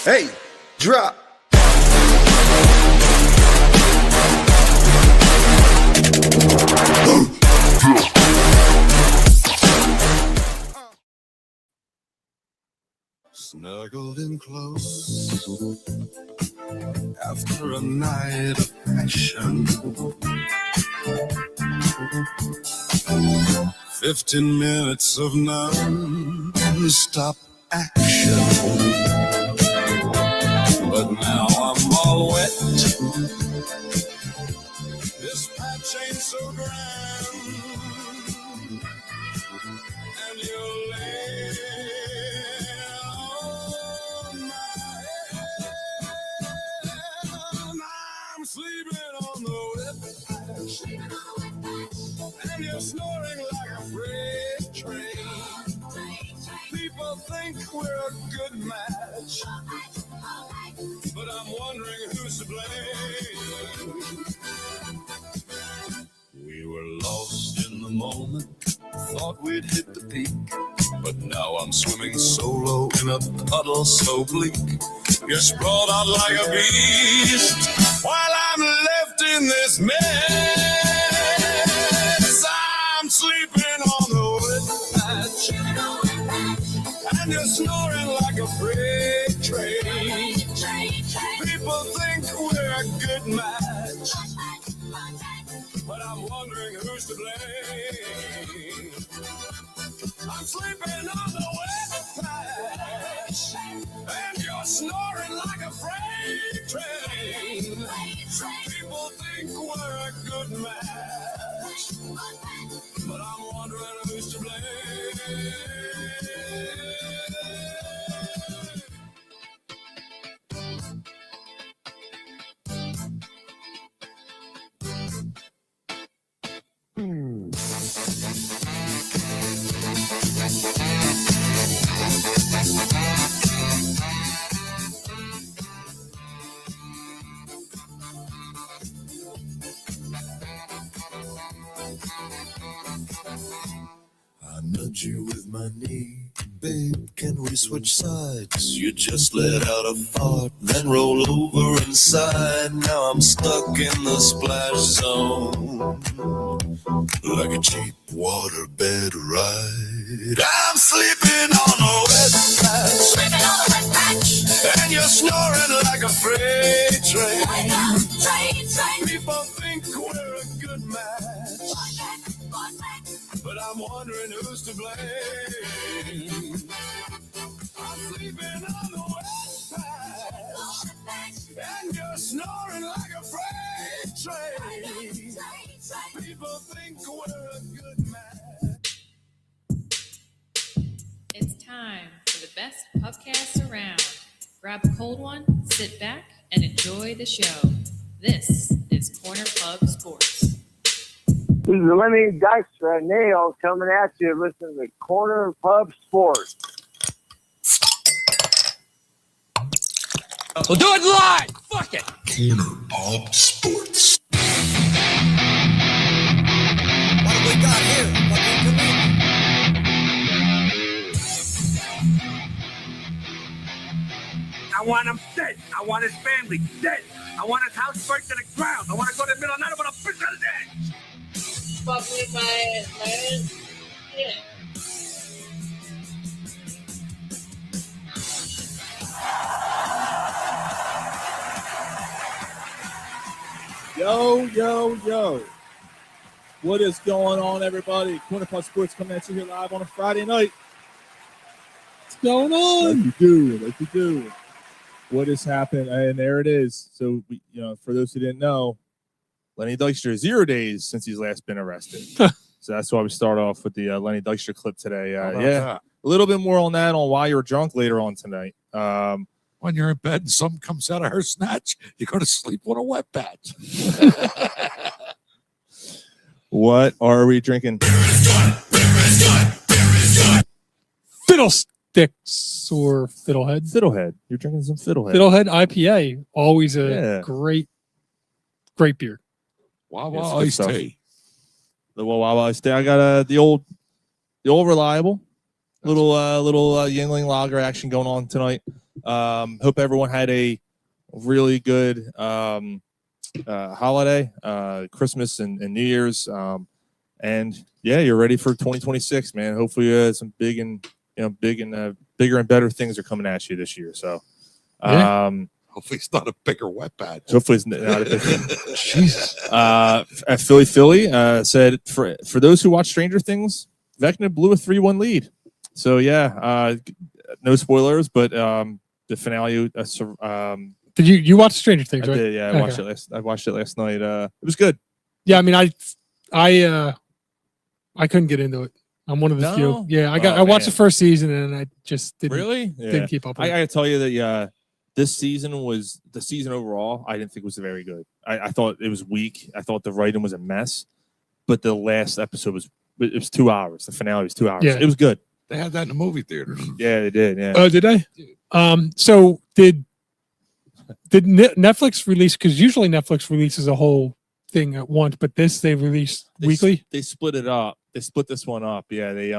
Hey, drop. Snuggled in close after a night of passion. 15 minutes of non-stop action. But now I'm all wet. This patch ain't so grand. And you're laying on my head. I'm sleeping on the wet patch. And you're snoring like a freight train. People think we're a good match, but I'm wondering who's to blame. We were lost in the moment, thought we'd hit the peak, but now I'm swimming solo in a puddle so bleak. You're sprawled out like a beast, while I'm left in this mess. I'm sleeping on the wet patch, and you're snoring like a freight train. People think we're a good match, but I'm wondering who's to blame. I'm sleeping on the wet patch, and you're snoring like a freight train. People think we're a good match, but I'm wondering who's to blame. I nudge you with my knee, babe, can we switch sides? You just let out a fart, then roll over inside. Now I'm stuck in the splash zone, like a cheap waterbed ride. I'm sleeping on a wet patch, and you're snoring like a freight train. People think we're a good match, but I'm wondering who's to blame. I'm sleeping on the wet patch, and you're snoring like a freight train. People think we're a good match. It's time for the best pubcast around. Grab a cold one, sit back, and enjoy the show. This is Corner Pub Sports. This is Lenny Dykstra and Nail coming at you. Listen to Corner Pub Sports. We'll do it live. Fuck it. Corner Pub Sports. What do we got here? Fucking comedian. I want him dead. I want his family dead. I want his house burnt to the ground. I want to go to the middle of the night. I want to fish on his head. Fuck with my yeah. Yo. What is going on, everybody? Corner Pub Sports coming at you here live on a Friday night. What's going on? Like you do. What has happened? And there it is. So, for those who didn't know, Lenny Dykstra, 0 days since he's last been arrested. So that's why we start off with the Lenny Dykstra clip today. A little bit more on that, on why you're drunk later on tonight. When you're in bed and something comes out of her snatch, you go to sleep on a wet patch. What are we drinking? Fiddlesticks or Fiddlehead. Fiddlehead. You're drinking some Fiddlehead. Fiddlehead IPA. Always a great beer. Wawa iced tea. The Wawa iced tea. I got the old reliable little Yingling lager action going on tonight. Hope everyone had a really good holiday, Christmas and New Year's. And yeah, you're ready for 2026, man. Hopefully, some bigger and better things are coming at you this year. So, Hopefully it's not a bigger wetbat. hopefully it's not a big Jesus. At Philly said for those who watch Stranger Things, Vecna blew a 3-1 lead. So yeah, no spoilers, but the finale. Did you watch Stranger Things? I Right? did. Yeah, I watched it last night. It was good. Yeah, I mean, I couldn't get into it. I'm one of the few. Yeah, I watched the first season and I just didn't keep up with I it. gotta tell you that this season was the season overall. I didn't think was very good. I thought it was weak. I thought the writing was a mess. But the last episode was 2 hours. The finale was 2 hours. Yeah. It was good. They had that in the movie theaters. Yeah, they did. Yeah. Oh, did they? So did Netflix release? Because usually Netflix releases a whole thing at once, but they released weekly. They split it up. They split this one up. Yeah, they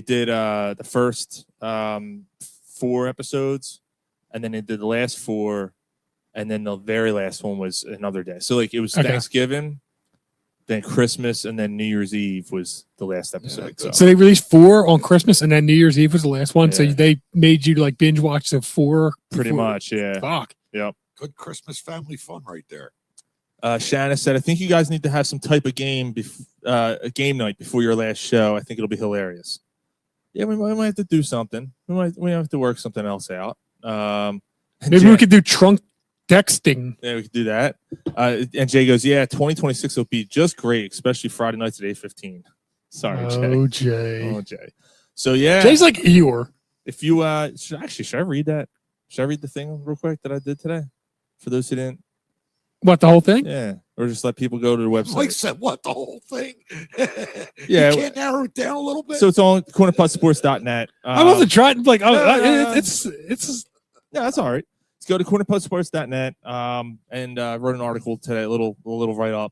did the first 4 episodes, and then they did the last 4, and then the very last one was another day. So like it was Thanksgiving, then Christmas, and then New Year's Eve was the last episode. Yeah, so they released 4 on Christmas, and then New Year's Eve was the last one. Yeah. So they made you like binge watch the 4. Pretty much, yeah. Fuck. Yep. Good Christmas family fun right there. Shanna said, I think you guys need to have some type of game, a game night before your last show. I think it'll be hilarious. Yeah, we might have to do something. We might have to work something else out. Maybe we could do trunk texting. Yeah, we could do that. And Jay goes, yeah, 2026 will be just great, especially Friday nights at 8:15. Sorry, Jay. Oh, Jay. So yeah, Jay's like Eeyore. If you should I read that? Should I read the thing real quick that I did today? For those who didn't. What, the whole thing? Yeah. Or just let people go to the website. Mike said, what, the whole thing? Yeah. You can't narrow it down a little bit? So it's on cornerpodsports.net. I wasn't trying, like, it's. Yeah, that's all right. Let's go to cornerpodsports.net and wrote an article today, a little write-up.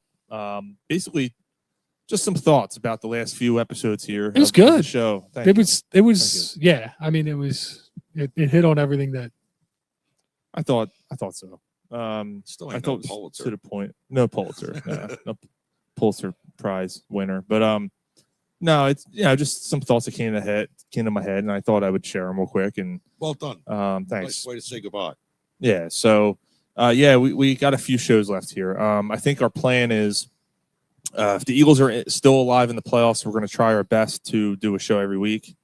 Basically, just some thoughts about the last few episodes here. It was good. Of the show. It was, yeah. I mean, it hit on everything that. I thought so. Still I ain't thought no Pulitzer. to the point. No Pulitzer. No Pulitzer Prize winner. But no, it's just some thoughts that came to my head, and I thought I would share them real quick. And well done. Thanks. Nice way to say goodbye. Yeah. So we got a few shows left here. I think our plan is if the Eagles are still alive in the playoffs, we're going to try our best to do a show every week.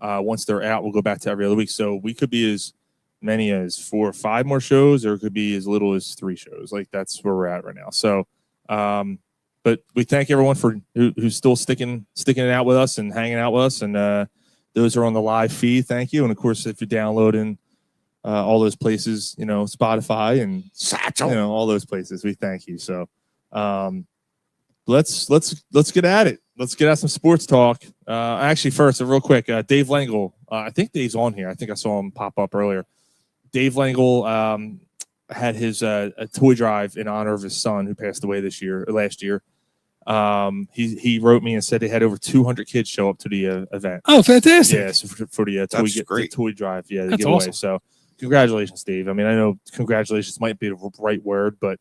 Once they're out, we'll go back to every other week. So we could be as many as 4 or 5 more shows, or it could be as little as 3 shows. Like that's where we're at right now. So, but we thank everyone for who's still sticking it out with us and hanging out with us. And those are on the live feed. Thank you. And of course, if you're downloading all those places, Spotify and Satchel. all those places, we thank you. So, let's get at it. Let's get at some sports talk. Actually, first, real quick, Dave Langle. I think Dave's on here. I think I saw him pop up earlier. Dave Langle had his a toy drive in honor of his son who passed away last year. He wrote me and said they had over 200 kids show up to the event. Oh, fantastic! Yeah, so for the toy drive, yeah, the that's giveaway. awesome. So, congratulations, Dave. I mean, I know congratulations might be the right word, but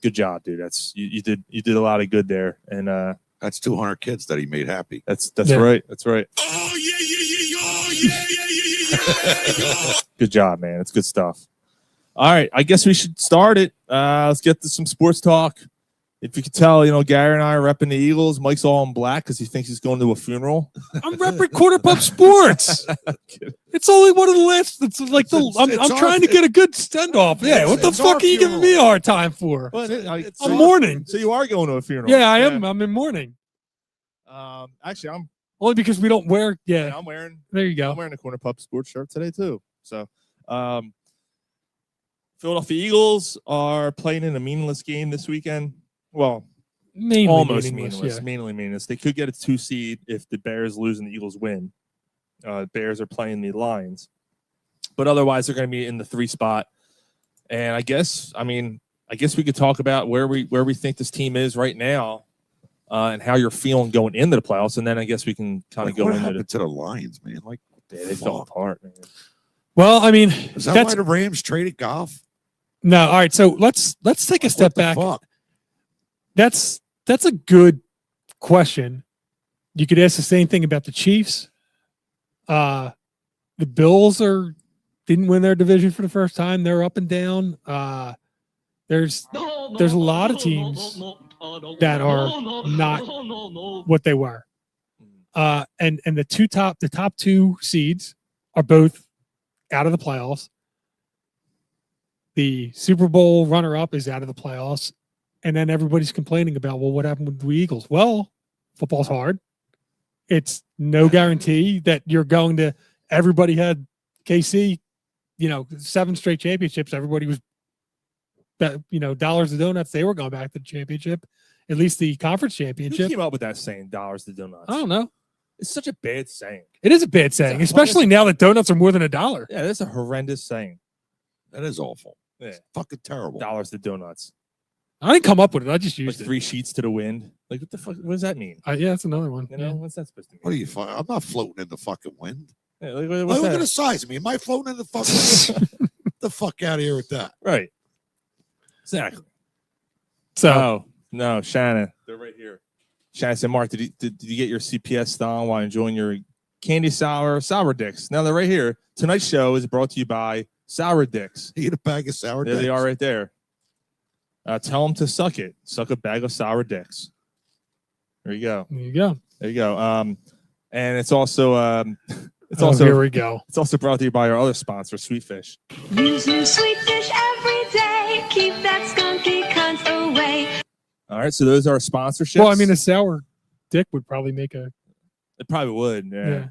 good job, dude. You did a lot of good there, and that's 200 kids that he made happy. That's right. That's right. Oh yeah. Good job, man. It's good stuff. All right, I guess we should start it. Let's get to some sports talk. If you could tell, Gary and I are repping the Eagles. Mike's all in black because he thinks he's going to a funeral. I'm repping Quarter Pub Sports. It's only one of the last. It's like I'm trying to get a good send off. Yeah, what the fuck are you giving me a hard time for? I'm mourning. So you are going to a funeral? Yeah, I am. I'm in mourning. Actually, I'm only because we don't wear. Yeah, I'm wearing. There you go. I'm wearing a Corner Pub Sports shirt today too. So, Philadelphia Eagles are playing in a meaningless game this weekend. Well, almost meaningless. Yeah. Mainly meaningless. They could get a 2 seed if the Bears lose and the Eagles win. Bears are playing the Lions, but otherwise they're going to be in the 3 spot. And I guess we could talk about where we think this team is right now, and how you're feeling going into the playoffs, and then I guess we can kind of go what into happened to the Lions, man. Like they fell apart, man. Well, I mean, Is that that's why the Rams traded Goff? no. All right, so let's take a step What the back. fuck? That's a good question. You could ask the same thing about the Chiefs. The Bills didn't win their division for the first time. They're up and down. There's a lot of teams that are not what they were. And the top two seeds are both out of the playoffs. The Super Bowl runner-up is out of the playoffs. And then everybody's complaining about, well, what happened with the Eagles? Well, football's hard. It's no guarantee that you're going to – everybody had KC, 7 straight championships. Everybody was, dollars to donuts. They were going back to the championship, at least the conference Who championship. came up with that saying, dollars to donuts? I don't know. It's such a bad saying. It is a bad saying, especially now that donuts are more than $1. Yeah, that's a horrendous saying. That is awful. Yeah. It's fucking terrible. Dollars to donuts. I didn't come up with it. I just Like used it. 3 sheets to the wind. Like, what the fuck? What does that mean? Yeah, that's another one. You know, what's that supposed to mean? What are you? I'm not floating in the fucking wind. Yeah, like, Why what's look that? at the size of me? Am I floating in the fucking wind? The fuck out of here with that. Right. Exactly. So, Oh, no, Shannon. They're right here. Shannon said, Mark, did you get your CPS style while enjoying your candy sour dicks? Now they're right here. Tonight's show is brought to you by Sour Dicks. Eat a bag of sour There dicks. they are right there. Tell them to suck it. Suck a bag of sour dicks. There you go. there you go. There you go. And it's also Here we go. it's also brought to you by our other sponsor, Sweetfish. Use new sweet fish every day. Keep that skunky cunt away. All right, so those are our sponsorships. Well, I mean, a sour dick would probably make a. it probably would. Yeah.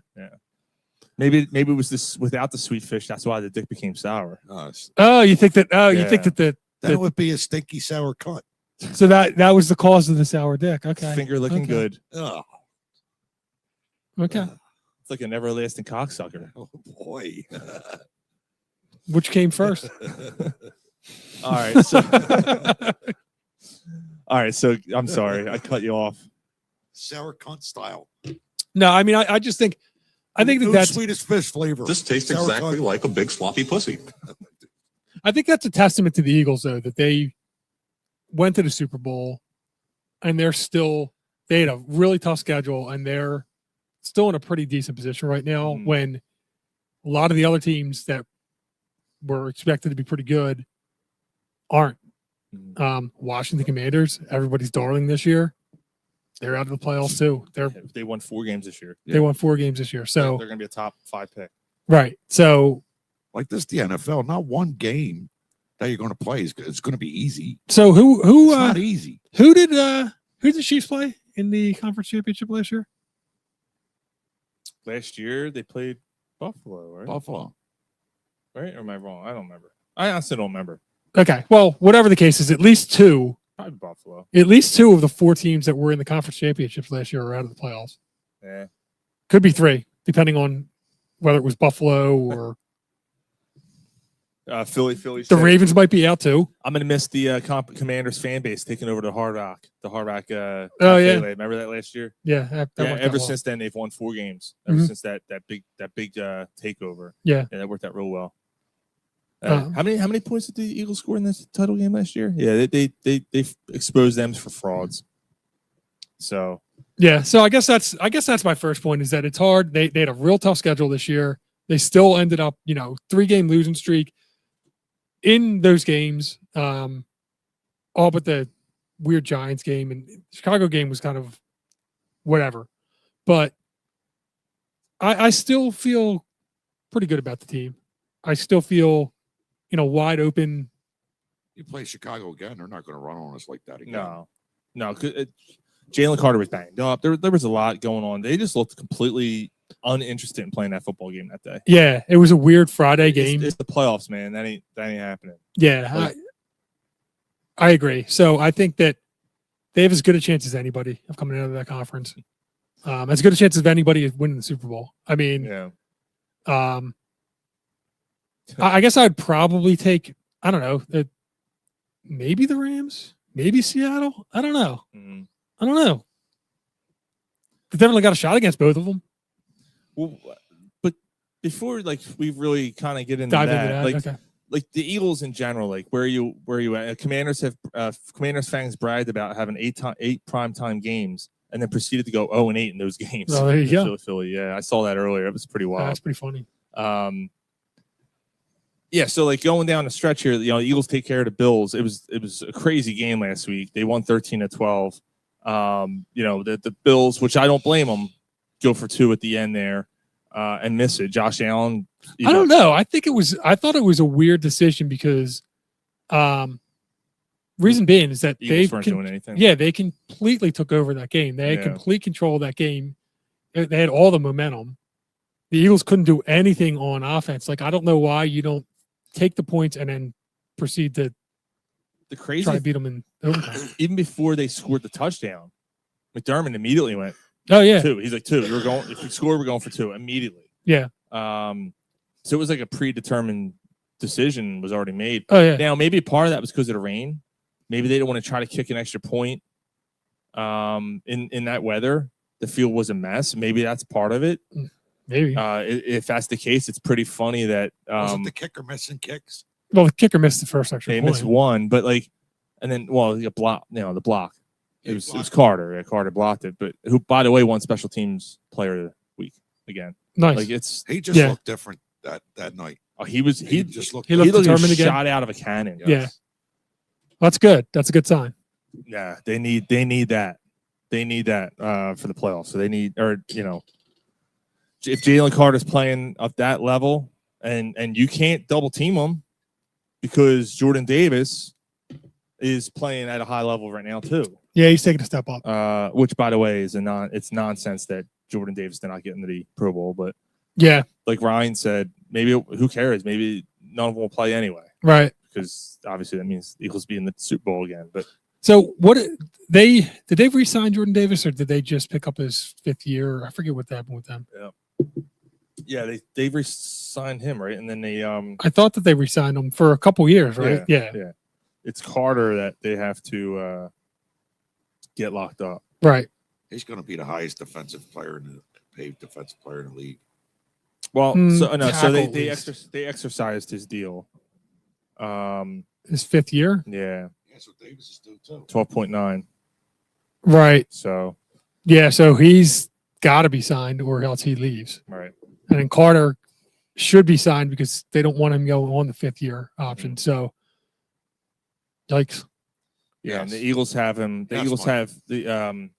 Maybe it was this without the Sweetfish. That's why the dick became sour. Oh, you think that? Oh, you Yeah. think that That would be a stinky sour cunt. so that was the cause of the sour dick. Okay. Finger looking Okay. good. Oh, Okay. It's like an everlasting cocksucker. oh boy. Which came first? All right. So, all right. So I'm sorry. I cut you off. Sour cunt style. No, I mean, I just think, I think Who's that's sweetest fish flavor. This tastes Sour exactly cunt. like a big sloppy pussy. I think that's a testament to the Eagles, though, that they went to the Super Bowl and they had a really tough schedule and they're still in a pretty decent position right now when a lot of the other teams that were expected to be pretty good aren't. Washington Commanders, everybody's darling this year. They're out of the playoffs too. They won 4 games this year. They won 4 games this year. So they're going to be a top 5 pick. right. So Like this, the NFL, not one game that you're going to play is it's going to be easy. So who It's not easy. who did the Chiefs play in the conference championship last year? Last year they played Buffalo, right? Buffalo. Right? Or am I wrong? I don't remember. I honestly don't remember. Okay. Well, whatever the case is, at least two Probably Buffalo. of the 4 teams that were in the conference championships last year are out of the playoffs. Yeah. Could be 3, depending on whether it was Buffalo or Philly. the Ravens might be out too. I'm going to miss the Commanders fan base taking over the Hard Rock. The Hard Rock. Oh, Cafe yeah. Late. Remember that last year? Yeah. That Yeah. worked out Ever well. since then, they've won 4 games. Ever Mhm. since that big takeover. Yeah. That worked out real well. Um, how many points did the Eagles score in this title game last year? Yeah, they exposed them for frauds. So Yeah, so I guess that's my first point is that it's hard. They had a real tough schedule this year. They still ended up, 3-game losing streak in those games. All but the weird Giants game and the Chicago game was kind of whatever. But I still feel pretty good about the team. I still feel, wide open. You play Chicago again, they're not going to run on us like that again. no. Jalen Carter was banged up. There was a lot going on. They just looked completely uninterested in playing that football game that day. Yeah, it was a weird Friday game. It's the playoffs, man. That ain't happening. Yeah, I agree. So I think that they have as good a chance as anybody of coming out of that conference. As good a chance as anybody of winning the Super Bowl. I mean, Yeah. I guess I'd probably take, I don't know, maybe the Rams, maybe Seattle. I don't know. Mhm. I don't know. They've definitely got a shot against both of them. Well, but before like we really kind of get into Dive that, into that. like Okay. like the Eagles in general, like where are you at? Commanders fans bragged about having eight primetime games and then proceeded to go 0-8 in those games. Oh, there you go. Philly. Yeah, I saw that earlier. It was pretty wild. That's pretty funny. Yeah, so like going down the stretch here, the Eagles take care of the Bills. It was a crazy game last week. They won 13-12. The Bills, which I don't blame them, go for 2 at the end there and miss it. Josh Allen. I don't know. I thought it was a weird decision because reason being is that Eagles weren't doing anything. Yeah, they completely took over that game. They had complete control of that game. They had all the momentum. The Eagles couldn't do anything on offense. Like, I don't know why you don't take the points and then proceed to try to beat them in overtime. Even before they scored the touchdown, McDermott immediately went, "Oh yeah, 2." He's like, 2. We're going. If we score, we're going for 2 immediately. Yeah. So it was like a predetermined decision was already made. Oh yeah. Now maybe part of that was because of the rain. Maybe they didn't want to try to kick an extra point. In that weather, the field was a mess. Maybe that's part of it. Maybe. If that's the case, it's pretty funny that wasn't the kicker missing kicks? Well, the kicker missed the first extra they point. missed 1, but like, and then the block. The block. It was Carter. Yeah, Carter blocked it. But who, by the way, won special teams player of the week again. Nice. Like He just looked different that night. Oh, he just looked. He looked determined again. Shot out of a cannon. Yes. Yeah. That's good. That's a good sign. Yeah, they need that. They need that for the playoffs. So they need, if Jalen Carter's playing up that level, and you can't double team him because Jordan Davis is playing at a high level right now too. Yeah, he's taking a step up. Which, by the way, is it's nonsense that Jordan Davis did not get into the Pro Bowl. But yeah, like Ryan said, maybe who cares? Maybe none of them will play anyway. Right. Because obviously that means the Eagles be in the Super Bowl again. But so did they re-sign Jordan Davis or did they just pick up his 5th year? I forget what happened with them. Yeah, they re-signed him, right? And then they I thought that they re-signed him for a couple years, right? Yeah. It's Carter that they have to get locked up. Right. He's going to be the highest paid defensive player in the league. Well, so they exercised his deal. His 5th year? Yeah. That's what Davis is doing too. 12.9. Right. So he's got to be signed or else he leaves. Right. And then Carter should be signed because they don't want him going on the 5th year option. Mm-hmm. So, yikes. Yeah, and the Eagles have him. The Eagles have the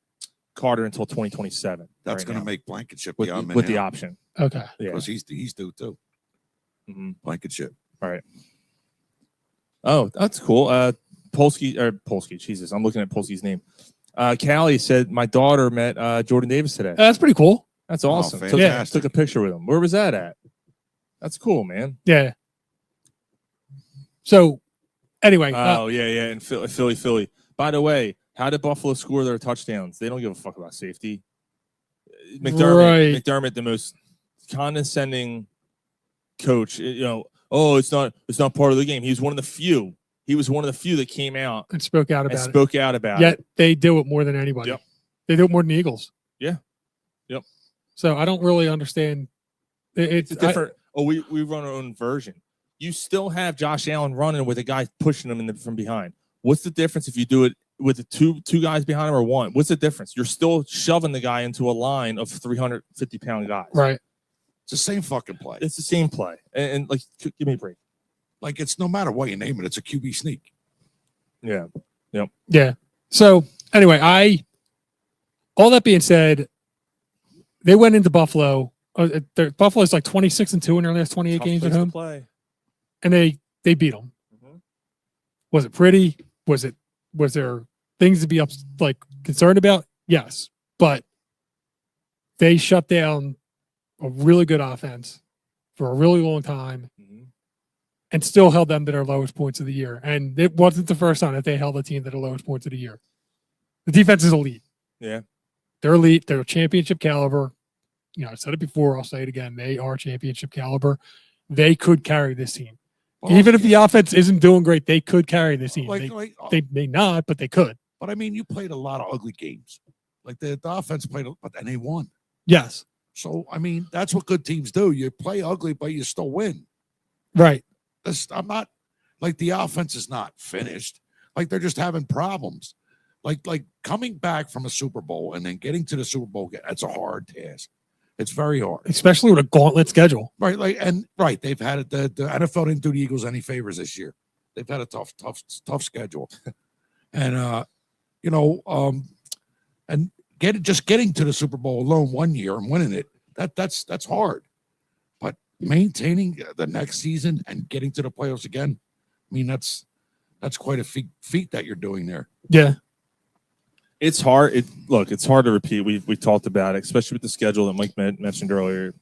Carter until 2027. That's going to make Blankenship with the option. Okay. Yeah. Because he's due too. Mm-hmm. Blankenship. All right. Oh, that's cool. Polsky. Jesus, I'm looking at Polsky's name. Callie said my daughter met Jordan Davis today. That's pretty cool. That's awesome. Took a picture with him. Where was that at? That's cool, man. Yeah. So, anyway. Yeah. And Philly. By the way, how did Buffalo score their touchdowns? They don't give a fuck about safety. McDermott, the most condescending coach. It's not part of the game. He was one of the few. That came out and spoke out about it. Yet they do it more than anybody. Yep. They do it more than the Eagles. Yeah. Yep. So I don't really understand. It's different. We run our own version. You still have Josh Allen running with a guy pushing him from behind. What's the difference if you do it with the two guys behind him or one? What's the difference? You're still shoving the guy into a line of 350-pound guys. Right. It's the same fucking play. It's the same play. And like, give me a break. Like, it's no matter what you name it, it's a QB sneak. Yeah. Yep. Yeah. So anyway, all that being said, they went into Buffalo. Buffalo's like 26-2 in their last 28 games at home. And they beat them. Mm-hmm. Was it pretty? Was there things to be concerned about? Yes. But they shut down a really good offense for a really long time. Mm-hmm. And still held them to their lowest points of the year. And it wasn't the first time that they held a team to their lowest points of the year. The defense is elite. Yeah. They're elite. They're championship caliber. I said it before. I'll say it again. They are championship caliber. They could carry this team. Even if the offense isn't doing great, they could carry this team. They may not, but they could. But, I mean, you played a lot of ugly games. Like, the offense played, and they won. Yes. So I mean, that's what good teams do. You play ugly, but you still win. Right. I'm not like the offense is not finished. Like they're just having problems. Like coming back from a Super Bowl and then getting to the Super Bowl, that's a hard task. It's very hard, especially with a gauntlet schedule. Right. They've had it. The NFL didn't do the Eagles any favors this year. They've had a tough schedule, and and getting to the Super Bowl alone one year and winning it, that's hard. But maintaining the next season and getting to the playoffs again, I mean that's quite a feat that you're doing there. Yeah. It's hard. It's hard to repeat. We talked about it, especially with the schedule that Mike mentioned earlier.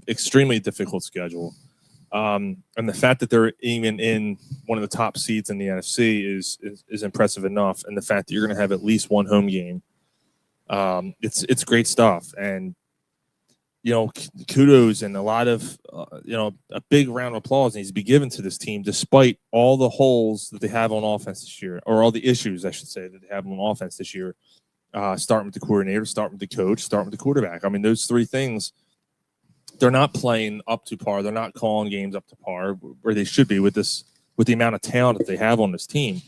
Extremely difficult schedule, and the fact that they're even in one of the top seeds in the NFC is impressive enough. And the fact that you're going to have at least one home game, it's great stuff. And kudos and a lot of a big round of applause needs to be given to this team, despite all the holes that they have on offense this year, or all the issues, I should say, that they have on offense this year. Starting with the coordinator, starting with the coach, starting with the quarterback. I mean, those three things, they're not playing up to par. They're not calling games up to par where they should be with the amount of talent that they have on this team.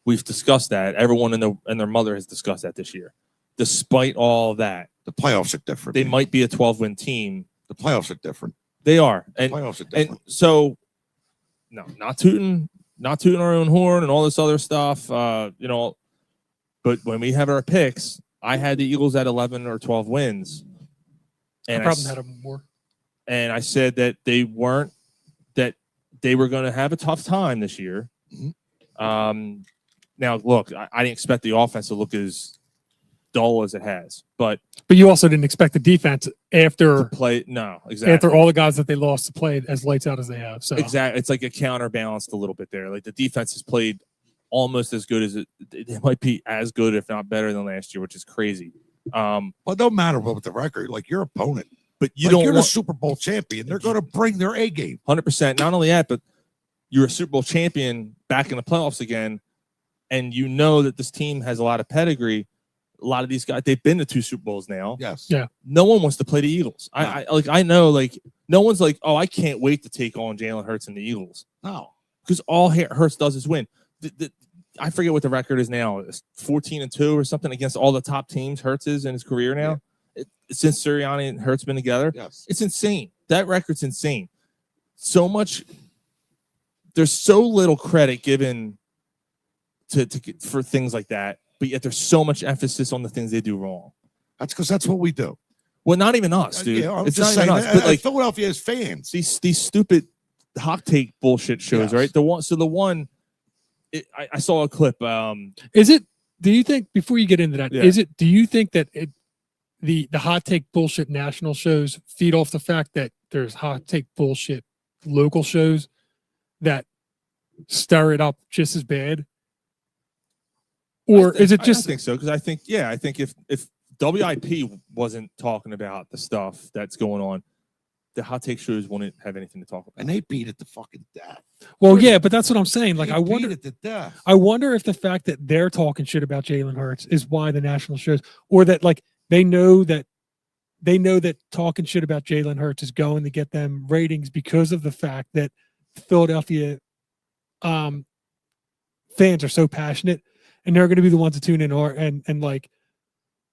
We've discussed that. Everyone and their mother has discussed that this year. Despite all that, the playoffs are different. They might be a 12-win team. The playoffs are different. They are. The playoffs are different. And so, no, not tooting our own horn and all this other stuff. But when we have our picks, I had the Eagles at 11 or 12 wins. And I probably had them more. And I said that they were going to have a tough time this year. Mm-hmm. Now, look, I didn't expect the offense to look as dull as it has, but you also didn't expect the defense after play. No, exactly. After all the guys that they lost to play as lights out as they have. So exactly, it's like a counterbalanced a little bit there. Like the defense has played almost as good as it might be as good, if not better than last year, which is crazy. Well, it don't matter with the record, like your opponent, but you're the Super Bowl champion. They're going to bring their A game. 100%. Not only that, but you're a Super Bowl champion back in the playoffs again, and you know that this team has a lot of pedigree. A lot of these guys, they've been to 2 Super Bowls now. Yes. Yeah. No one wants to play the Eagles. No. I know no one's like, oh, I can't wait to take on Jalen Hurts and the Eagles. No. Because all Hurts does is win. I forget what the record is now. It's 14-2 or something against all the top teams Hurts is in his career now. Yeah. Since Sirianni and Hurts been together. Yes. It's insane. That record's insane. So much. There's so little credit given for things like that. But yet there's so much emphasis on the things they do wrong. That's because that's what we do. Well, not even us, dude. Yeah, it's just not saying, even us. But like Philadelphia has fans. These stupid hot take bullshit shows, right? I saw a clip. Is it? Do you think before you get into that, do you think that the hot take bullshit national shows feed off the fact that there's hot take bullshit local shows that stir it up just as bad? Or is it just? I think so, because I think if WIP wasn't talking about the stuff that's going on, the hot take shows wouldn't have anything to talk about. And they beat it to fucking death. Well, yeah, but that's what I'm saying. Like, I wonder it to death. I wonder if the fact that they're talking shit about Jalen Hurts is why the national shows, or that like they know that talking shit about Jalen Hurts is going to get them ratings because of the fact that Philadelphia fans are so passionate. And they're going to be the ones to tune in and like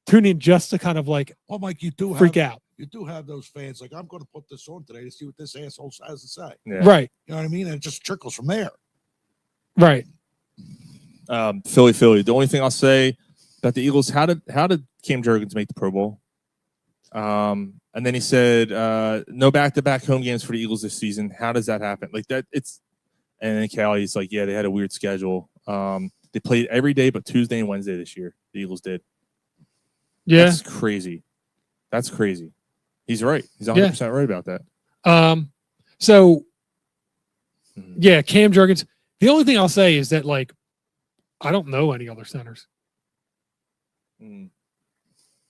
tune in just to kind of like, well, Mike, you freak out. You do have those fans like, I'm going to put this on today to see what this asshole has to say. Yeah. Right. You know what I mean? And it just trickles from there. Right. Philly. The only thing I'll say about the Eagles, how did Cam Jurgens make the Pro Bowl? And then he said, no back-to-back home games for the Eagles this season. How does that happen? Like that, and then Callie's like, yeah, they had a weird schedule. They played every day but Tuesday and Wednesday this year. The Eagles did. Yeah. That's crazy. He's right. He's 100% right about that. So, yeah, Cam Jurgens. The only thing I'll say is that, like, I don't know any other centers.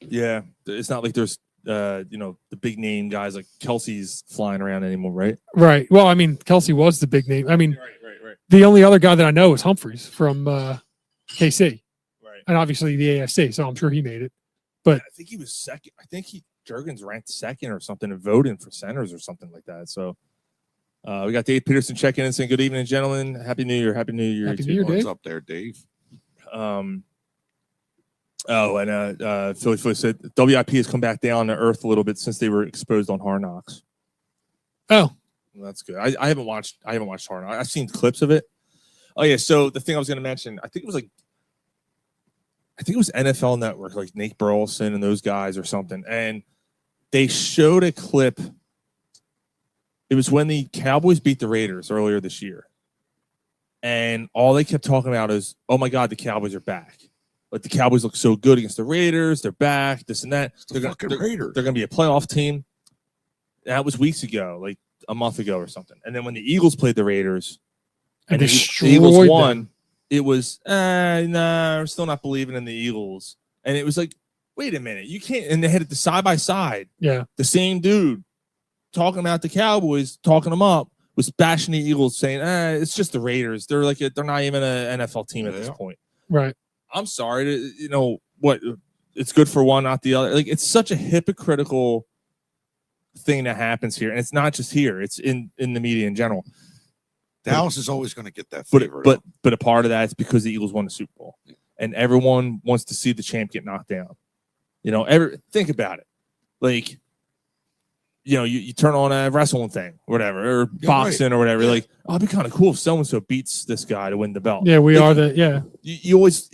Yeah. It's not like there's, the big name guys like Kelsey's flying around anymore, right? Right. Well, I mean, Kelsey was the big name. I mean, right. The only other guy that I know is Humphreys from KC. Right. And obviously the AFC, so I'm sure he made it. But I think he was second. I think Jurgens ranked second or something and voting for centers or something like that. So we got Dave Peterson checking in saying, good evening, gentlemen. Happy New Year. Happy New Year. Happy New Year, What's Dave. up there, Dave? And Philly said WIP has come back down to earth a little bit since they were exposed on Hard Knocks. Oh, Well, that's good. I haven't watched Hard Knocks. I've seen clips of it. Oh yeah. So the thing I was going to mention, I think it was NFL Network, like Nate Burleson and those guys or something, and they showed a clip. It was when the Cowboys beat the Raiders earlier this year, and all they kept talking about is, "Oh my God, the Cowboys are back! Like the Cowboys look so good against the Raiders. They're back. This and that. They're going to be a playoff team." That was weeks ago, like a month ago or something. And then when the Eagles played the Raiders, and the Eagles won, them. it was, nah, we're still not believing in the Eagles. And it was like, wait a minute, you can't. And they had it the side by side. Yeah. The same dude talking about the Cowboys, talking them up, was bashing the Eagles, saying, it's just the Raiders. They're like, they're not even an NFL team at this point. Right. I'm sorry to, what, it's good for one, not the other. Like, it's such a hypocritical thing that happens here. And it's not just here, it's in the media in general. Dallas is always going to get that But favor. a part of that is because the Eagles won the Super Bowl, and everyone wants to see the champ get knocked down. Think about it. Like, you turn on a wrestling thing, or whatever, or boxing, or whatever. Yeah. Like, oh, it'd be kind of cool if so and so beats this guy to win the belt. Yeah, we Like, are the yeah. You always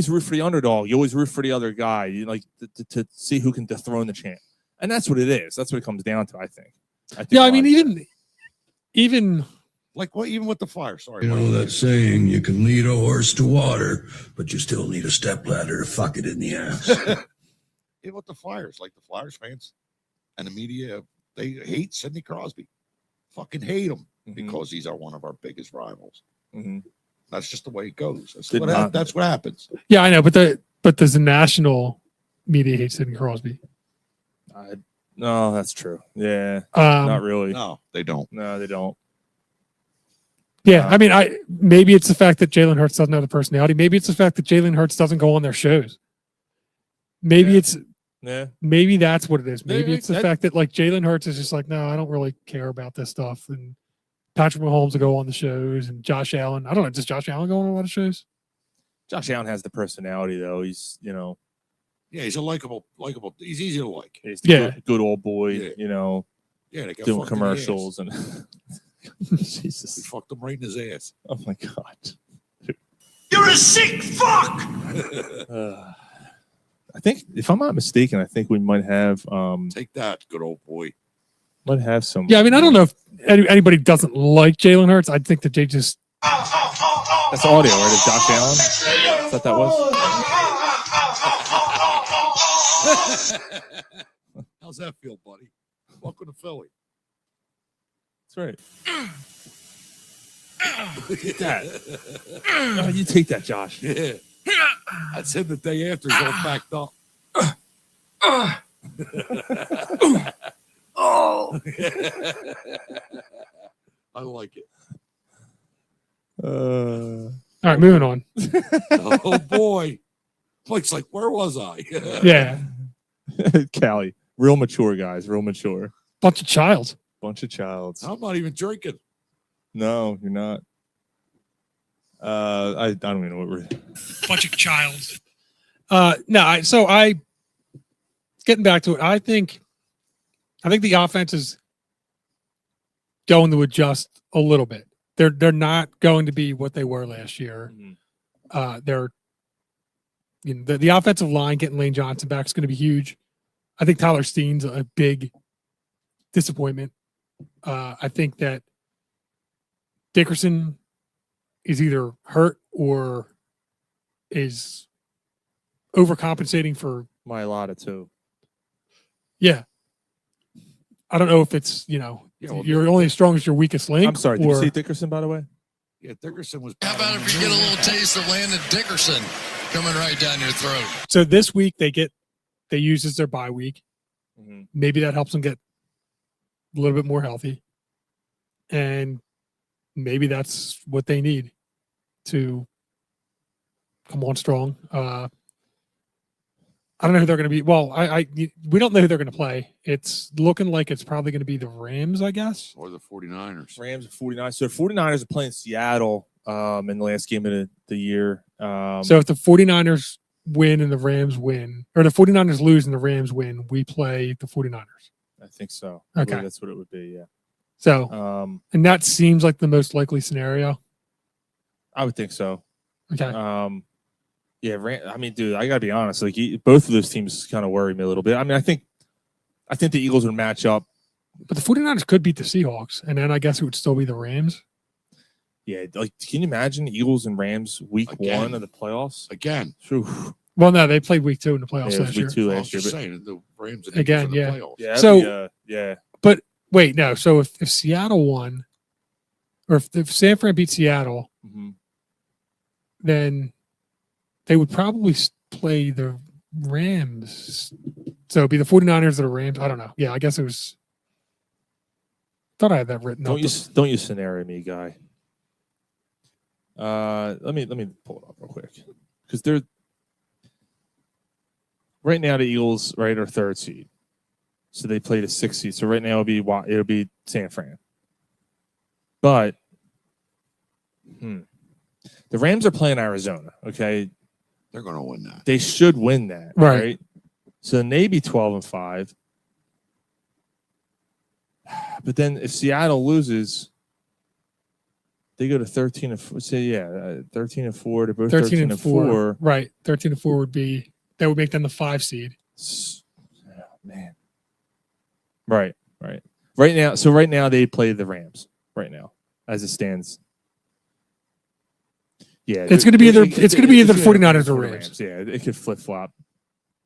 root for the underdog. You always root for the other guy. You like to see who can dethrone the champ, and that's what it is. That's what it comes down to. I think Yeah, I mean, even like what? Even with the Fire. Sorry, You know that saying, you can lead a horse to water, but you still need a stepladder to fuck it in the ass. even with the Flyers, like the Flyers fans and the media, they hate Sidney Crosby. Fucking hate him because he's one of our biggest rivals. Mm-hmm. That's just the way it goes. That's what happens. Yeah, I know, but does the national media hate Sidney Crosby? No, that's true. Yeah, not really. No, they don't. No, they don't. Yeah, I mean, maybe it's the fact that Jalen Hurts doesn't have the personality. Maybe it's the fact that Jalen Hurts doesn't go on their shows. Maybe maybe that's what it is. Maybe it's the fact that like Jalen Hurts is just like, no, I don't really care about this stuff. And Patrick Mahomes will go on the shows, and Josh Allen. I don't know. Does Josh Allen go on a lot of shows? Josh Allen has the personality, though. He's Yeah, he's a likable. He's easy to like. He's the good old boy. Yeah. Yeah, they got doing fucked in the commercials and Jesus, he fucked him right in his ass. Oh my God, You're a sick fuck. I think, if I'm not mistaken, I think we might have take that, good old boy. Might have some. Yeah, I mean, I don't know if anybody doesn't like Jalen Hurts. I think that they just that's audio, right? Of Josh Allen. Is that was? How's that feel, buddy? Welcome to Philly. That's right. Get that. Oh, you take that, Josh. Yeah. That's him the day after he's all backed up. Oh. I like it. all right, moving on. Oh boy. Mike's like, where was I? Yeah. Callie. Real mature guys, real mature. Bunch of childs. I'm not even drinking. No, you're not. I don't even know what we're. Bunch of childs. Getting back to it, I think the offense is going to adjust a little bit. They're not going to be what they were last year. They're the offensive line getting Lane Johnson back is going to be huge. I think Tyler Steen's a big disappointment. I think that Dickerson is either hurt or is overcompensating for Mailata too. Yeah. I don't know if it's, you're only as strong as your weakest link. I'm sorry. Did you say Dickerson, by the way? Yeah, Dickerson was. How about if you get a little taste of Landon Dickerson coming right down your throat? So this week they use as their bye week. Mm-hmm. Maybe that helps them get a little bit more healthy. And maybe that's what they need to come on strong. I I don't know who they're going to be. Well, we don't know who they're going to play. It's looking like it's probably going to be the Rams, I guess. Or the 49ers. Rams and 49ers. So 49ers are playing Seattle in the last game of the year. So if the 49ers win and the Rams win, or the 49ers lose and the Rams win, we play the 49ers. I think so. I Okay. believe that's what it would be, yeah. So, and that seems like the most likely scenario. I would think so. Okay. Yeah, I mean, dude, I gotta be honest. Like, both of those teams kind of worry me a little bit. I mean, I think the Eagles would match up. But the 49ers could beat the Seahawks, and then I guess it would still be the Rams. Yeah, like, can you imagine Eagles and Rams week Again. 1 of the playoffs? Again. Oof. Well, no, they played week 2 in the playoffs Yeah, it was last week year. 2 I was last year. just But, saying, the Rams and Again, Eagles in the yeah. playoffs. yeah, So- yeah. But wait, no. So if Seattle won, or if San Fran beat Seattle, Mhm. then they would probably play the Rams. So it'd be the 49ers or the Rams. I don't know. Yeah, I guess it was. Thought I had that written up. Don't you scenario me, guy. Let me pull it up real quick, because they're right now the Eagles are 3rd seed, so they played a 6th seed. So right now it'll be San Fran, but the Rams are playing Arizona. Okay, They're going to win that. they should win that, Right. right? So maybe 12-5. But then if Seattle loses, they go to 13-4. Say 13-4. They're both 13-4. Right. 13-4 would be that would make them the 5 seed. Oh, man. Right. Right now they play the Rams. Right now, as it stands. Yeah, It's going to be either the 49ers or Rams. Yeah, it could flip flop.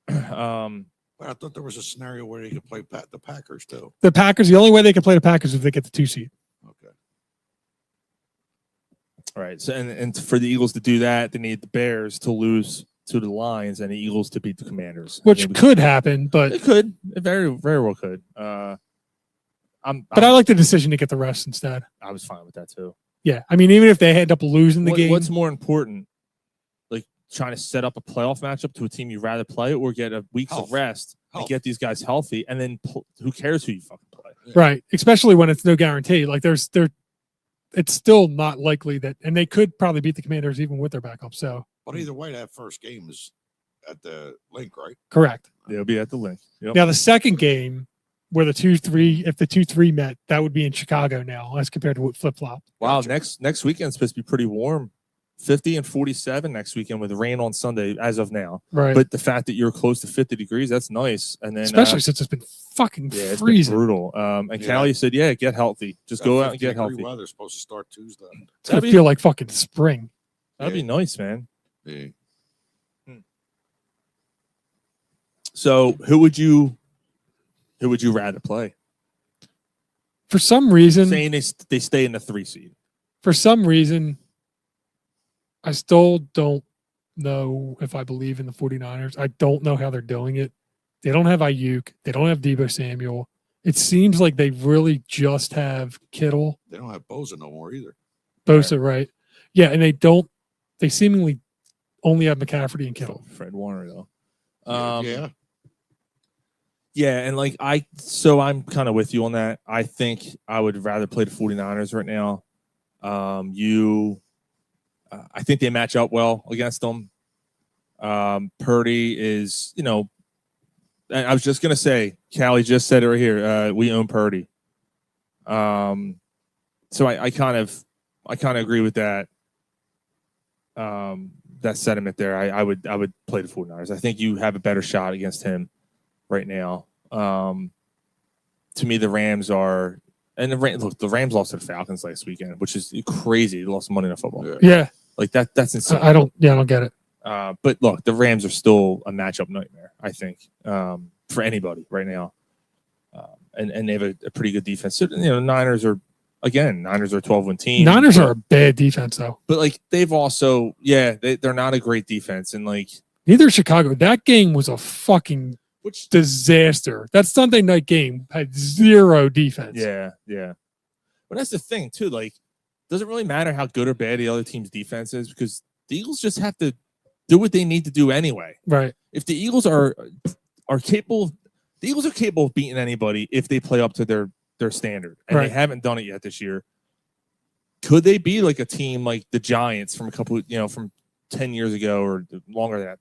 But I thought there was a scenario where they could play the Packers too. The Packers. The only way they can play the Packers is if they get the 2 seed. Okay. All right. So and for the Eagles to do that, they need the Bears to lose to the Lions and the Eagles to beat the Commanders. Which could happen, but it could. It very, very well could. I like the decision to get the rest instead. I was fine with that too. Yeah, I mean, even if they end up losing the game, What's more important, like trying to set up a playoff matchup to a team you'd rather play, or get a weeks of rest and get these guys healthy, and then who cares who you fucking play? right? Especially when it's no guarantee. Like it's still not likely that, and they could probably beat the Commanders even with their backup. So, But either way, that first game is at the link, right? correct. They'll be at the link. Yep. Now the second game, where the 2-3, if the 2-3 met, that would be in Chicago now, as compared to what flip flop. Wow, next weekend's supposed to be pretty warm. 50 and 47 next weekend with rain on Sunday as of now. Right. But the fact that you're close to 50 degrees, that's nice. And then Especially since it's been fucking it's been freezing. brutal. And Callie said, yeah, get healthy. Just go out and get 50-degree healthy. Weather's supposed to start Tuesday. It's gonna feel like fucking spring. That'd be nice, man. Yeah. So who would you rather play? For some reason, Saying they stay in the 3 seed. for some reason, I still don't know if I believe in the 49ers. I don't know how they're doing it. They don't have Ayuk. They don't have Deebo Samuel. It seems like they really just have Kittle, They don't have Bosa no more either. Bosa, right? Yeah, and they seemingly only have McCaffrey and Kittle. Fred Warner though. Yeah. Yeah, and I'm kind of with you on that. I think I would rather play the 49ers right now. I think they match up well against them. Purdy is, and I was just gonna say, Callie just said it right here. We own Purdy. So I kind of agree with that. That sentiment there. I would play the 49ers. I think you have a better shot against him right now. To me, the Rams are, and the Rams lost to the Falcons last weekend, which is crazy. They lost Monday Night Football. Yeah, like that's insane. I don't get it. But look, the Rams are still a matchup nightmare, I think, for anybody right now. And they have a pretty good defense. So, Niners are a 12-win team. Niners are a bad defense, though. But they've also, they're not a great defense, and neither is Chicago. That game was a fucking disaster. That Sunday night game had zero defense. Yeah. But that's the thing too. Doesn't really matter how good or bad the other team's defense is, because the Eagles just have to do what they need to do anyway. Right. If the Eagles are capable, the Eagles are capable of beating anybody if they play up to their standard, and they haven't done it yet this year. Could they be like a team like the Giants from from 10 years ago or longer than that,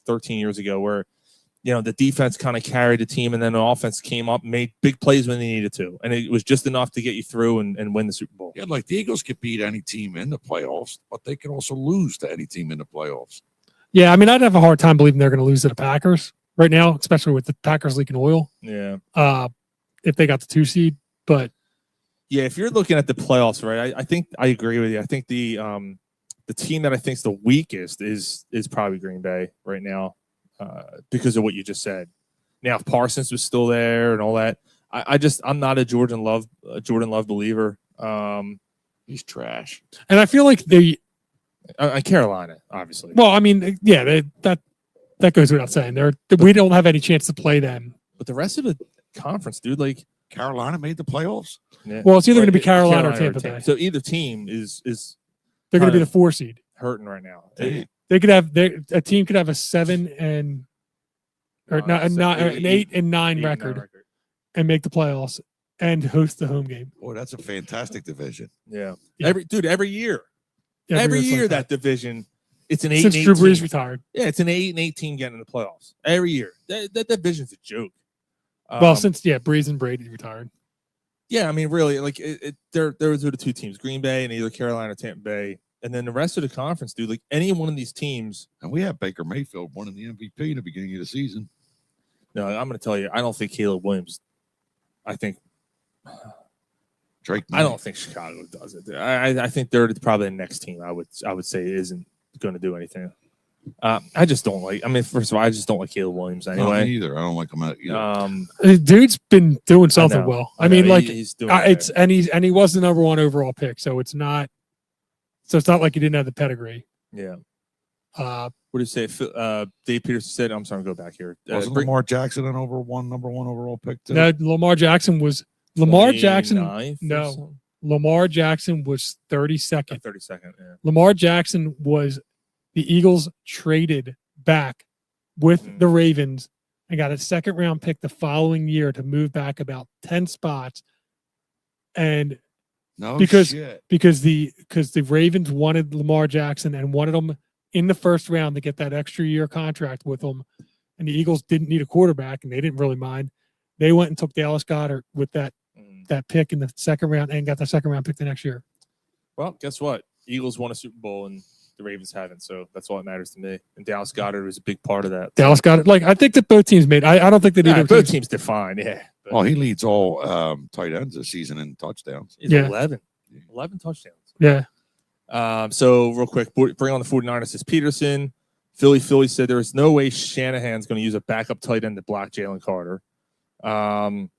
13 years ago, where the defense kind of carried the team and then the offense came up, made big plays when they needed to, and it was just enough to get you through and win the Super Bowl. Yeah, like the Eagles could beat any team in the playoffs, but they can also lose to any team in the playoffs. Yeah, I mean, I'd have a hard time believing they're going to lose to the Packers right now, especially with the Packers leaking oil. Yeah. If they got the 2 seed, but yeah, if you're looking at the playoffs, right, I think I agree with you. I think the team that I think is the weakest is probably Green Bay right now. Because of what you just said. Now, if Parsons was still there and all that, I'm not a Jordan Love believer. He's trash. And I feel like Carolina, obviously. Well, I mean, yeah, that goes without saying. We don't have any chance to play them. But the rest of the conference, dude, like Carolina made the playoffs. Yeah. Well, it's either going to be Carolina or Tampa Bay. So either team is they're going to be the 4 seed. Hurting right now. They could have a team could have a 7 and an 8 and 9 record and make the playoffs and host the home game. Boy, that's a fantastic division. Yeah. Every year. Yeah, every year like that division, it's an 8 since and 8 Drew Brees team. retired. Yeah, it's an 8 and 8 team getting in the playoffs every year. That division's a joke. Well, since Brees and Brady retired. Yeah, I mean, really, like there were the 2 teams, Green Bay and either Carolina or Tampa Bay. And then the rest of the conference, dude, like any one of these teams. And we have Baker Mayfield winning the MVP in the beginning of the season. No, I'm going to tell you, I don't think Caleb Williams. I think Drake. I don't think Chicago does it. I think they're probably the next team. I would say isn't going to do anything. I just don't like. I mean, first of all, I just don't like Caleb Williams anyway. No, me either. I don't like him either. Dude's been doing something well. I mean, like he's doing and he was the number 1 overall pick, so it's not. So it's not like he didn't have the pedigree. Yeah. What do you say? Dave Peterson said, I'm sorry, go back here. Wasn't Lamar Jackson an number one overall pick too? No, Lamar Jackson was Lamar Jackson. No, Lamar Jackson was 32nd. 32nd. Yeah. Lamar Jackson was the Eagles traded back with the Ravens and got a 2nd round pick the following year to move back about 10 spots. And because the Ravens wanted Lamar Jackson and wanted him in the 1st round to get that extra year contract with him, and the Eagles didn't need a quarterback and they didn't really mind. They went and took Dallas Goedert with that pick in the 2nd round and got the 2nd round pick the next year. Well, guess what? Eagles won a Super Bowl and the Ravens haven't, so that's all that matters to me. And Dallas Goedert was a big part of that. Dallas Goedert, like I think that both teams made. I don't think they did. Both teams did fine. Yeah. Well, he leads all tight ends this season in touchdowns. He's 11 touchdowns. Yeah. So real quick, bring on the 49ers. Says Peterson. Philly said there is no way Shanahan's going to use a backup tight end to block Jalen Carter. Callie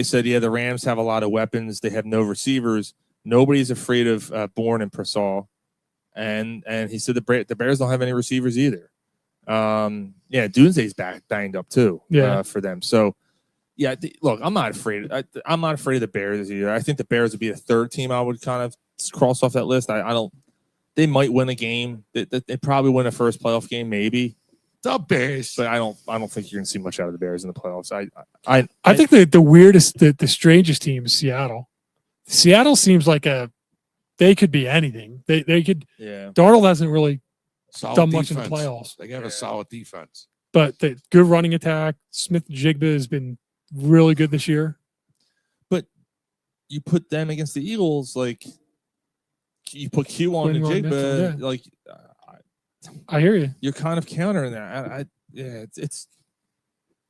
said, yeah, the Rams have a lot of weapons. They have no receivers. Nobody's afraid of Bourne and Persall. And he said the Bears don't have any receivers either. Doomsday's banged up too. For them. So yeah, look, I'm not afraid. I'm not afraid of the Bears either. I think the Bears would be the 3rd team I would kind of cross off that list. I don't. They might win a game. They probably win a first playoff game, maybe. The Bears, but I don't think you're going to see much out of the Bears in the playoffs. I think the weirdest, the strangest team is Seattle. Seattle seems like they could be anything. They could. Yeah. Darnold hasn't really done much in the defense. playoffs. They have a solid defense, but the good running attack. Smith-Njigba has been really good this year. But you put them against the Eagles, like you put Q on the Njigba, like I hear you. You're kind of countering that. It's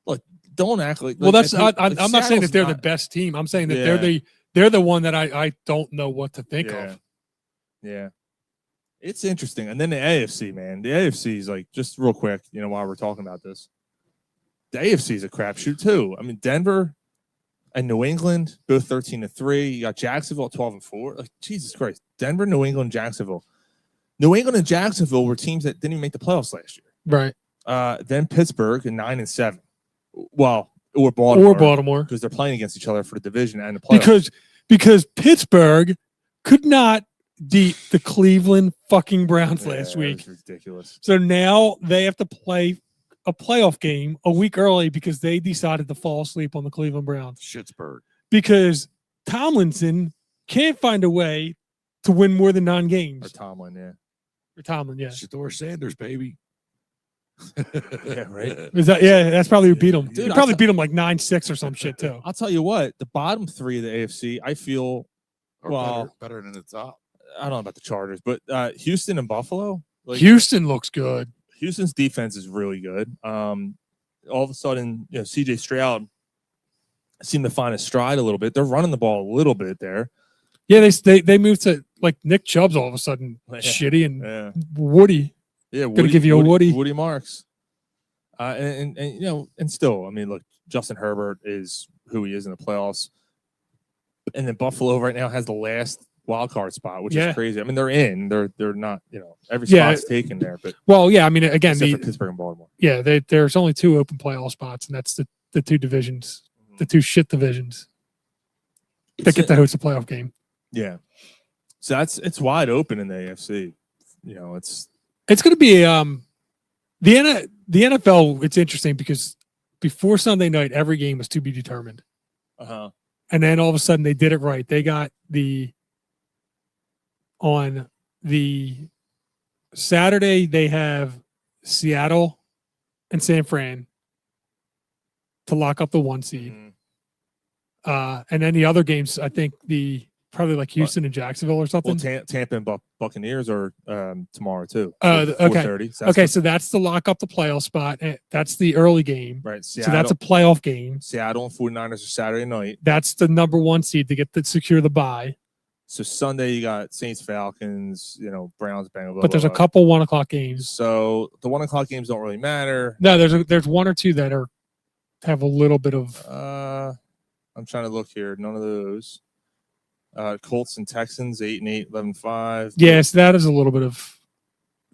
look. Don't act like. Well, that's. I'm not saying that they're the best team. I'm saying that they're the one that I don't know what to think of. Yeah, it's interesting. And then the AFC, man. The AFC is like, just real quick. While we're talking about this, the AFC is a crapshoot too. I mean, Denver and New England both 13-3. You got Jacksonville 12-4. Like, Jesus Christ, Denver, New England, Jacksonville. New England and Jacksonville were teams that didn't even make the playoffs last year. Right. Then Pittsburgh and 9-7. Well, or Baltimore, because they're playing against each other for the division and the playoffs. Because Pittsburgh could not the Cleveland fucking Browns Yeah, last that week. was ridiculous. So now they have to play a playoff game a week early because they decided to fall asleep on the Cleveland Browns. Schittsburg. Because Tomlinson can't find a way to win more than 9 Or games. Tomlin, yeah. Or Tomlin, yeah. Shador Sanders, baby. Yeah, right. Is that that's probably who beat him. Dude, He probably beat him like 9-6 or some shit too. I'll tell you what, the bottom 3 of the AFC, I feel, Or better than the top. I don't know about the Chargers, but Houston and Buffalo. Like, Houston looks good. Houston's defense is really good. All of a sudden, CJ Stroud seemed to find a stride a little bit. They're running the ball a little bit there. Yeah, they moved to like Nick Chubb's all of a sudden shitty and Woody. Yeah, Gonna give you a Woody. Woody Marks. And still, I mean, look, Justin Herbert is who he is in the playoffs. And then Buffalo right now has the last wild card spot, which is crazy. I mean, they're in. They're not, every spot's taken there. But I mean, again, except for Pittsburgh and Baltimore. Yeah, there's only 2 open playoff spots, and that's the 2 divisions, the 2 shit divisions that get to host a playoff game. Yeah. So it's wide open in the AFC. It's going to be the NFL. It's interesting because before Sunday night, every game was to be determined. And then all of a sudden they did it right. They got on the Saturday, they have Seattle and San Fran to lock up the 1 seed. And then the other games, I think probably like Houston and Jacksonville or something. Well, Tampa and Buccaneers are tomorrow too. Okay. 4:30. So that's to lock up the playoff spot. That's the early game. Right. So that's a playoff game. Seattle and 49ers are Saturday night. That's the number 1 seed to secure the bye. So Sunday you got Saints, Falcons, Browns, Bengals. But there's a couple 1 o'clock games. So the 1 o'clock games don't really matter. No, there's 1 or 2 that have a little bit of. I'm trying to look here. None of those. Colts and Texans 8-8, 11-5. Yes, that is a little bit of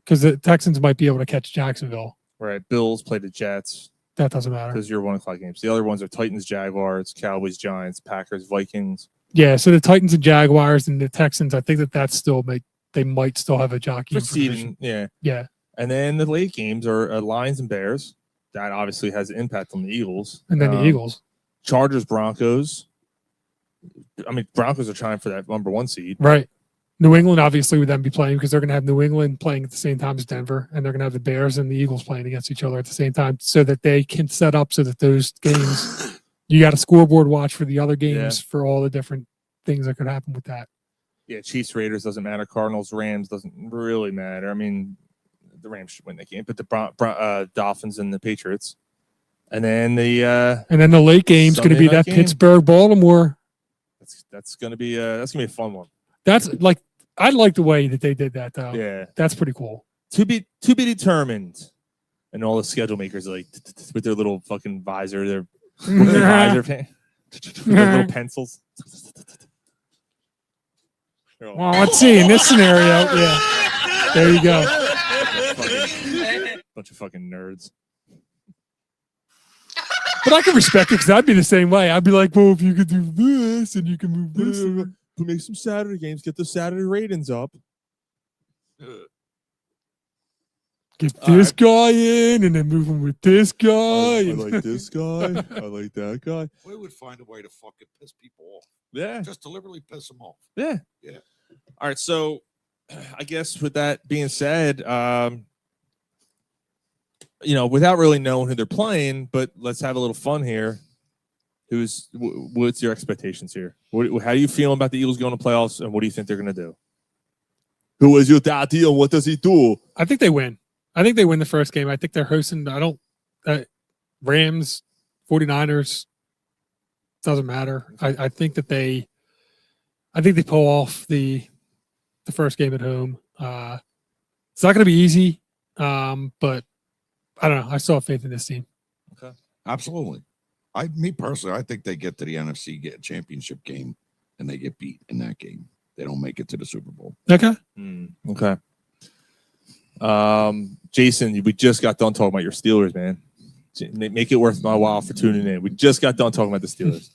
because the Texans might be able to catch Jacksonville. Right. Bills play the Jets. That doesn't matter. Because your 1 o'clock games. The other ones are Titans, Jaguars, Cowboys, Giants, Packers, Vikings. Yeah, so the Titans and Jaguars and the Texans, I think that's still they might still have a jockey. Proceeding, yeah. Yeah. And then the late games are Lions and Bears. That obviously has an impact on the Eagles. And then the Eagles. Chargers, Broncos. I mean, Broncos are trying for that number 1 seed. Right. New England obviously would then be playing because they're going to have New England playing at the same time as Denver, and they're going to have the Bears and the Eagles playing against each other at the same time so that they can set up so that those games, you got a scoreboard watch for the other games for all the different things that could happen with that. Yeah, Chiefs, Raiders doesn't matter. Cardinals, Rams doesn't really matter. I mean, the Rams should win that game, but the Dolphins and the Patriots. And then the late game's going to be that Pittsburgh, Baltimore. That's gonna be a fun one. That's like I like the way that they did that though. Yeah, that's pretty cool. To be determined, and all the schedule makers like with their little fucking visor, their visor, their little pencils. Well, let's see in this scenario. Yeah, there you go. Bunch of fucking nerds. But I can respect it because I'd be the same way. I'd be like, well, if you could do this and you can move this. But make some Saturday games. Get the Saturday ratings up. Get this guy in and then move him with this guy. I like this guy. I like that guy. We would find a way to fucking piss people off. Yeah. Just deliberately piss them off. Yeah. Yeah. All right. So I guess with that being said, without really knowing who they're playing, but let's have a little fun here. What's your expectations here? How do you feel about the Eagles going to playoffs, and what do you think they're going to do? Who is your daddy, and what does he do? I think they win. I think they win the first game. I think they're hosting. Rams, 49ers. Doesn't matter. I think that they pull off the first game at home. It's not going to be easy, but I don't know. I still have faith in this team. Okay, absolutely. Me personally, I think they get to the NFC championship game and they get beat in that game. They don't make it to the Super Bowl. Okay. Okay. Jason, we just got done talking about your Steelers, man. Make it worth my while for tuning in. We just got done talking about the Steelers.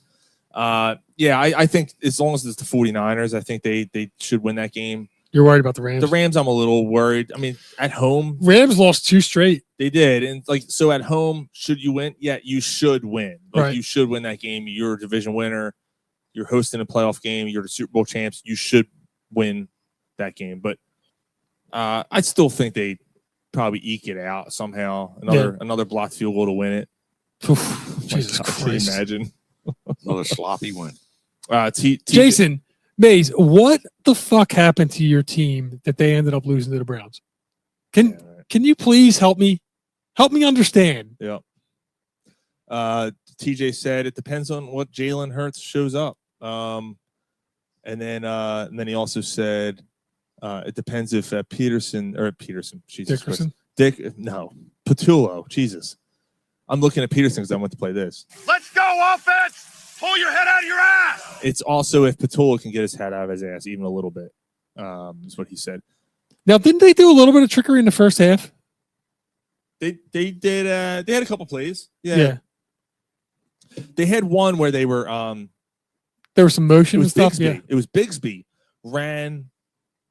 I think as long as it's the 49ers, I think they should win that game. You're worried about the Rams. The Rams, I'm a little worried. I mean, at home, Rams lost 2 straight. they did, and like so at home, should you win? Yeah, you should win. Like Right. you should win that game. You're a division winner. You're hosting a playoff game. You're the Super Bowl champs. You should win that game. But I still think they probably eke it out somehow. Another blocked field goal to win it. Jesus God, Christ! can you imagine? Another sloppy win. Jason Mays, what the fuck happened to your team that they ended up losing to the Browns? Can you please help me? Help me understand. Yeah. TJ said it depends on what Jalen Hurts shows up. And then he also said it depends if Peterson. Jesus Christ. Patullo. Jesus. I'm looking at Peterson because I want to play this. Let's go, offense! Pull your head out of your ass! It's also if Patullo can get his head out of his ass even a little bit. Is what he said. Now, didn't they do a little bit of trickery in the first half? They did. They had a couple plays. Yeah. They had one where they were. There was some motion It and was stuff. Bigsby. Yeah. It was Bigsby ran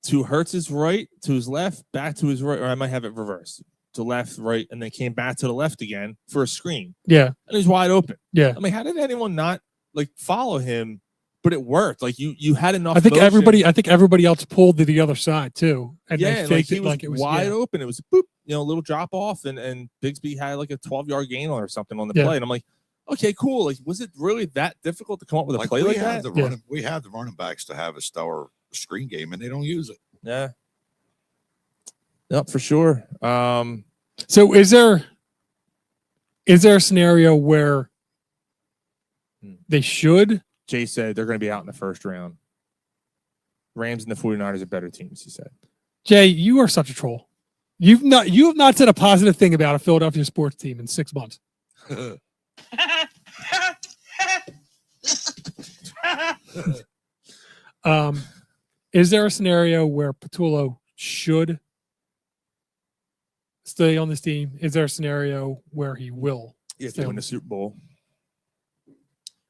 to Hurts's right, to his left, back to his right, or I might have it reversed. To left, right, and then came back to the left again for a screen. Yeah. And he was wide open. Yeah. I mean, how did anyone not like follow him? But it worked. Like you had enough. I think motion. everybody else pulled to the other side too, and Yeah, they like faked he it was like it was wide yeah. open. It was a boop, a little drop off, and Bigsby had like a 12-yard gain or something on the Yeah. play. And I'm like, okay, cool. Like, was it really that difficult to come up with a play like that? We have the running backs to have a stellar screen game, and they don't use it. Yeah. Yep, for sure. So is there a scenario where they should? Jay said they're going to be out in the first round. Rams and the 49ers are better teams, he said. Jay, you are such a troll. You have not said a positive thing about a Philadelphia sports team in 6 months. Is there a scenario where Patullo should stay on this team? Is there a scenario where he will? If stay they on win the Super Bowl.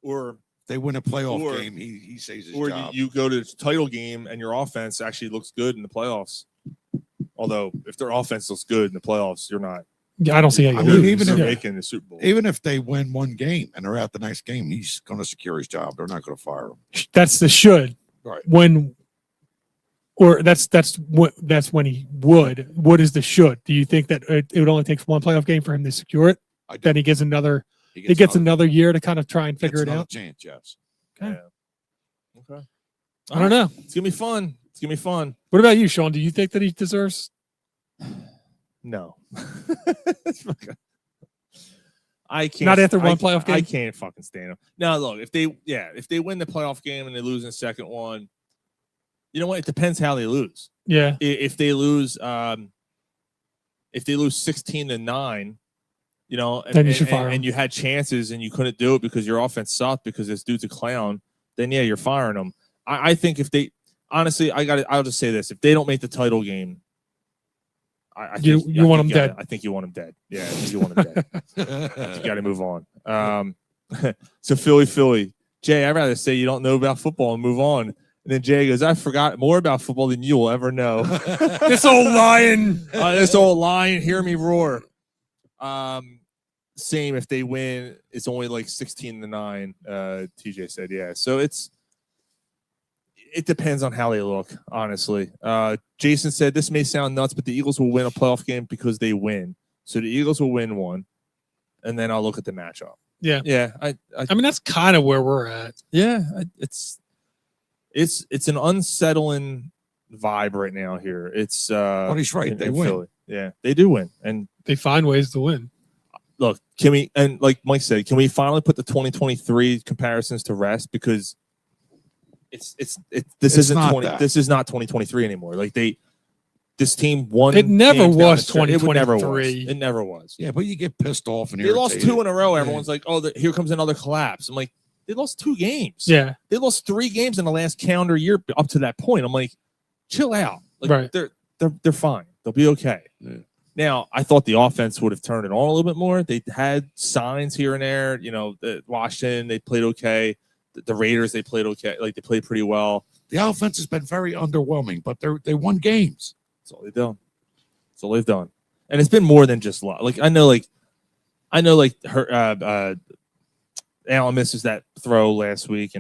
Or they win a playoff game, he saves his or job. you go to the title game and your offense actually looks good in the playoffs. Although if their offense looks good in the playoffs, you're not. Yeah, I don't see how you I do mean, it. even if making the Super Bowl. Even if they win one game and they're out the next game, he's going to secure his job. They're not going to fire him. That's the should. Right. That's when he would. What is the should? Do you think that it would only take one playoff game for him to secure it? Then he gets another. He gets another year to kind of try and figure it out. Chance, yes. Okay. Yeah. Okay. I don't know. It's gonna be fun. It's gonna be fun. What about you, Sean? Do you think that he deserves? No. I can't. Not after one playoff game? I can't fucking stand them. Now, look, if they win the playoff game and they lose in the second one, you know what? It depends how they lose. Yeah. If they lose 16-9, then you should fire him. and you had chances and you couldn't do it because your offense sucked because this dude's a clown, then yeah, you're firing him. I think if they honestly, I'll just say this: if they don't make the title game, I think you want him dead. I think you want him dead. Yeah, I think you want him dead. You got to move on. So Philly, Jay, I'd rather say you don't know about football and move on. And then Jay goes, I forgot more about football than you will ever know. This old lion. This old lion, hear me roar. Same if they win, it's only like 16-9. TJ said, yeah. So it depends on how they look, honestly. Jason said this may sound nuts, but the Eagles will win a playoff game because they win. So the Eagles will win one, and then I'll look at the matchup. Yeah, yeah. I mean, that's kind of where we're at. Yeah, it's an unsettling vibe right now here. It's well, he's right. They win. Philly. Yeah, they do win, and they find ways to win. Look, can we, and like Mike said, can we finally put the 2023 comparisons to rest? Because this is not 2023 anymore. Like this team won. It never was 2023. It never was. Yeah, but you get pissed off and they lost 2 in a row. Yeah. Everyone's like, "Oh, here comes another collapse." I'm like, they lost 2 games. Yeah, they lost 3 games in the last calendar year up to that point. I'm like, chill out. Like, right. They're fine. They'll be okay. Yeah. Now, I thought the offense would have turned it on a little bit more. They had signs here and there. Washington, they played okay. The Raiders, they played okay. Like they played pretty well. The offense has been very underwhelming, but they won games. That's all they've done. That's all they've done. And it's been more than just luck. Like I know her Allen misses that throw last week,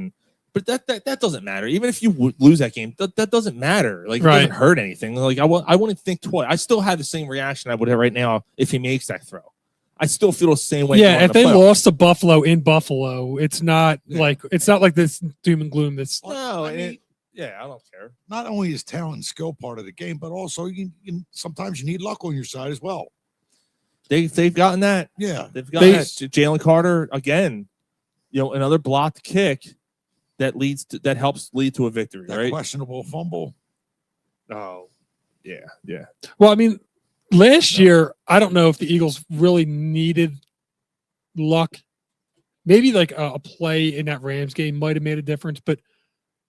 but that doesn't matter. Even if you lose that game, that doesn't matter. Like it doesn't hurt anything. Like I wouldn't think twice. I still have the same reaction I would have right now if he makes that throw. I still feel the same way. Yeah, if they lost to Buffalo in Buffalo, it's not like this doom and gloom. No, I don't care. Not only is talent and skill part of the game, but also you sometimes you need luck on your side as well. They've gotten that. Yeah, they've gotten that. Jalen Carter again. Another blocked kick that helps lead to a victory. That right? Questionable fumble. Oh, yeah. Well, I mean, last year I don't know if the Eagles really needed luck. Maybe like a play in that Rams game might have made a difference, but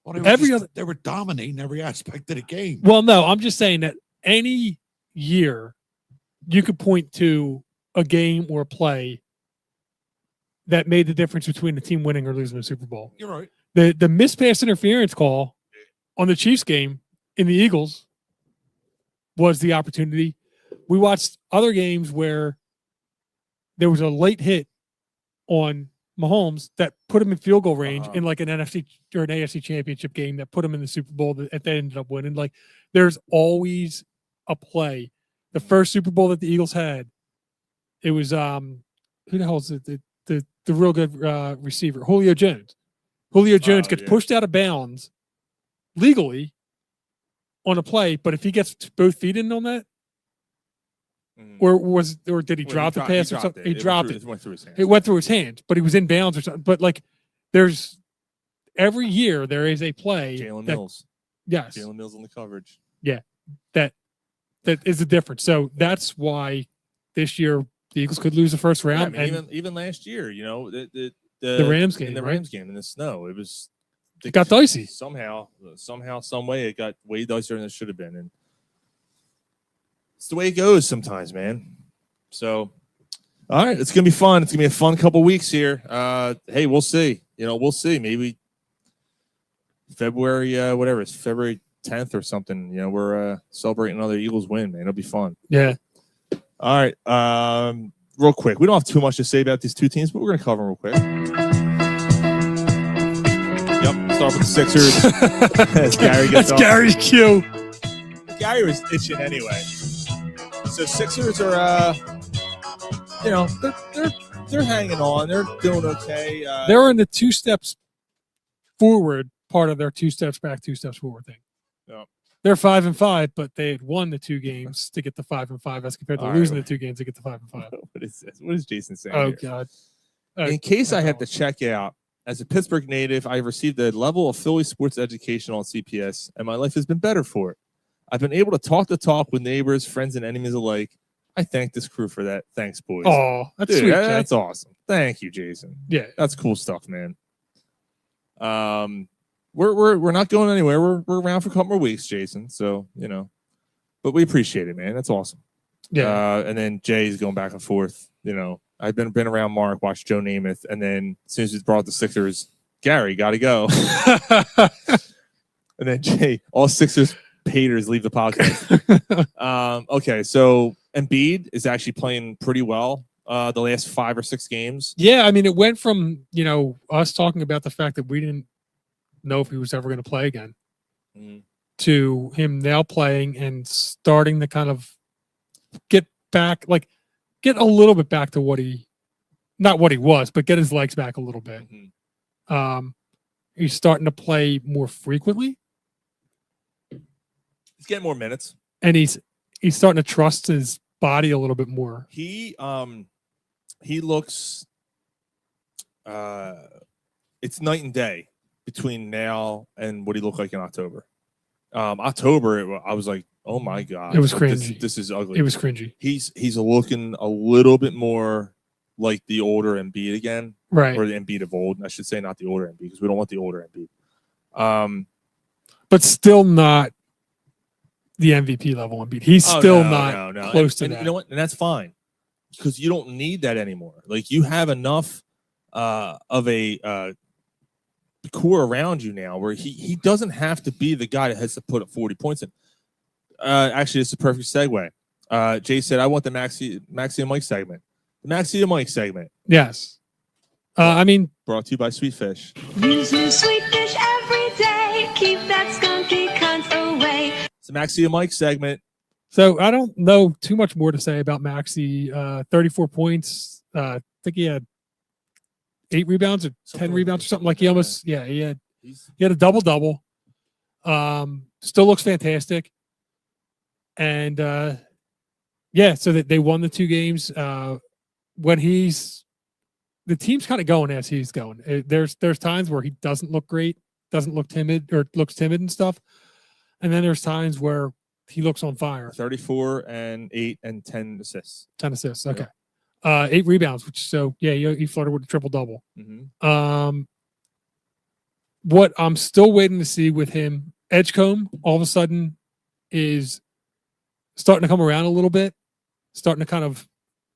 they were dominating every aspect of the game. Well, no, I'm just saying that any year you could point to a game or a play that made the difference between the team winning or losing the Super Bowl. You're right. The missed pass interference call on the Chiefs game in the Eagles was the opportunity. We watched other games where there was a late hit on Mahomes that put him in field goal range in like an NFC or an AFC championship game that put him in the Super Bowl that they ended up winning. Like there's always a play. The first Super Bowl that the Eagles had, it was who the hell is it? The real good receiver, Julio Jones. Julio Jones gets pushed out of bounds legally on a play, but if he gets both feet in on that, or did he drop the pass or something? He dropped it. It went through his hands. It went through his hands, but he was in bounds or something. But like, there's every year there is a play. Jalen Mills. Yes. Jalen Mills on the coverage. Yeah, that is the difference. So that's why this year the Eagles could lose the first round. Yeah, I mean, even last year, the Rams game, game in the snow, it got dicey somehow, some way. It got way dicier than it should have been, and it's the way it goes sometimes, man. So, all right, it's gonna be fun. It's gonna be a fun couple weeks here. Hey, we'll see. We'll see. Maybe February, whatever it's February 10th or something. We're celebrating another Eagles win, man. It'll be fun. Yeah. All right. Real quick. We don't have too much to say about these two teams, but we're going to cover them real quick. Yep. Start with the Sixers. As Gary gets That's Gary's cue. Gary was itching anyway. So Sixers are, they're hanging on. They're doing okay. They're in the 2 steps forward part of their 2 steps back, 2 steps forward thing. Yep. They're 5-5, but they had won the 2 games to get the 5-5 as compared to losing the 2 games to get the 5-5. What is this? What is Jason saying? Oh, here? God. In case I have to check out, as a Pittsburgh native, I have received a level of Philly sports education on CPS, and my life has been better for it. I've been able to talk the talk with neighbors, friends, and enemies alike. I thank this crew for that. Thanks, boys. Oh, that's Dude, sweet. That's awesome. Thank you, Jason. Yeah. That's cool stuff, man. We're not going anywhere. We're around for a couple more weeks, Jason. So, but we appreciate it, man. That's awesome. Yeah. And then Jay's going back and forth. I've been around Mark, watched Joe Namath, and then as soon as he's brought the Sixers, Gary, got to go. And then Jay, all Sixers haters leave the podcast. Okay, so Embiid is actually playing pretty well the last 5 or 6 games. Yeah, I mean, it went from, us talking about the fact that we didn't know if he was ever going to play again to him now playing and starting to kind of get a little bit back to not what he was, but get his legs back a little bit. He's starting to play more frequently. He's getting more minutes. And he's starting to trust his body a little bit more. He looks it's night and day between now and what he looked like in October. October, I was like, oh my God. It was cringy. This is ugly. It was cringy. He's looking a little bit more like the older Embiid again. Right. Or the Embiid of old. I should say not the older Embiid because we don't want the older Embiid. But still not the MVP level Embiid. He's still not close to that. You know what? And that's fine because you don't need that anymore. Like you have enough of a the core around you now, where he doesn't have to be the guy that has to put up 40 points in. Actually, it's a perfect segue. Jay said, "I want the Maxie and Mike segment." The Maxie and Mike segment. Yes. I mean, brought to you by Sweet Fish. Use new sweet fish every day. Keep that skunky cunt away. It's the Maxie and Mike segment. so I don't know too much more to say about Maxey. 34 points. I think he had 8 rebounds or 10 rebounds or something. Like he almost, he had a double. Still looks fantastic. And so that they won the 2 games. When the team's kind of going as he's going. There's times where he doesn't look great, doesn't look timid, or looks timid and stuff. And then there's times where he looks on fire. 34 and 8 and 10 assists. 10 assists. Okay. 8 rebounds, he flirted with a triple double. Mm-hmm. What I'm still waiting to see with him, Edgecombe all of a sudden is starting to come around a little bit, starting to kind of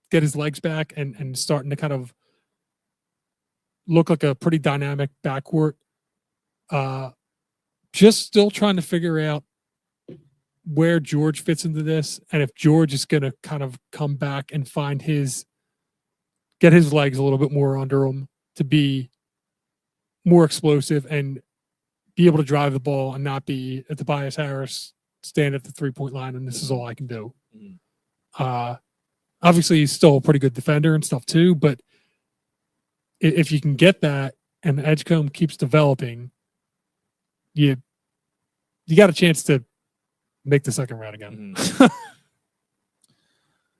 get his legs back and starting to kind of look like a pretty dynamic backcourt. Just still trying to figure out where George fits into this, and if George is going to kind of come back and get his legs a little bit more under him to be more explosive and be able to drive the ball and not be at Tobias Harris, stand at the 3-point line, and this is all I can do. Obviously, he's still a pretty good defender and stuff too, but if you can get that and Edgecombe keeps developing, you got a chance to make the second round again.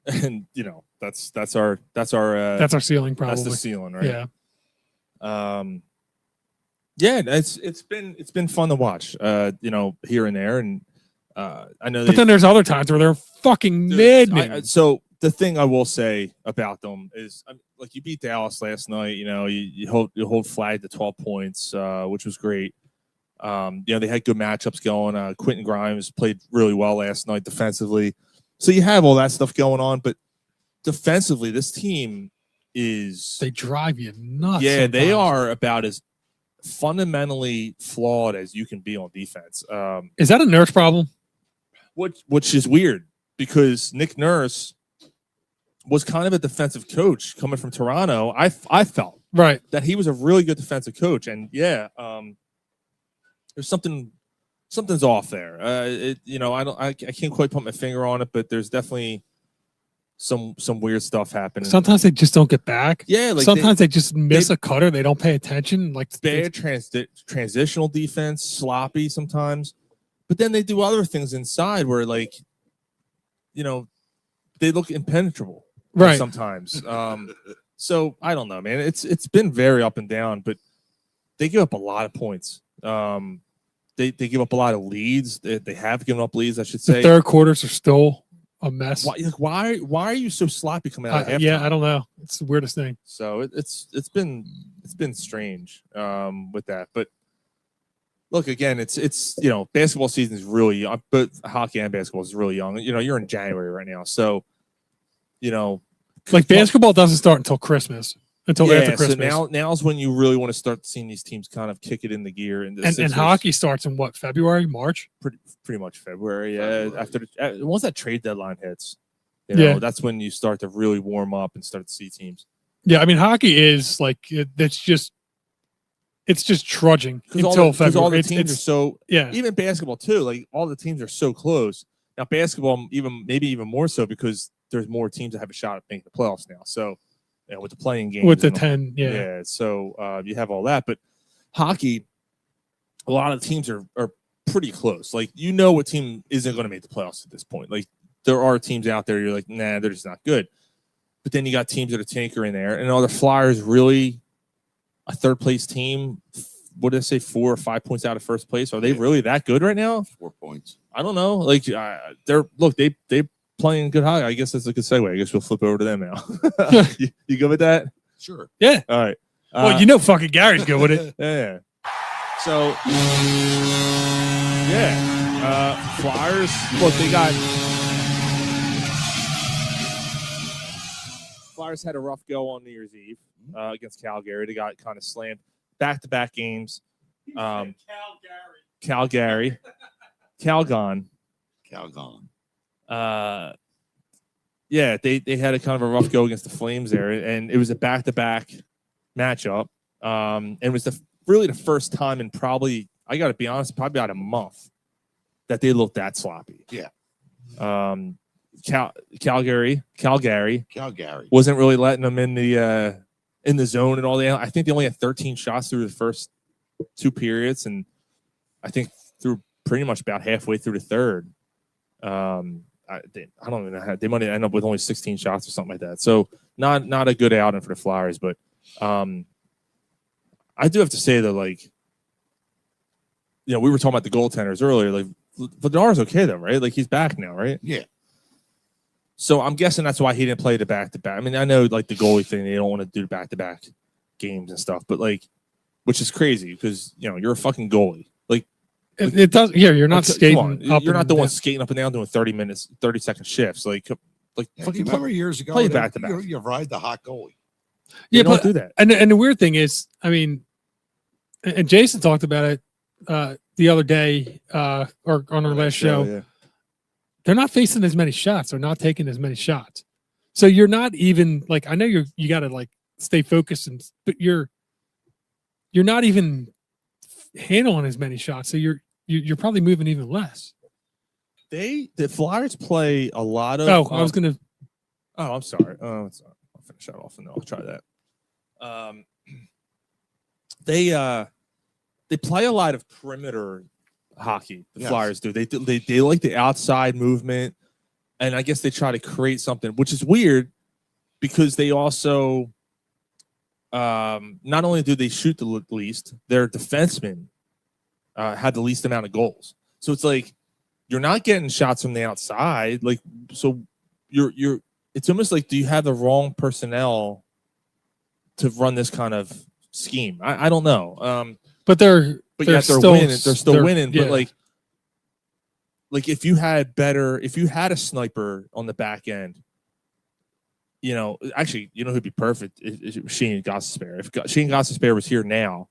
And that's our ceiling, probably. That's the ceiling, right? It's been fun to watch, here and there, and I know. But then there's other times where they're fucking mid. So the thing I will say about them is, like, you beat Dallas last night. You hold flag to 12 points, which was great. They had good matchups going. Quentin Grimes played really well last night defensively. So you have all that stuff going on, but defensively, this team they drive you nuts. Yeah, sometimes. They are about as fundamentally flawed as you can be on defense. Is that a Nurse problem? Which is weird, because Nick Nurse was kind of a defensive coach coming from Toronto. I felt that he was a really good defensive coach, and there's something's off there. I can't quite put my finger on it, but there's definitely some weird stuff happening. Sometimes they just don't get back. Yeah, like sometimes they just miss a cutter. They don't pay attention. Like bad transitional defense, sloppy sometimes. But then they do other things inside where, like, they look impenetrable. Right. Sometimes. So I don't know, man. It's been very up and down, but they give up a lot of points. They give up a lot of leads. They have given up leads, I should say. The third quarters are still a mess. Why are you so sloppy coming out of halftime? Yeah, I don't know. It's the weirdest thing. So it's been strange with that. But look, again, it's basketball season is really young, but hockey and basketball is really young. You're in January right now, so basketball doesn't start until Christmas. Until after Christmas. So now's when you really want to start seeing these teams kind of kick it in the gear. And hockey starts in what, February, March? Pretty much February. Yeah. Once that trade deadline hits, that's when you start to really warm up and start to see teams. Yeah, I mean, hockey is like it's just trudging until February. Because all the teams are so. Yeah. Even basketball too. Like, all the teams are so close. Now basketball maybe even more so, because there's more teams that have a shot at making the playoffs now. So. With the playing games. With the 10, so you have all that. But hockey, a lot of teams are pretty close. Like, what team isn't going to make the playoffs at this point. Like, there are teams out there you're like, nah, they're just not good. But then you got teams that are tinkering there. And are the Flyers really a third-place team? What did I say, 4 or 5 points out of first place? Are they really that good right now? 4 points. I don't know. Like, they playing good hockey. I guess that's a good segue. I guess we'll flip over to them now. You good with that? Sure. Yeah. All right. Well, fucking Gary's good with it. Yeah. So, Flyers. Look, Flyers had a rough go on New Year's Eve against Calgary. They got kind of slammed back-to-back games. Calgary, Calgon. Calgon. Yeah, they had a kind of a rough go against the Flames there, and it was a back-to-back matchup. And it was really the first time in probably, I got to be honest, probably about a month that they looked that sloppy. Yeah. Calgary Calgary wasn't really letting them in the zone and all that. I think they only had 13 shots through the first 2 periods, and I think through pretty much about halfway through the third. I don't even know how they might end up with only 16 shots or something like that. So not a good outing for the Flyers, but I do have to say that, like, we were talking about the goaltenders earlier. Like, Vladar's okay though, right? Like, he's back now, right? Yeah. So I'm guessing that's why he didn't play the back-to-back. I mean, I know, like, the goalie thing, they don't want to do back-to-back games and stuff, but, like, which is crazy because, you're a fucking goalie. Like, it does. Yeah, you're not skating. You're not the one skating up and down doing 30-second shifts. Like Yeah, fucking do you remember years ago? play back-to-back. You ride the hot goalie. They Yeah, don't but do that. And the weird thing is, I mean, and Jason talked about it the other day or on our last show. Yeah. They're not facing as many shots. They're not taking as many shots. So you're not even like, I know you got to like stay focused, but you're not even handling as many shots. So you're probably moving even less. The Flyers play a lot of. Oh, I was gonna. Oh, I'm sorry. I'll finish that off and then I'll try that. They play a lot of perimeter hockey. The Flyers do. They like the outside movement, and I guess they try to create something, which is weird because they also not only do they shoot the least, their defensemen had the least amount of goals. So it's like you're not getting shots from the outside. Like, so you're. It's almost like, do you have the wrong personnel to run this kind of scheme? I don't know. But they're still winning. They're still winning. Yeah. But like if you had a sniper on the back end, actually, who'd be perfect? Shane Gostisbehere. If Shane Gostisbehere was here now,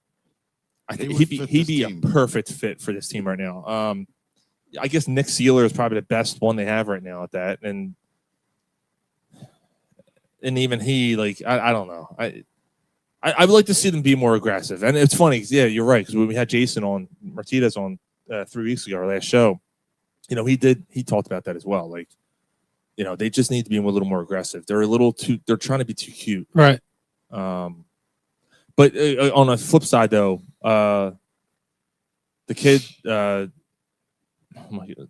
I think he'd be a perfect fit for this team right now. I guess Nick Seeler is probably the best one they have right now at that, and even he, like, I don't know. I would like to see them be more aggressive. And it's funny, yeah, you're right, because when we had Jason Martinez on 3 weeks ago, our last show, he talked about that as well. Like, they just need to be a little more aggressive. They're trying to be too cute. Right. But on the flip side, though, the kid, oh my God,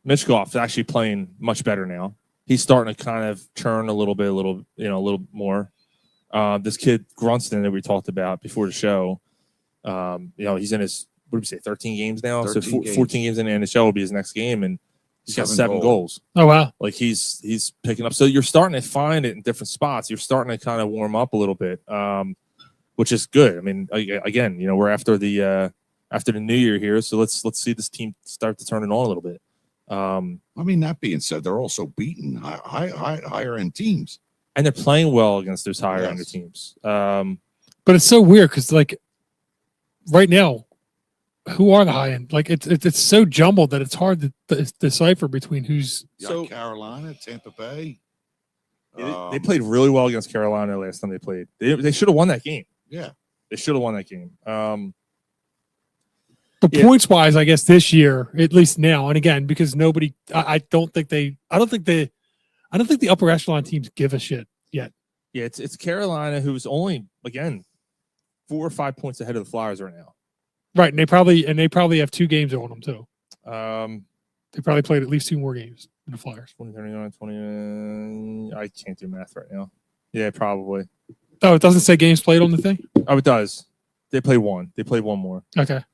Mishkov is actually playing much better now. He's starting to kind of turn a little more. This kid Grunston that we talked about before the show, he's in his, what did we say, 13 games now? 14 games in the NHL will be his next game, and he's got 7 goals. Oh, wow. Like, he's picking up. So you're starting to find it in different spots. You're starting to kind of warm up a little bit, which is good. I mean, again, we're after the new year here, so let's see this team start to turn it on a little bit. I mean, that being said, they're also beating higher end teams, and they're playing well against those higher end teams. But it's so weird because, like, right now, who are the high end? Like, it's so jumbled that it's hard to decipher between who's. So Carolina, Tampa Bay. They played really well against Carolina last time they played. They should have won that game. Yeah, they should have won that game. But points wise, I guess this year, at least now, and again, because nobody, I don't think the upper echelon teams give a shit yet. Yeah, it's Carolina, who's only, again, 4 or 5 points ahead of the Flyers right now. Right, and they probably have 2 games on them too. They probably played at least 2 more games than the Flyers. 20, I can't do math right now. Yeah, probably. Oh, it doesn't say games played on the thing? Oh, it does. They play 1. They played 1 more. Okay.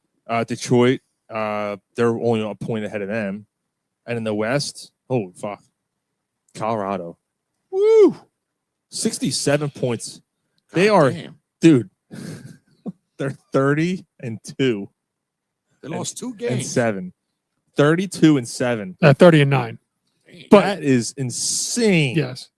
Detroit, they're only a point ahead of them. And in the West, oh, fuck. Colorado. Woo! 67 points. Dude, they're 30-2. They lost 2 games. And 7. 32-7. 30-9. But that is insane. Yes.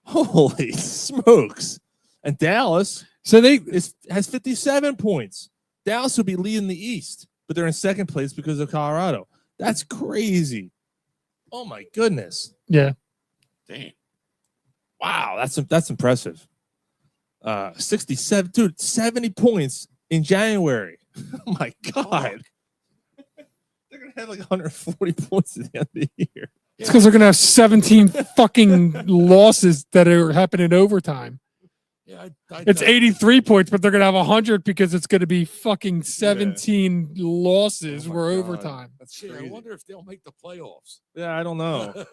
Holy smokes. And Dallas has 57 points. Dallas would be leading the East, but they're in second place because of Colorado. That's crazy. Oh my goodness. Yeah. Damn. Wow, that's impressive. 67, dude, 70 points in January. Oh my God. They're gonna have like 140 points at the end of the year. It's because they're gonna have 17 fucking losses that are happening in overtime. Yeah, It's 83 points, but they're gonna have 100 because it's gonna be fucking 17 losses Oh my for God. overtime. That's Shit, I crazy. wonder if they'll make the playoffs. Yeah, I don't know.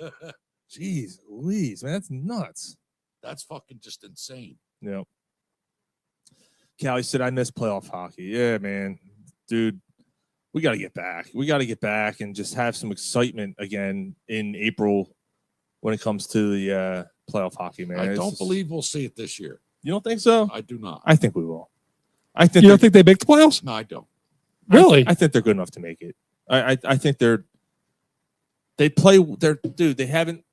Jeez Louise, man, that's nuts. That's fucking just insane. Yeah. Callie said, I miss playoff hockey. Yeah, man. Dude, we got to get back. We got to get back and just have some excitement again in April when it comes to the playoff hockey, man. I don't believe we'll see it this year. You don't think so? I do not. I think we will. I think You don't think they make the playoffs? No, I don't. Really? I think they're good enough to make it. I think they haven't.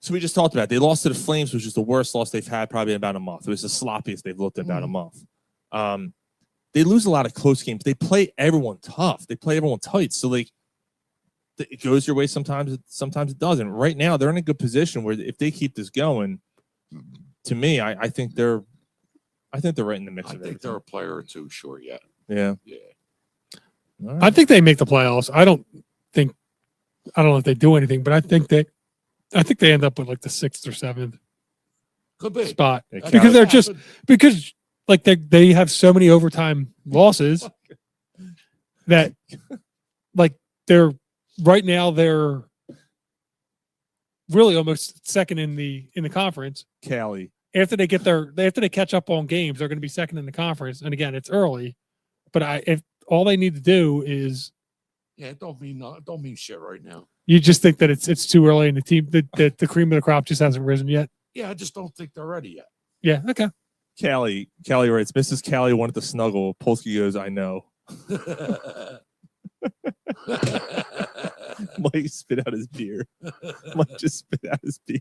So we just talked about it. They lost to the Flames, which is the worst loss they've had probably in about a month. It was the sloppiest they've looked at about a month. They lose a lot of close games. They play everyone tough. They play everyone tight. So like it goes your way sometimes. Sometimes it doesn't. Right now they're in a good position where if they keep this going, to me, I think they're right in the mix. I think they're a player or two short yet. Yeah. Yeah. Right. I think they make the playoffs. I don't know if they do anything, but I think they end up with like the 6th or 7th Could be. spot Yeah, because they're Callie- just because like they have so many overtime losses that like they're right now they're really almost second in the conference. Callie. After they catch up on games, they're going to be second in the conference. And again, it's early, but if all they need to do is Yeah, don't mean shit right now. you just think that it's too early and the team that the cream of the crop just hasn't risen yet. Yeah, I just don't think they're ready yet. Yeah. Okay. Callie writes, Mrs. Callie wanted to snuggle. Polsky goes, I know. Mike spit out his beer. Mike just spit out his beer.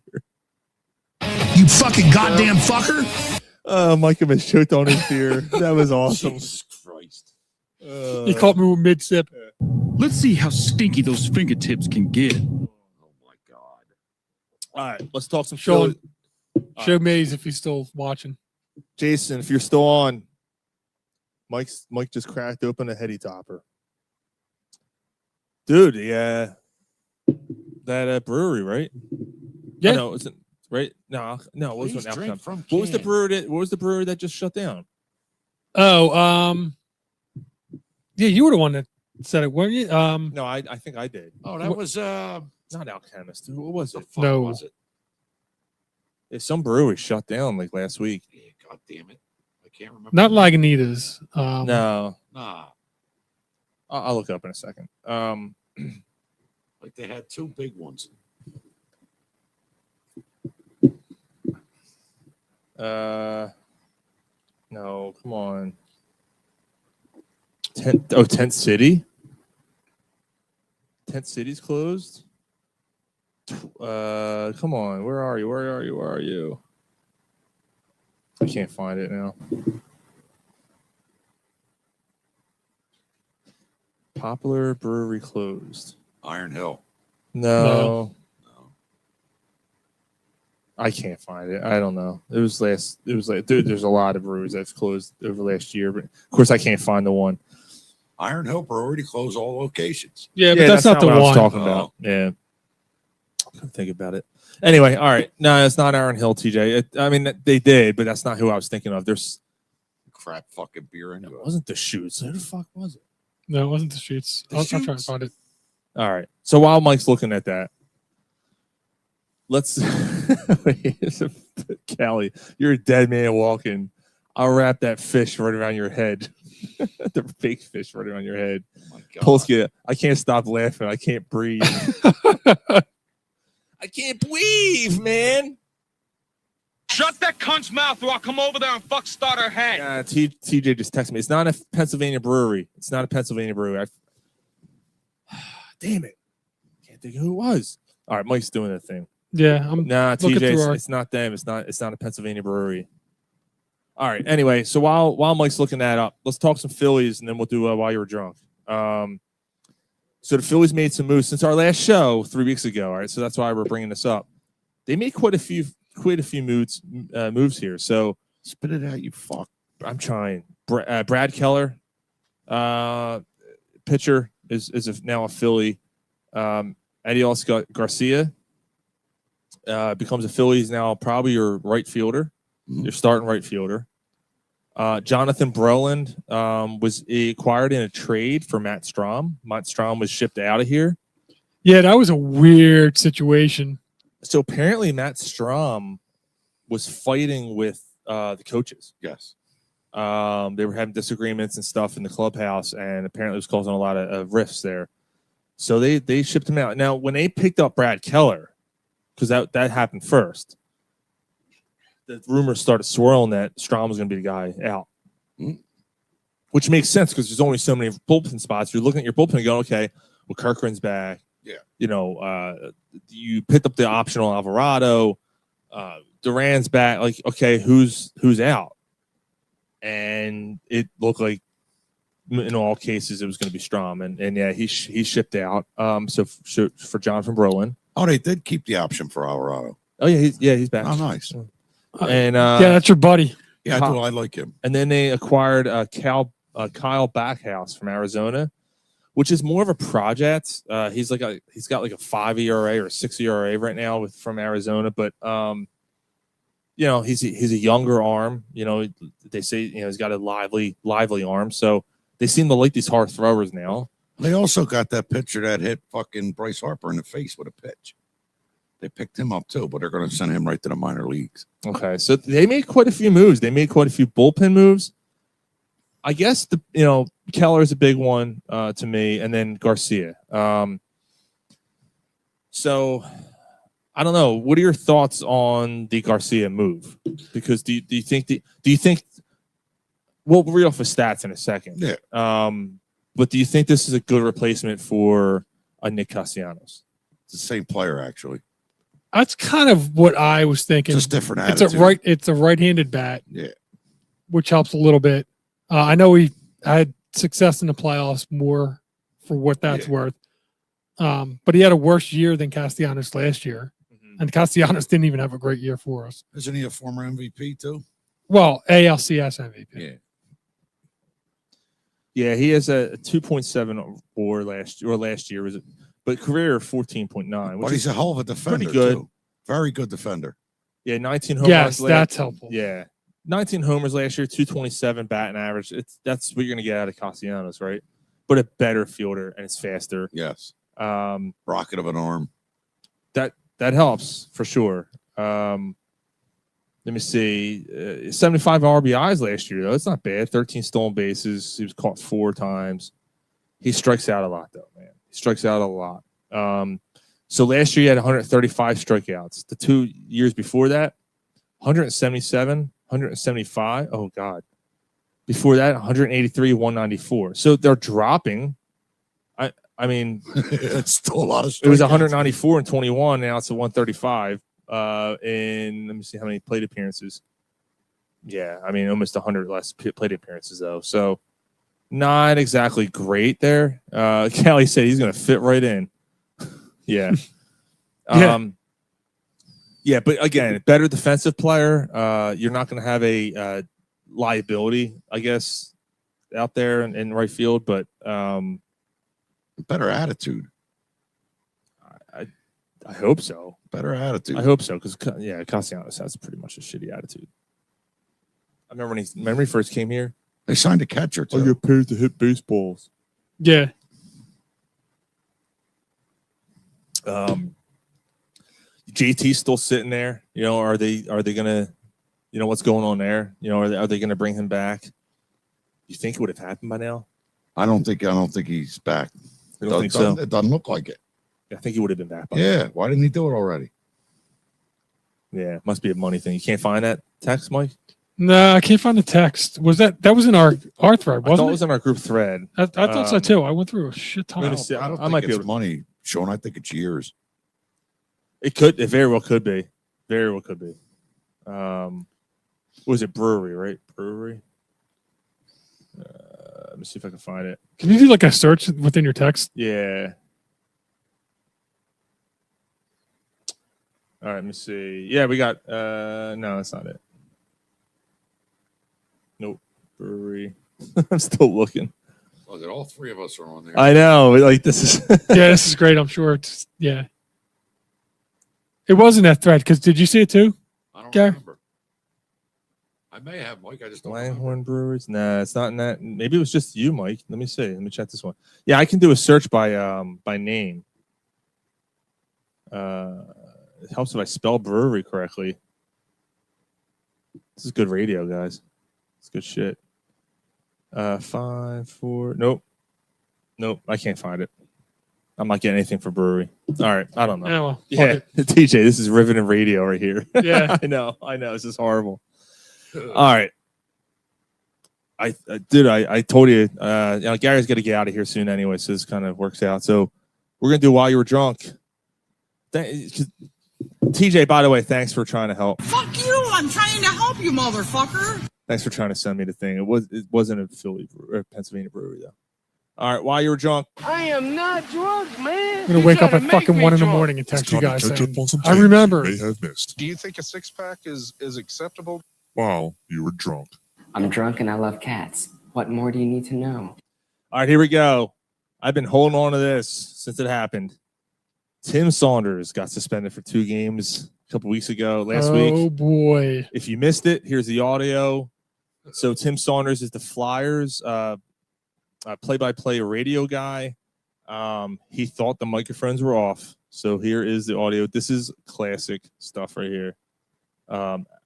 You fucking goddamn fucker. Mike almost choked on his beer. That was awesome. Jesus Christ. He caught me mid sip. Let's see how stinky those fingertips can get. Oh my God. All right, let's talk some Sean, Phillies. show Maze if he's still watching. Jason, if you're still on, Mike just cracked open a heady topper. Dude, yeah. That brewery, right? Yeah. Oh, no, it's right. No, it wasn't Please drink Alchem. from What was the can. brewery? What was the brewery that just shut down? Oh, yeah, you were the one that said it, weren't you? No, I think I did. Oh, that was Not Alchemist. What was the it? fuck No. was it? Yeah, some brewery shut down like last week. Yeah, God damn it. I can't remember. not Lagunitas. No, Nah. I'll look it up in a second. Like they had two big ones. No, come on. Tent City. Tent City's closed. Come on. Where are you? I can't find it now. Popular brewery closed. Iron Hill. No. I can't find it. I don't know. It was like, dude, there's a lot of breweries that's closed over last year, but of course I can't find the one. Iron Hill Brewery to close all locations. Yeah, but that's not the what I was one. talking about. Yeah. Couldn't think about it. Anyway, all right. No, it's not Iron Hill, TJ. I mean, they did, but that's not who I was thinking of. There's Crap fucking beer into it it. wasn't the Shoots. Who the fuck was it? No, it wasn't the Shoots. The I'll try to Shoots? find it. All right. So while Mike's looking at that, let's Callie, you're a dead man walking. I'll wrap that fish right around your head. The fake fish right around your head. Oh my God. Polsky, I can't stop laughing. I can't breathe. I can't breathe, man. Shut that cunt's mouth or I'll come over there and start her head. TJ just texted me. It's not a Pennsylvania brewery. Damn it. Can't think of who it was. All right, Mike's doing that thing. Yeah, I'm Nah, looking TJ, through our- it's not them. It's not a Pennsylvania brewery. All right. Anyway, so while Mike's looking that up, let's talk some Phillies, and then we'll do While You Were Drunk. So the Phillies made some moves since our last show 3 weeks ago. All right, so that's why we're bringing this up. They made quite a few moves here. So spit it out, you fuck. I'm trying. Brad Keller, pitcher, is now a Philly. Adios Garcia becomes a Philly. He's now probably your right fielder. Your starting right fielder. Jonathan Brolin was acquired in a trade for Matt Strom. Matt Strom was shipped out of here. Yeah, that was a weird situation. So apparently Matt Strom was fighting with the coaches. Yes. They were having disagreements and stuff in the clubhouse, and apparently it was causing a lot of rifts there. So they shipped him out. Now, when they picked up Brad Keller, because that happened first, the rumors started swirling that Strom was going to be the guy out, which makes sense because there's only so many bullpen spots. You're looking at your bullpen and going, okay, well, Kirkland's back. Yeah. You picked up the optional Alvarado. Duran's back. Like, okay, who's out? And it looked like in all cases it was going to be Strom, and yeah, he's shipped out. So for Jonathan Brolin. Oh, they did keep the option for Alvarado. Oh yeah, he's back. Oh, nice. And yeah, that's your buddy. Yeah, I like him. And then they acquired Kyle Backhouse from Arizona, which is more of a project. He's got like a 5 ERA or a 6 ERA right now from Arizona, but he's a younger arm. They say he's got a lively arm, so they seem to like these hard throwers now. They also got that pitcher that hit fucking Bryce Harper in the face with a pitch. They picked him up too, but they're going to send him right to the minor leagues. Okay, so they made quite a few moves. They made quite a few bullpen moves. I guess Keller is a big one to me, and then Garcia. So I don't know. What are your thoughts on the Garcia move? Because do you think we'll read off his stats in a second. Yeah. But do you think this is a good replacement for Nick Castellanos? It's the same player, actually. That's kind of what I was thinking. Just different attitude. It's a right-handed bat. Yeah. Which helps a little bit. I know he had success in the playoffs more for what that's worth. But he had a worse year than Castellanos last year. Mm-hmm. And Castellanos didn't even have a great year for us. Isn't he a former MVP too? Well, ALCS MVP. Yeah. Yeah, he has a 2.7 WAR last year was it, but career 14.9. But he's a hell of a defender. Pretty good. Too. Very good defender. Yeah, 19 homers. Yes, that's helpful. Yeah. 19 homers last year, 227 batting average. That's what you're going to get out of Castellanos, right? But a better fielder and it's faster. Yes. Rocket of an arm. That helps for sure. Let me see. 75 RBIs last year, though. It's not bad. 13 stolen bases. He was caught 4 times. He strikes out a lot, though, man. He strikes out a lot. So last year he had 135 strikeouts. The 2 years before that, 177, 175. Oh, God. Before that, 183, 194. So they're dropping. I mean, it's still a lot of strikeouts. It was 194 and 21. Now it's a 135. In let me see how many plate appearances. Yeah, I mean almost 100 less plate appearances though. So not exactly great there. Callie said he's going to fit right in. Yeah. Yeah, but again, better defensive player. You're not going to have a liability, I guess, out there in right field, but better attitude. I hope so. Better attitude. I hope so because Castellanos has pretty much a shitty attitude. I remember when he first came here. They signed a catcher too. I get paid to hit baseballs. Yeah. JT's still sitting there. Are they gonna, what's going on there? Are they gonna bring him back? You think it would have happened by now? I don't think he's back. You don't think so? It doesn't look like it. I think he would have been back by now. now. Why didn't he do it already? Yeah, it must be a money thing. You can't find that text, Mike? No, I can't find the text. Was that was in our thread, wasn't I thought it? It was in our group thread. I thought so too. I went through a shit ton. I don't think it's money, Sean. I think it's years. It very well could be. Very well could be. Was it brewery, right? Brewery. Let me see if I can find it. Can you do like a search within your text? Yeah. All right, let me see. Yeah, we got no, that's not it. Nope. Brewery. I'm still looking. Look at all three of us are on there. I know. Like this is Yeah, this is great. I'm sure it's yeah. It wasn't that thread because did you see it too? I don't Gary? remember. I may have, Mike. I just don't remember. Langhorne Brewers. Nah, it's not in that. Maybe it was just you, Mike. Let me see. Let me check this one. Yeah, I can do a search by name. It helps if I spell brewery correctly. This is good radio, guys. It's good shit. 5, 4. Nope. I can't find it. I'm not getting anything for brewery. All right, I don't know. Yeah, well, Yeah, TJ, this is riveting radio right here. Yeah. I know. This is horrible. All right. I told you, Gary's got to get out of here soon anyway, so this kind of works out. So we're going to do While You Were Drunk. TJ, by the way, thanks for trying to help. Fuck you! I'm trying to help you, motherfucker. Thanks for trying to send me the thing. It wasn't a Philly or Pennsylvania brewery, though. All right, While You Were Drunk. I am not drunk, man. I'm gonna wake up at fucking 1 a.m. and text you guys saying, I remember. May have missed. Do you think a 6-pack is acceptable? While you were drunk. I'm drunk and I love cats. What more do you need to know? All right, here we go. I've been holding on to this since it happened. Tim Saunders got suspended for 2 games a couple weeks ago, last week. Oh boy. If you missed it, here's the audio. So Tim Saunders is the Flyers play-by-play radio guy. He thought the microphones were off. So here is the audio. This is classic stuff right here.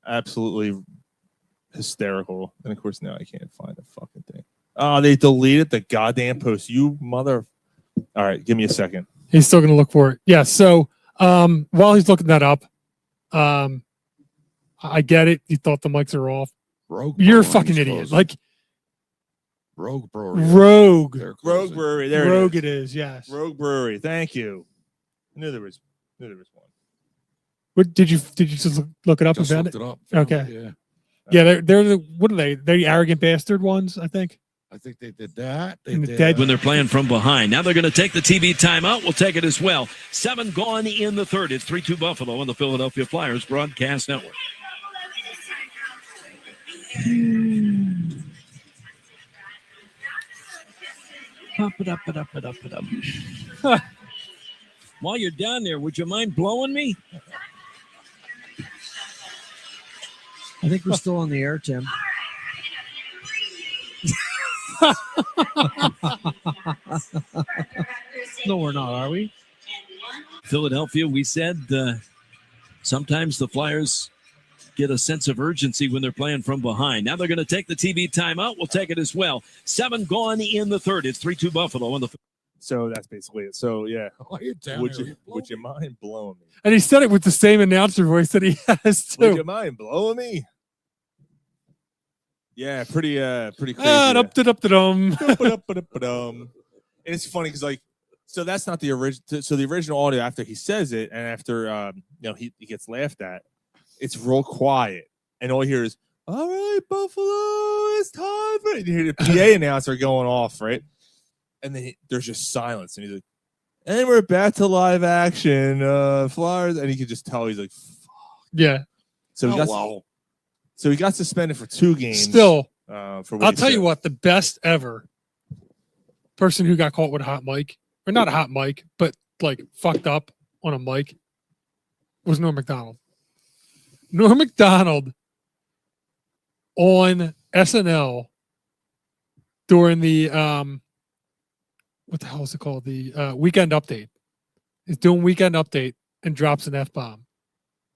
Absolutely hysterical. And of course now I can't find the fucking thing. Oh, they deleted the goddamn post. You mother. All right, give me a second. He's still gonna look for it. Yeah, so while he's looking that up, I get it. You thought the mics are off. You're a fucking idiot. Like Rogue Brewery. Rogue Brewery. There Rogue it is. it is, yes. Rogue Brewery. Thank you. I knew there was one. What did you just look it up Just and looked found it it? up. Found Okay. it, Yeah, they're the what are they? They're the arrogant bastard ones, I think. I think they did that. They And the did. dead- When they're playing from behind. Now they're going to take the TV timeout. We'll take it as well. 7 gone in the third. It's 3-2 Buffalo on the Philadelphia Flyers Broadcast Network. Pop it up, it up, it up, it up. While you're down there, would you mind blowing me? I think we're still on the air, Tim. No, we're not, are we? Philadelphia, we said sometimes the Flyers get a sense of urgency when they're playing from behind. Now they're going to take the TV timeout. We'll take it as well. 7 gone in the third. It's 3-2 Buffalo on the. So that's basically it. So yeah, While you're down would there, you mind blowing me? And he said it with the same announcer voice that he has too. Would you mind blowing me? Yeah, pretty crazy. Dum-da-dum-da-dum. And it's funny because so that's not the original. So the original audio after he says it and after he gets laughed at, it's real quiet, and all you hear is "All right, Buffalo, it's time for." And you hear the PA announcer going off, right? And then there's just silence, and he's like, "And we're back to live action, Flyers," and you can just tell he's like, "Fuck." Yeah. So he got suspended for 2 games. Still, for what I'll he tell said. you what, the best ever person who got caught with a hot mic, or not a hot mic, but like fucked up on a mic, was Norm Macdonald. Norm Macdonald on SNL during the what the hell is it called? The Weekend Update. He's doing Weekend Update and drops an F-bomb.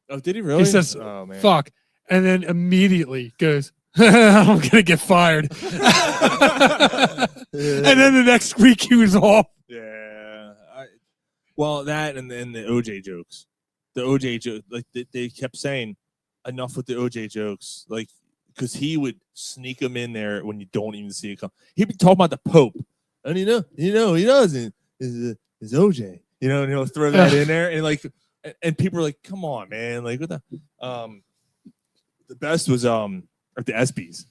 Oh, did he really? He says, "Oh man, fuck," and then immediately goes, "I'm gonna get fired." And then the next week he was off. Yeah. Well, that and then the OJ jokes. The OJ joke, like they kept saying, enough with the OJ jokes, like because he would sneak them in there when you don't even see it come. He'd be talking about the Pope, and he doesn't is OJ, and he'll throw that in there, and like, and people are like, "Come on, man!" Like, what the The best was at the ESPYs.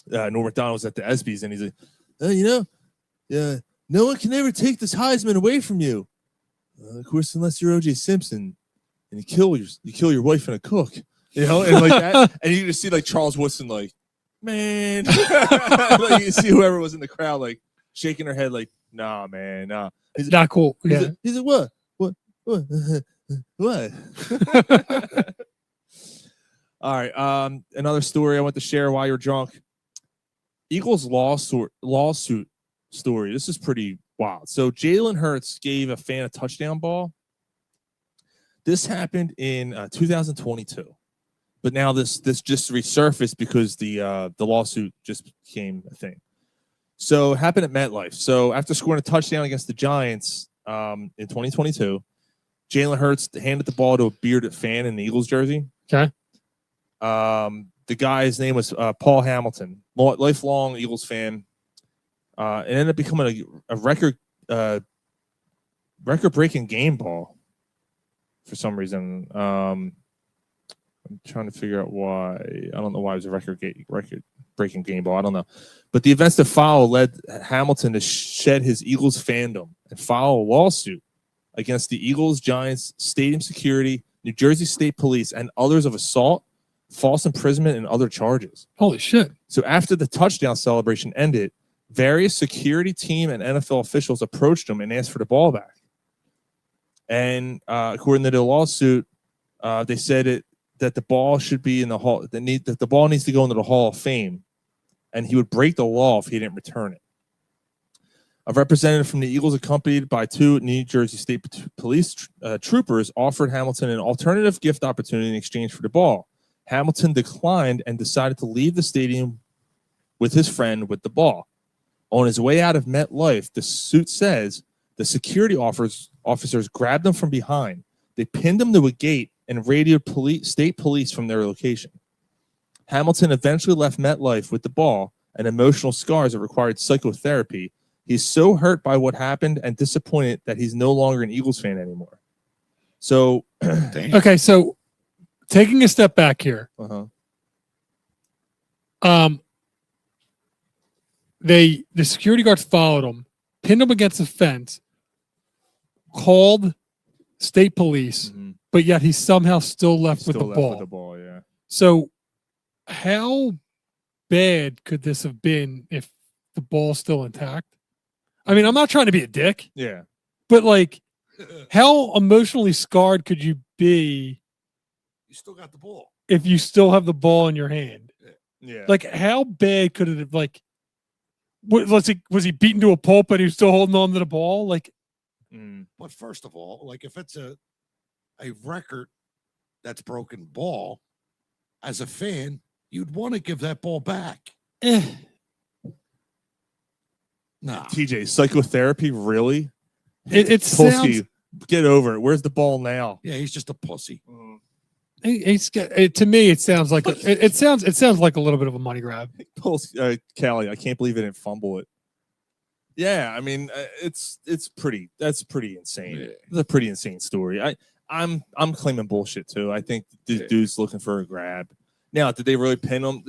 Norm McDonald was at the ESPYs, and he's like, yeah, no one can ever take this Heisman away from you. Of course, unless you're O.J. Simpson and you kill your wife and a cook, and like that, and you just see like Charles Woodson, like, man, like you see whoever was in the crowd, like shaking their head, like, nah, man, nah. He's not cool. He's like, what? What? All right. Another story I want to share while you're drunk. Eagles lawsuit story. This is pretty wild. So Jalen Hurts gave a fan a touchdown ball. This happened in 2022, but now this just resurfaced because the lawsuit just became a thing. So it happened at MetLife. So after scoring a touchdown against the Giants in 2022, Jalen Hurts handed the ball to a bearded fan in the Eagles jersey. Okay. The guy's name was Paul Hamilton, lifelong Eagles fan. It ended up becoming a record-breaking game ball for some reason. I'm trying to figure out why. I don't know why it was a record-breaking game ball. I don't know. But the events that followed led Hamilton to shed his Eagles fandom and file a lawsuit against the Eagles, Giants, stadium security, New Jersey State Police, and others of assault, false imprisonment, and other charges. Holy shit. So after the touchdown celebration ended, various security team and NFL officials approached him and asked for the ball back. And according to the lawsuit, they said that the ball should be in the hall. That the ball needs to go into the Hall of Fame, and he would break the law if he didn't return it. A representative from the Eagles, accompanied by 2 New Jersey State Police troopers, offered Hamilton an alternative gift opportunity in exchange for the ball. Hamilton declined and decided to leave the stadium with his friend with the ball. On his way out of MetLife, the suit says the security officers grabbed him from behind. They pinned him to a gate and radioed state police from their location. Hamilton eventually left MetLife with the ball and emotional scars that required psychotherapy. He's so hurt by what happened and disappointed that he's no longer an Eagles fan anymore. So, okay, so taking a step back here. The security guards followed him, pinned him against the fence, called state police, but yet he somehow still left with the ball. With the ball, yeah. So how bad could this have been if the ball's still intact? I mean, I'm not trying to be a dick. Yeah. But like, how emotionally scarred could you be? You still got the ball. If you still have the ball in your hand. Yeah. Like, how bad could it have, like, was he beaten to a pulp and he was still holding on to the ball? Like, But first of all, like if it's a record that's broken ball, as a fan, you'd want to give that ball back. Nah. TJ, psychotherapy, really? It sounds, get over it. Where's the ball now? Yeah, he's just a pussy. To me, it sounds like it sounds like a little bit of a money grab. Callie, I can't believe it didn't fumble it. Yeah, I mean, that's pretty insane. Yeah. It's a pretty insane story. I'm claiming bullshit too. I think this dude's looking for a grab. Now, did they really pin him?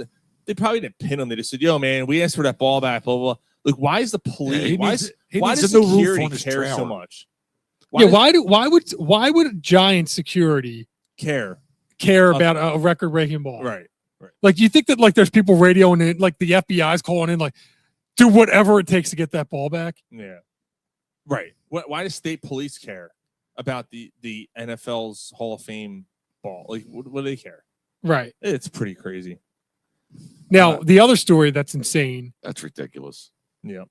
They probably didn't pin him. They just said, "Yo, man, we asked for that ball back." Blah blah. Blah. Like, why is the police? Why does security care so much? Why would Giant security care about a record breaking ball? Right. Like, do you think that like there's people radioing in, like the FBI's calling in, like, do whatever it takes to get that ball back? Yeah. Right. Why does state police care about the NFL's Hall of Fame ball? Like, what do they care? Right. It's pretty crazy. Now, the other story that's insane. That's ridiculous. Yeah.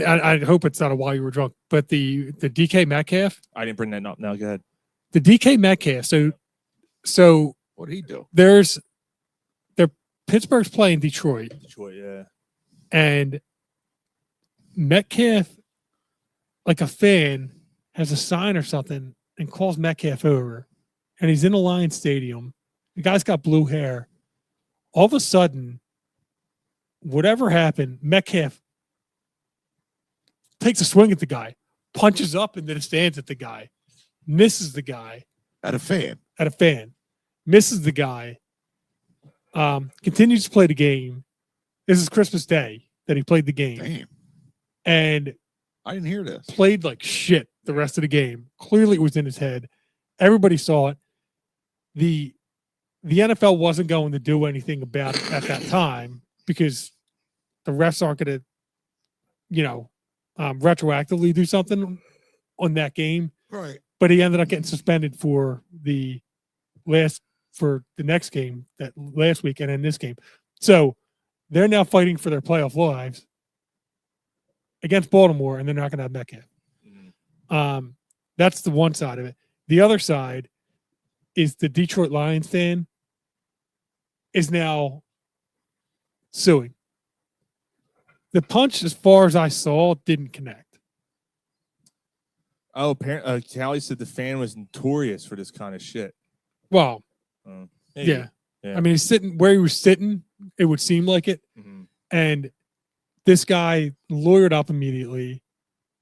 I hope it's not a while you were drunk, but the DK Metcalf. I didn't bring that up. Now, go ahead. The DK Metcalf. So what did he do? Pittsburgh's playing Detroit. Detroit, yeah. And Metcalf, like a fan, has a sign or something and calls Metcalf over, and he's in a Lions stadium. The guy's got blue hair. All of a sudden, whatever happened, Metcalf takes a swing at the guy, punches up into the stands at the guy, misses the guy. At a fan. Misses the guy. Continues to play the game. This is Christmas Day that he played the game. Damn. And I didn't hear this. Played like shit the rest of the game. Clearly it was in his head. Everybody saw it. The NFL wasn't going to do anything about it at that time because the refs aren't going to, retroactively do something on that game. Right. But he ended up getting suspended for the next game that last week and in this game. So they're now fighting for their playoff lives against Baltimore, and they're not going to have Metcalf. That's the one side of it. The other side is the Detroit Lions fan is now suing. The punch, as far as I saw, didn't connect. Oh, apparently, Callie said the fan was notorious for this kind of shit. Well, maybe. yeah. I mean, he's sitting where he was sitting. It would seem like it. And this guy lawyered up immediately,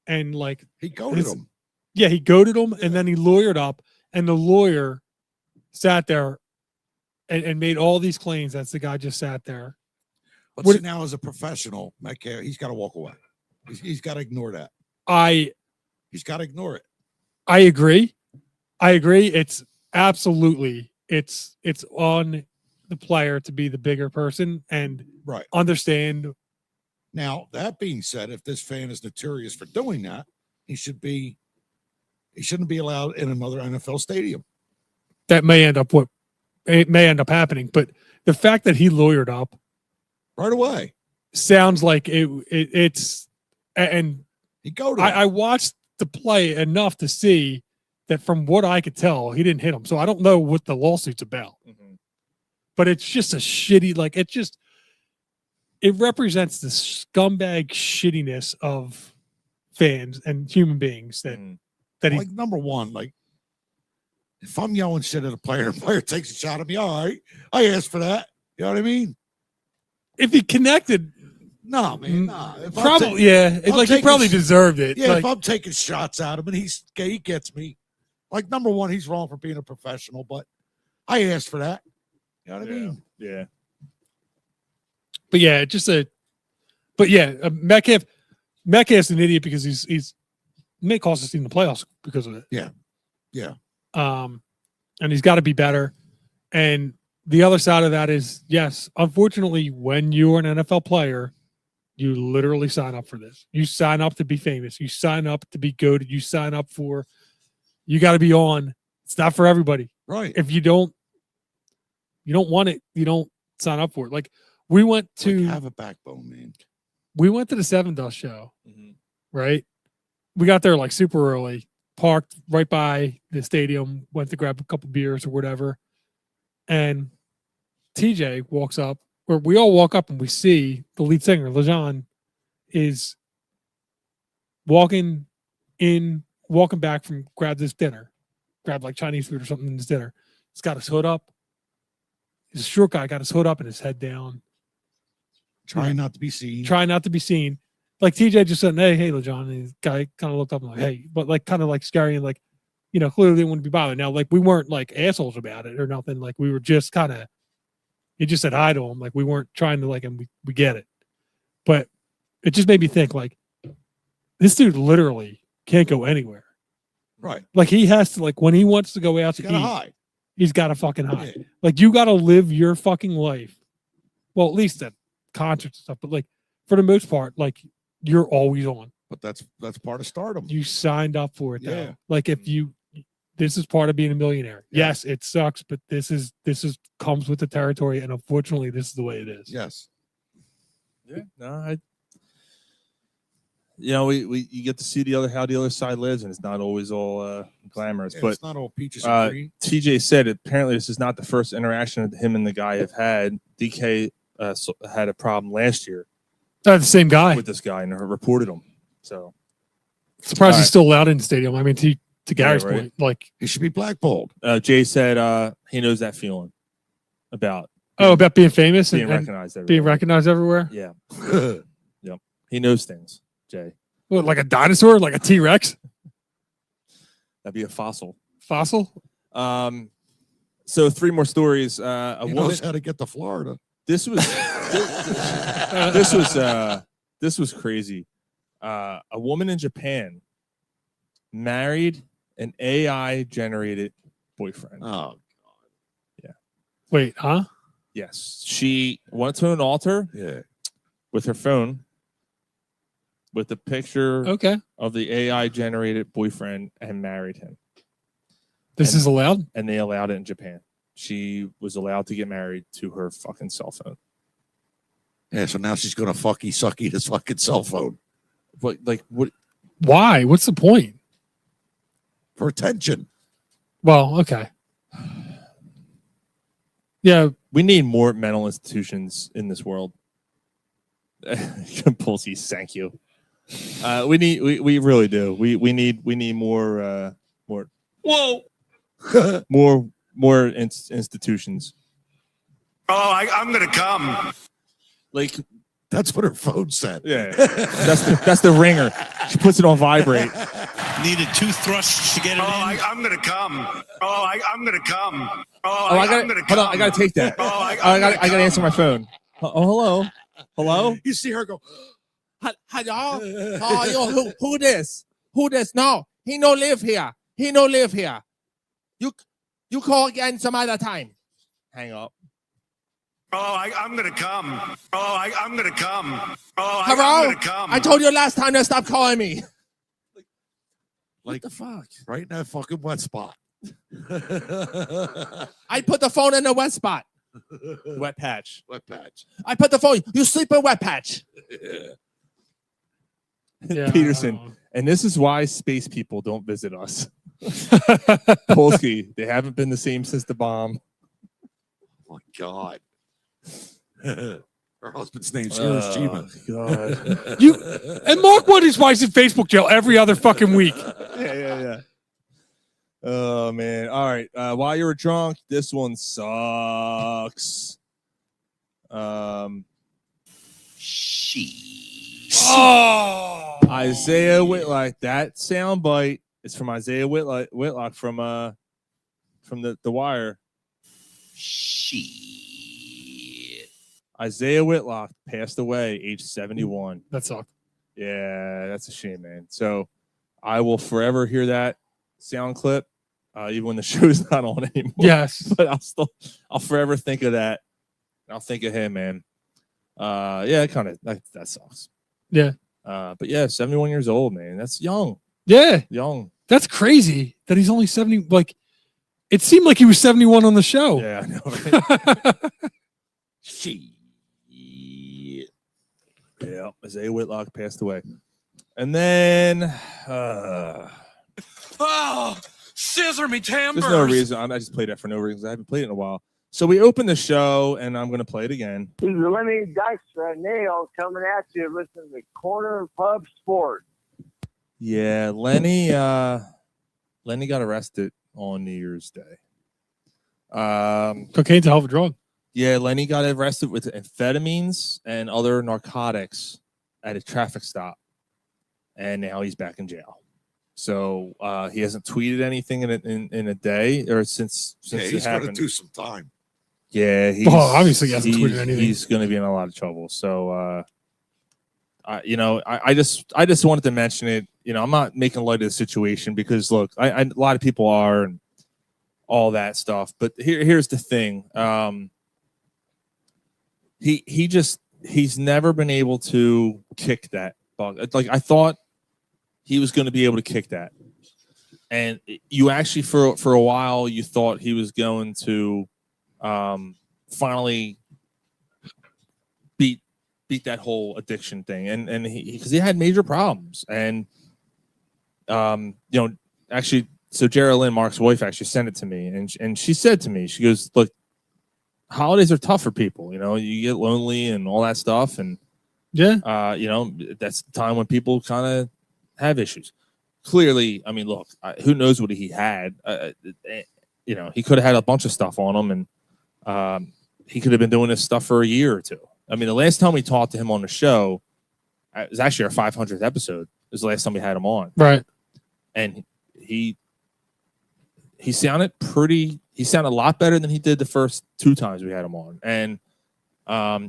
and like he goaded him. Yeah, he goaded him, and then he lawyered up, and the lawyer sat there and made all these claims. That's the guy just sat there. But see, now as a professional, Metcalf, he's got to walk away. He's got to ignore that. He's got to ignore it. I agree. It's absolutely it's on the player to be the bigger person and understand. Now, that being said, if this fan is notorious for doing that, he shouldn't be allowed in another NFL stadium. That may end up happening, but the fact that he lawyered up right away sounds like it's and he goaded. I watched the play enough to see that from what I could tell, he didn't hit him. So I don't know what the lawsuit's about. But it's just a shitty, it represents the scumbag shittiness of fans and human beings that he, number one, if I'm yelling shit at a player takes a shot at me, all right, I asked for that. You know what I mean? If he connected, no, man, nah. Probably, he probably deserved it. Yeah, if I'm taking shots at him and he gets me, number one, he's wrong for being a professional, but I asked for that. You know what I mean? Yeah. But yeah, Metcalf's an idiot because he's may cost us in the playoffs because of it. Yeah. Yeah. And he's got to be better. And the other side of that is, yes, unfortunately, when you're an NFL player, you literally sign up for this. You sign up to be famous. You sign up to be good. You sign up for, you got to be on. It's not for everybody. Right. If you don't want it, you don't sign up for it. We went to have a backbone, man. We went to the Seven Dust show, right? We got there super early, parked right by the stadium, went to grab a couple beers or whatever. And TJ walks up, or we all walk up and we see the lead singer, LeJean, is walking back from grabbed Chinese food or something in his dinner. He's got his hood up. He's a short guy, got his hood up and his head down. Trying not to be seen. TJ just said, hey, LeJean. And the guy kind of looked up and hey, but kind of scary and clearly they wouldn't be bothered. Now, we weren't assholes about it or nothing. We were just kind of, he just said hi to him. We weren't trying to him. We get it. But it just made me think this dude literally can't go anywhere. Right. He has to, when he wants to go out to eat, hide. He's got to fucking hide. You got to live your fucking life. Well, at least at concerts and stuff, but for the most part, you're always on. But that's part of stardom. You signed up for it, Yeah. though. If this is part of being a millionaire. Yeah. Yes, it sucks, but this is comes with the territory, and unfortunately, this is the way it is. Yes. Yeah. No, you get to see how the other side lives, and it's not always all glamorous. Yeah, but it's not all peaches and cream. TJ said apparently this is not the first interaction that him and the guy have had. DK had a problem last year. The same guy with this guy and reported him. So surprised he's still allowed in the stadium. I mean, to Gary's right. point, he should be blackballed. Jay said he knows that feeling about being famous being and recognized everywhere. being recognized everywhere. Yeah. Yep. He knows things, Jay. What, like a dinosaur, like a T-Rex? That'd be a fossil. Fossil? So 3 more stories. He A woman knows how to get to Florida. This was this was crazy. A woman in Japan married an AI generated boyfriend. Oh, Wait, huh? Yes, she went to an altar. Yeah. With her phone, with a picture. Okay. Of the AI generated boyfriend and married him. This is allowed? And they allowed it in Japan. She was allowed to get married to her fucking cell phone. Yeah, so now she's gonna fucky sucky this fucking cell phone. But like what? Why? What's the point? For attention. Well, okay. Yeah. We need more mental institutions in this world. Pulsey, thank you. We really do. We need more whoa more institutions. Oh, I'm gonna come. Like that's what her phone said. Yeah, that's the ringer. She puts it on vibrate. Needed 2 thrusts to get it in. I'm gonna come. I'm gonna come. I gotta hold on. I gotta take that. I gotta answer my phone. Oh, hello. You see her go. Hello. Oh, who this? Who this? No, he no live here. He no live here. You call again some other time. Hang up. I'm gonna come. I'm gonna come. Hello. I'm gonna come. I told you last time to stop calling me. Like the fuck? Right in that fucking wet spot. I put the phone in the wet spot. Wet patch. Wet patch. I put the phone. You sleep in wet patch. Yeah. Peterson. And this is why space people don't visit us. Polsky, they haven't been the same since the bomb. Oh my God. Her husband's name's Hiroshima. God. And Mark Woody's wife's in Facebook jail every other fucking week. Yeah. Oh man. All right. While you were drunk, this one sucks. Isaiah Whitlock. That soundbite is from Isaiah Whitlock from the Wire. Isaiah Whitlock passed away, age 71. That sucked. Yeah, that's a shame, man. So I will forever hear that sound clip, even when the show's not on anymore. Yes. But I'll forever think of that. I'll think of him, man. Yeah, that sucks. Yeah. But yeah, 71 years old, man. That's young. Yeah. Young. That's crazy that he's only 70. Like, it seemed like he was 71 on the show. Yeah, I know, right? Yeah, Isaiah Whitlock passed away. And then scissor me timbers. there's no reason. I just played that for no reason. I haven't played it in a while. So we opened the show, and I'm going to play it again. This is Lenny Dykstra Nail coming at you. Listen to Corner Pub Sport. Yeah, Lenny got arrested on New Year's Day. Cocaine's a hell of a drug. Yeah, Lenny got arrested with amphetamines and other narcotics at a traffic stop, and now he's back in jail. So he hasn't tweeted anything in a day or since he's it happened. going to do some time. Yeah, obviously he hasn't tweeted anything. He's going to be in a lot of trouble. So, I just wanted to mention it. I'm not making light of the situation because look, a lot of people are and all that stuff. But here's the thing. He's never been able to kick that bug. Like I thought he was going to be able to kick that, and you actually for a while you thought he was going to finally beat that whole addiction thing, and because he had major problems, and actually, so Geraldine, Mark's wife, actually sent it to me, and she said to me, she goes, look, holidays are tough for people. You get lonely and all that stuff, and yeah, that's the time when people kind of have issues. Clearly, I mean, look, who knows what he had? He could have had a bunch of stuff on him, and he could have been doing this stuff for a year or two. I mean, the last time we talked to him on the show, it was actually our 500th episode. It was the last time we had him on, right? And he sounded pretty. he sounded a lot better than he did the first 2 times we had him on, and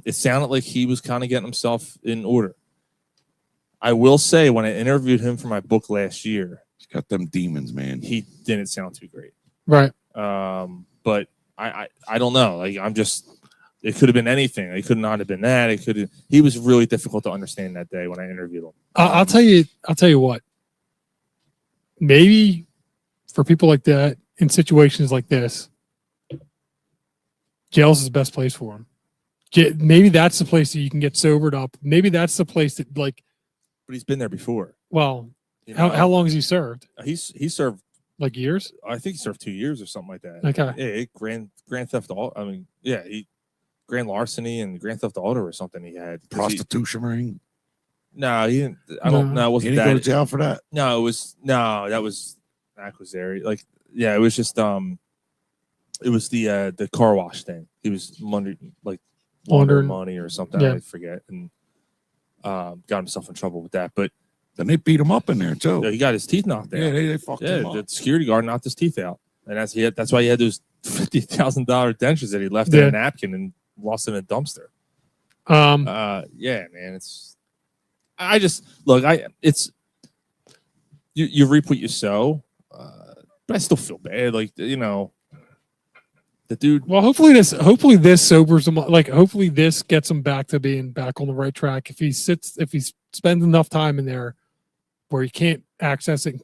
it sounded like he was kind of getting himself in order. I will say, when I interviewed him for my book last year, he's got them demons, man. He didn't sound too great. Right. But I don't know. Like, I'm just, it could have been anything. It could not have been that. It could. He was really difficult to understand that day when I interviewed him. I'll tell you what. Maybe for people like that in situations like this, jail's the best place for him. Maybe that's the place that you can get sobered up. Maybe that's the place that, like. But he's been there before. Well, You know? how long has he served? He served like years. I think he served 2 years or something like that. Okay. Yeah, grand theft auto. I mean, yeah, grand larceny and grand theft auto or something. He had Prostitution ring. No, he didn't. I don't know. It wasn't He didn't that. go to jail for that? No, that was Aquisari. Like, yeah, it was just it was the car wash thing. He was laundering money or something. Yeah. I forget, and got himself in trouble with that. But then they beat him up in there too. He got his teeth knocked out. Yeah, they fucked him up. The security guard knocked his teeth out, and that's why he had those $50,000 dentures that he left in a napkin and lost in a dumpster. Yeah, man, I just look. You reap what you sow, but I still feel bad. Like, you know, the dude. Well, hopefully this sobers him. Like, hopefully this gets him back to being back on the right track. If he spends enough time in there where he can't access it,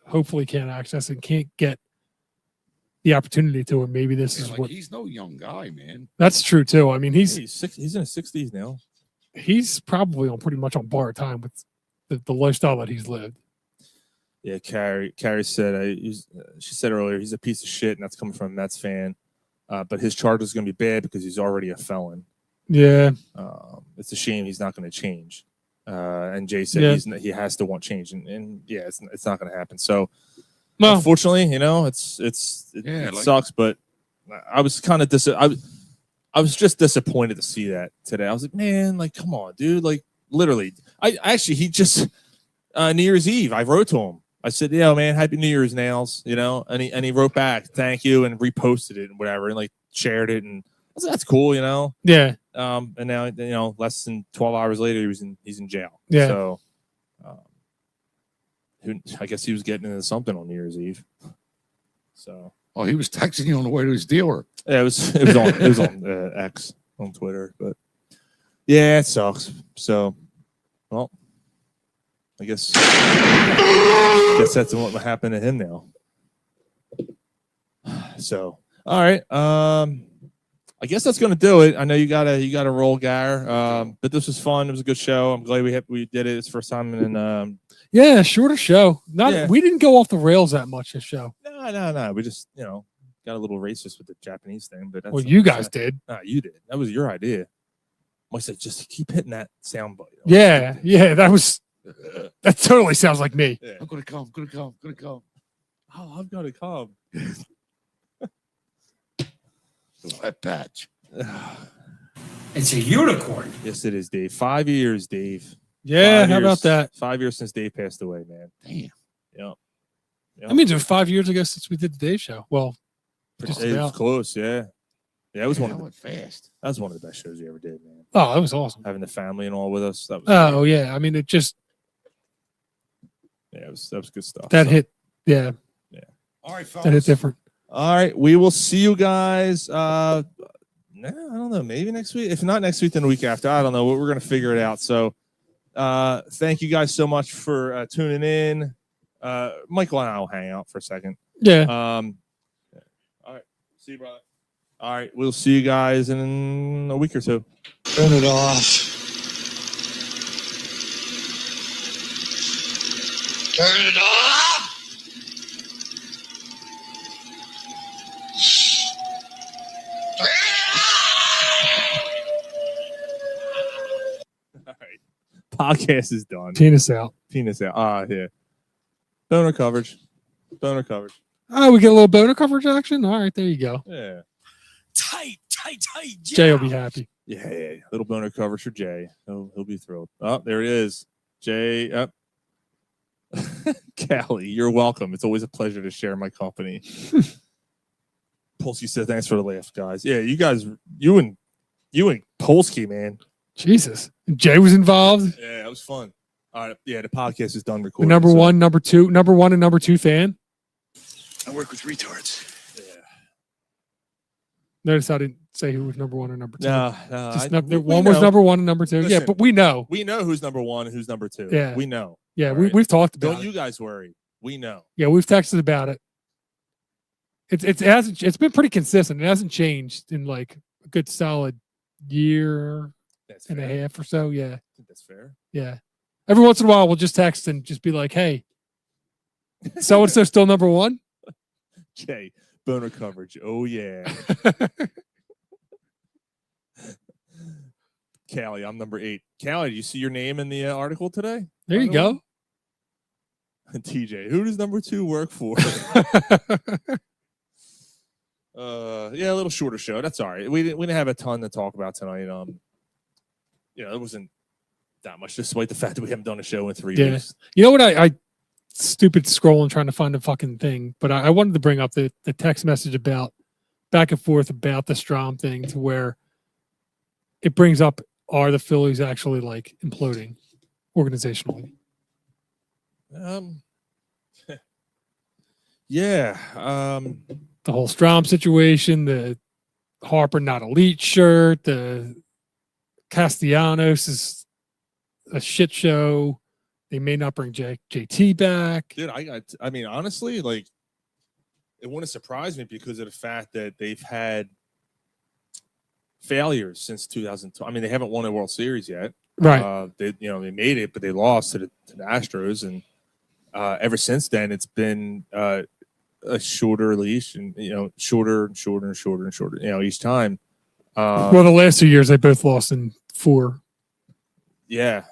hopefully can't access it, can't get the opportunity to it. Maybe this is what he's no young guy, man. That's true too. I mean, he's in his 60s now. He's probably pretty much on borrowed time with the lifestyle that he's lived. Yeah, Carrie said, she said earlier, he's a piece of shit, and that's coming from a Mets fan. But his charge is going to be bad because he's already a felon. Yeah. It's a shame he's not going to change. And Jay said he has to want change, and yeah, it's not going to happen. So, unfortunately, you know, it sucks. But I was kind of I was just disappointed to see that today. I was like, man, like, come on, dude. Like, literally, he just New Year's Eve, I wrote to him. I said, yeah, man, happy New Year's, Nails, you know, and he wrote back, thank you, and reposted it and whatever, and like shared it, and I said, that's cool, you know. Yeah. And now, you know, less than 12 hours later, he's in jail. Yeah. So, I guess he was getting into something on New Year's Eve. So. Oh, he was texting you on the way to his dealer. Yeah, it was on X on Twitter, but yeah, it sucks. So, well, I guess that's what happened to him now. So, all right, I guess that's going to do it. I know you gotta roll, Gar. But this was fun. It was a good show. I'm glad we did it. It's the first time in yeah, shorter show. We didn't go off the rails that much this show. No. We just, you know, got a little racist with the Japanese thing, but that's you guys did. No, you did. That was your idea. I said, just keep hitting that sound button. Yeah, that totally sounds like me. Yeah. I'm gonna come. Oh, I'm gonna come. Wet patch. It's a unicorn. Yes, it is, Dave. 5 years, Dave. Yeah, how about that? 5 years since Dave passed away, man. Damn. Yep. I mean, it was 5 years ago since we did the Day Show. Well, just it was close, yeah. Yeah, it was fast. That was one of the best shows you ever did, man. Oh, that was awesome. Having the family and all with us. That was great. Yeah. I mean, it was good stuff. That hit, yeah. All right, fellas. That hit different. All right, we will see you guys. I don't know, maybe next week. If not next week, then the week after. I don't know. We're gonna figure it out. So, thank you guys so much for tuning in. Michael and I will hang out for a second. Yeah. All right. See you, brother. All right, we'll see you guys in a week or two. Turn it off. Turn it off. All right. Podcast is done. Penis out. Yeah. Boner coverage. Oh, we get a little boner coverage action? All right, there you go. Yeah. Tight. Jay will be happy. Yeah. Little boner coverage for Jay. He'll be thrilled. Oh, there it is. Jay. Up. Callie, you're welcome. It's always a pleasure to share my company. Polsky said, "Thanks for the laugh, guys." Yeah, you guys, you and Polsky, man. Jesus. Jay was involved. Yeah, it was fun. All right, yeah, the podcast is done The recording. number so- one and number two fan. I work with retards. Notice I didn't say who was number one or number two. No, Just we one was know. number one and number two. Yeah, Listen, but we know. We know who's number one and who's number two. Yeah. We know. Yeah, All we've talked about Don't it. you guys worry. We know. Yeah, we've texted about it. It's been pretty consistent. It hasn't changed in like a good solid year and a half or so. Yeah. I think that's fair. Yeah. Every once in a while we'll just text and just be like, hey, so and so still number one? Jay, boner coverage. Oh yeah. Callie, I'm number 8. Callie, do you see your name in the article today? There you go. TJ, who does number 2 work for? Yeah, a little shorter show. That's all right. We didn't have a ton to talk about tonight. It wasn't that much, despite the fact that we haven't done a show in 3 weeks. You know what? I stupid scrolling trying to find a fucking thing, but I wanted to bring up the text message about back and forth about the Strom thing to where it brings up, are the Phillies actually like imploding organizationally? Yeah. The whole Strom situation, the Harper not elite shirt, the Castellanos is a shit show. They may not bring JT back. Dude, I mean, honestly, like, it wouldn't surprise me because of the fact that they've had failures since 2012. I mean, they haven't won a World Series yet. Right. They made it, but they lost to the Astros, and ever since then, it's been a shorter leash, and shorter and shorter and shorter and shorter. Each time. Well, the last 2 years they both lost in 4. Yeah.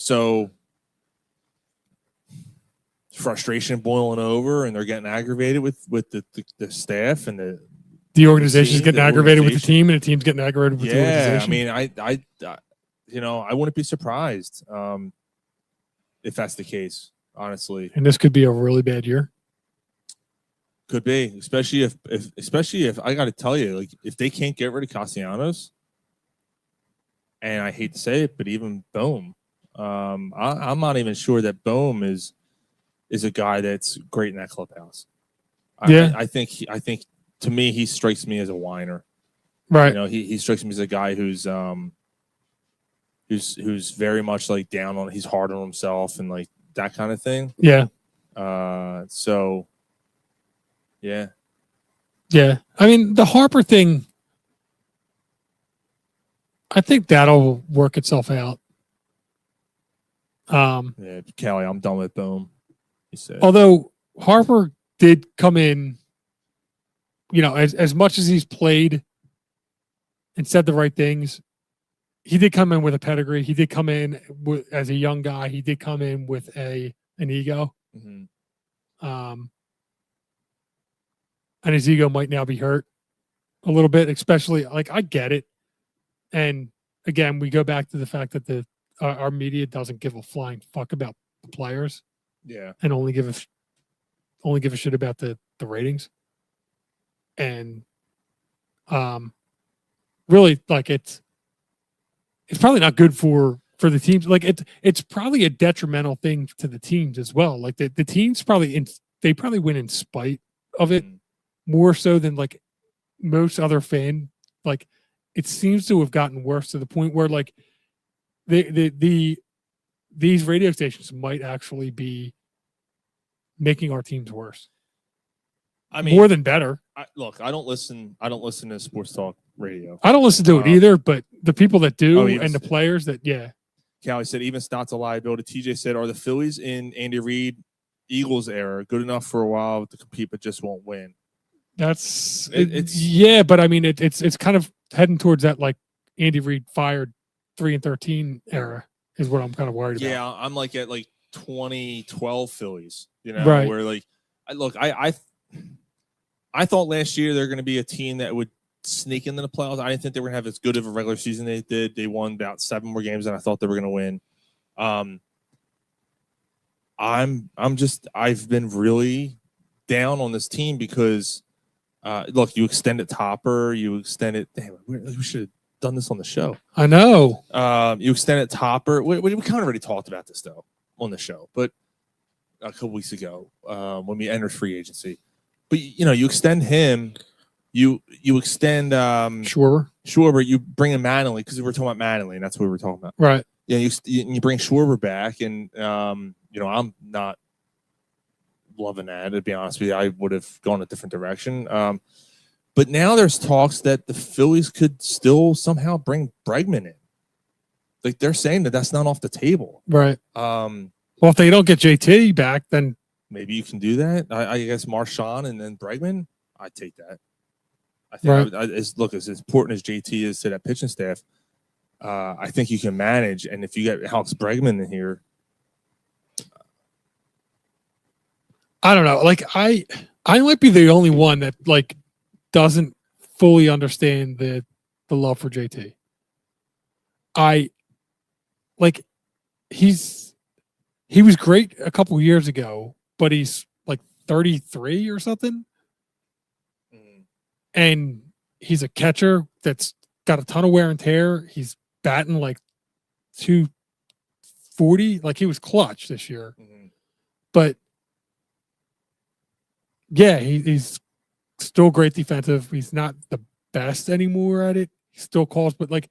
So frustration boiling over, and they're getting aggravated with the staff and the organization is getting the aggravated with the organization. team, and the team's getting aggravated with the organization. I mean, I wouldn't be surprised if that's the case, honestly. And this could be a really bad year. Could be, especially if I got to tell you, like, if they can't get rid of Castellanos, and I hate to say it, but even Bohm, I'm not even sure that Bohm is a guy that's great in that clubhouse. I think to me, he strikes me as a whiner. Right. He strikes me as a guy who's very much like down on, he's hard on himself and like that kind of thing. Yeah. So yeah. Yeah. I mean, the Harper thing, I think that'll work itself out. Yeah, Callie, I'm done with Boom. He said. Although Harper did come in, as much as he's played and said the right things, he did come in with a pedigree. He did come in as a young guy. He did come in with an ego. Mm-hmm. And his ego might now be hurt a little bit, especially like I get it. And again, we go back to the fact that our media doesn't give a flying fuck about the players. Yeah. And only give a shit about the ratings. And really, like, it's probably not good for the teams. Like, it's probably a detrimental thing to the teams as well. Like the teams they probably win in spite of it more so than like most other fan. Like, it seems to have gotten worse to the point where like these radio stations might actually be making our teams worse. I mean, more than better. Look, I don't listen to sports talk radio. I don't listen to it either, but the people that do even and the players that, yeah. Callie said, even Stott's a liability. TJ said, are the Phillies in Andy Reid Eagles era good enough for a while to compete but just won't win? It's yeah, but I mean it's kind of heading towards that like Andy Reid fired 3-13 era is what I'm kind of worried about. Yeah, I'm like at like 2012 Phillies, right. Where like I thought last year they're going to be a team that would sneak into the playoffs. I didn't think they were going to have as good of a regular season they did. They won about 7 more games than I thought they were going to win. I've been really down on this team because Look, you extend it Topper. You extend it. Damn, we should have done this on the show. I know. You extend it Topper. We kind of already talked about this though on the show, but a couple weeks ago when we entered free agency. But you extend him. You extend Schwarber. You bring in Mattingly because we were talking about Mattingly, and that's what we were talking about. Right. Yeah. You bring Schwarber back, and I'm not loving that. To be honest with you, I would have gone a different direction. But now there's talks that the Phillies could still somehow bring Bregman in. Like they're saying that's not off the table. Right. Well, if they don't get JT back, then maybe you can do that. I guess Marchand and then Bregman. I'd take that. I think as important as JT is to that pitching staff, I think you can manage. And if you get Alex Bregman in here, I don't know. Like I might be the only one that like doesn't fully understand the love for JT. He was great a couple years ago, but he's like 33 or something. And he's a catcher that's got a ton of wear and tear. He's batting like 240. Like he was clutch this year. But yeah, he's still great defensive. He's not the best anymore at it. He still calls, but like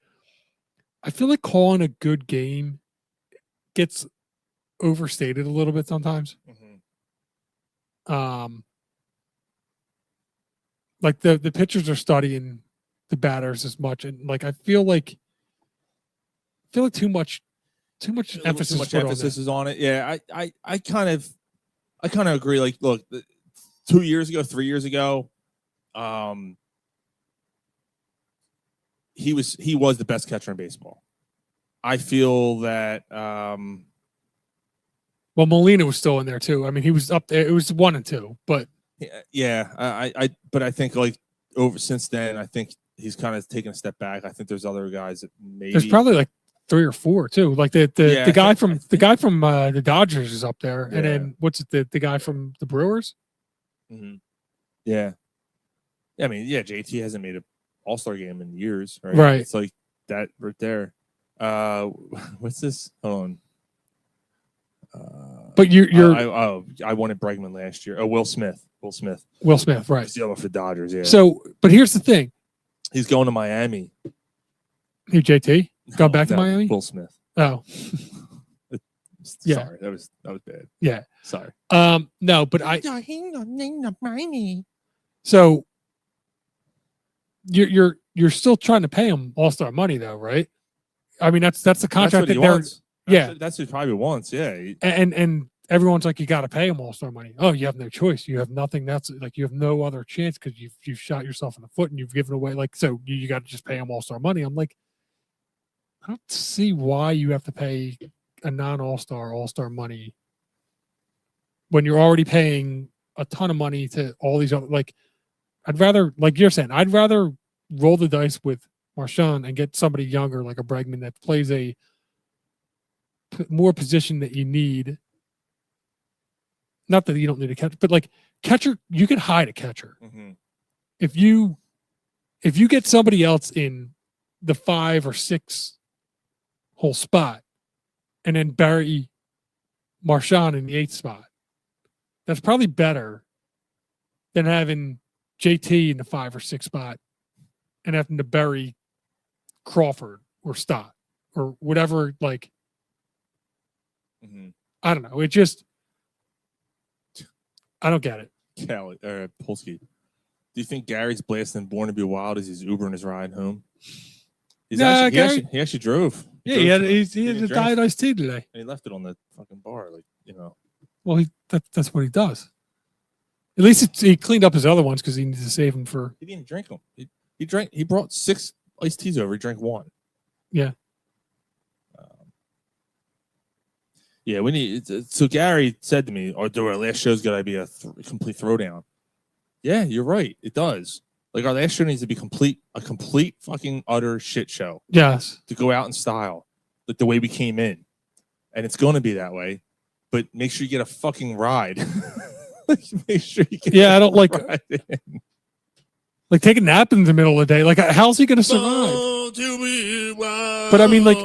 I feel like calling a good game gets overstated a little bit sometimes. Like the pitchers are studying the batters as much, and like I feel like too much emphasis is on it. Yeah, I kind of agree. Like, look, 2 years ago, 3 years ago, he was the best catcher in baseball. I feel that. Well, Molina was still in there too. I mean, he was up there. It was 1 and 2, but yeah, but I think like since then, I think he's kind of taken a step back. I think there's other guys that maybe there's probably like 3 or 4 too. Like the guy from the Dodgers is up there, and then what's it? The guy from the Brewers. Yeah. I mean, yeah, JT hasn't made an All-Star game in years, right? Right. It's like that right there. What's this? Hold on. But I wanted Bregman last year. Oh, Will Smith, right? He's the other for the Dodgers. Yeah. So, but here's the thing. He's going to Miami. Who, JT? Gone back to Miami? Will Smith. Oh. Yeah. Sorry, that was bad. Yeah. Sorry. No, but so you're still trying to pay him All-Star money though, right? I mean, that's the contract that wants. Yeah. That's what he probably wants. Yeah. And everyone's like, you got to pay him All-Star money. Oh, you have no choice. You have nothing. That's like, you have no other chance because you've shot yourself in the foot and you've given away. Like, so you got to just pay him All-Star money. I'm like, I don't see why you have to pay a non-All-Star money when you're already paying a ton of money to all these other, like, I'd rather, like you're saying, I'd rather roll the dice with Marchand and get somebody younger like a Bregman that plays a more position that you need. Not that you don't need a catcher, but like catcher, you can hide a catcher. If you get somebody else in the 5 or 6 hole spot and then bury Marchand in the 8th spot, that's probably better than having JT in the 5 or 6 spot and having to bury Crawford or Stott or whatever. Like, I don't know. It just, I don't get it. Kelly Polsky, do you think Gary's blasting "Born to Be Wild" as he's Ubering his ride home? He actually drove. He had a diet iced tea today. And he left it on the fucking bar, like, you know. Well, that's what he does. At least he cleaned up his other ones because he needs to save them for. He didn't drink them. He brought 6 iced teas over. He drank 1. Yeah. Yeah, we need. So Gary said to me, "Our last show's got to be a complete throwdown." Yeah, you're right. It does. Like our last show needs to be a complete fucking utter shit show. Yes. To go out in style, like the way we came in, and it's going to be that way. But make sure you get a fucking ride. Make sure you get. Yeah, I don't like. Like take a nap in the middle of the day. Like how's he going to survive? But I mean, like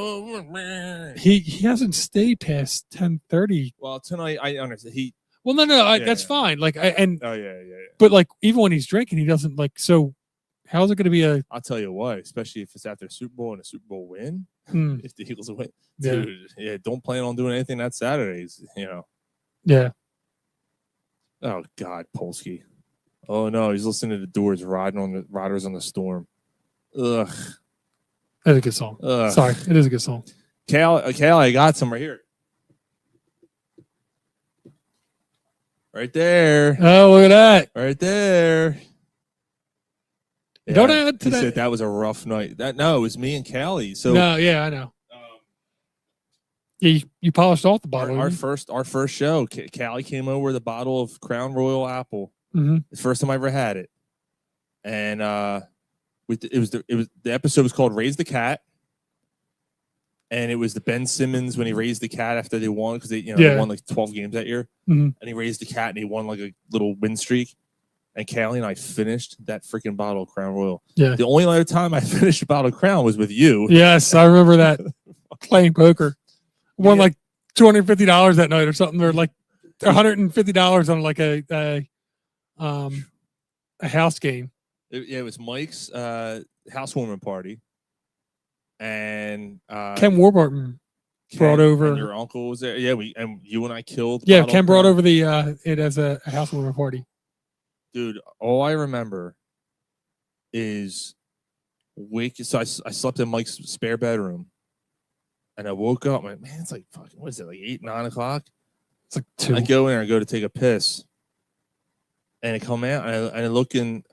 he hasn't stayed past 10:30. Well, tonight I understand he. Well, no, that's fine. Like Oh yeah. But like even when he's drinking, he doesn't like. So how's it going to be a? I'll tell you what, especially if it's after a Super Bowl and a Super Bowl win, if the Eagles win, dude, don't plan on doing anything that Saturdays. Yeah. Oh God, Polsky. Oh no, he's listening to the Doors, Riders on the Storm. Ugh. That's a good song. Sorry, it is a good song. Cal, I got some right here. Right there. Oh, look at that. Right there. Don't add to he that. said that was a rough night. No, it was me and Callie. So no, yeah, I know. Yeah, you polished off the bottle. Our first show, Callie came over with a bottle of Crown Royal Apple. Mm-hmm. The first time I ever had it, and the episode was called "Raise the Cat," and it was the Ben Simmons when he raised the cat after they won because they won like 12 games that year, and he raised the cat and he won like a little win streak. And Callie and I finished that freaking bottle of Crown Royal. Yeah. The only other time I finished a bottle of Crown was with you. Yes, I remember that. Playing poker. Won like $250 that night or something, or like $150 on like a house game. It was Mike's housewarming party. And Ken Warburton brought over. And your uncle was there. Yeah, you and I killed. Yeah, Ken brought over it as a housewarming party. Dude, all I remember is so I slept in Mike's spare bedroom, and I woke up. I'm like, man, it's like fucking. What is it? Like 8, 9 o'clock. It's like 2. I go in there and go to take a piss, and I come out and I look in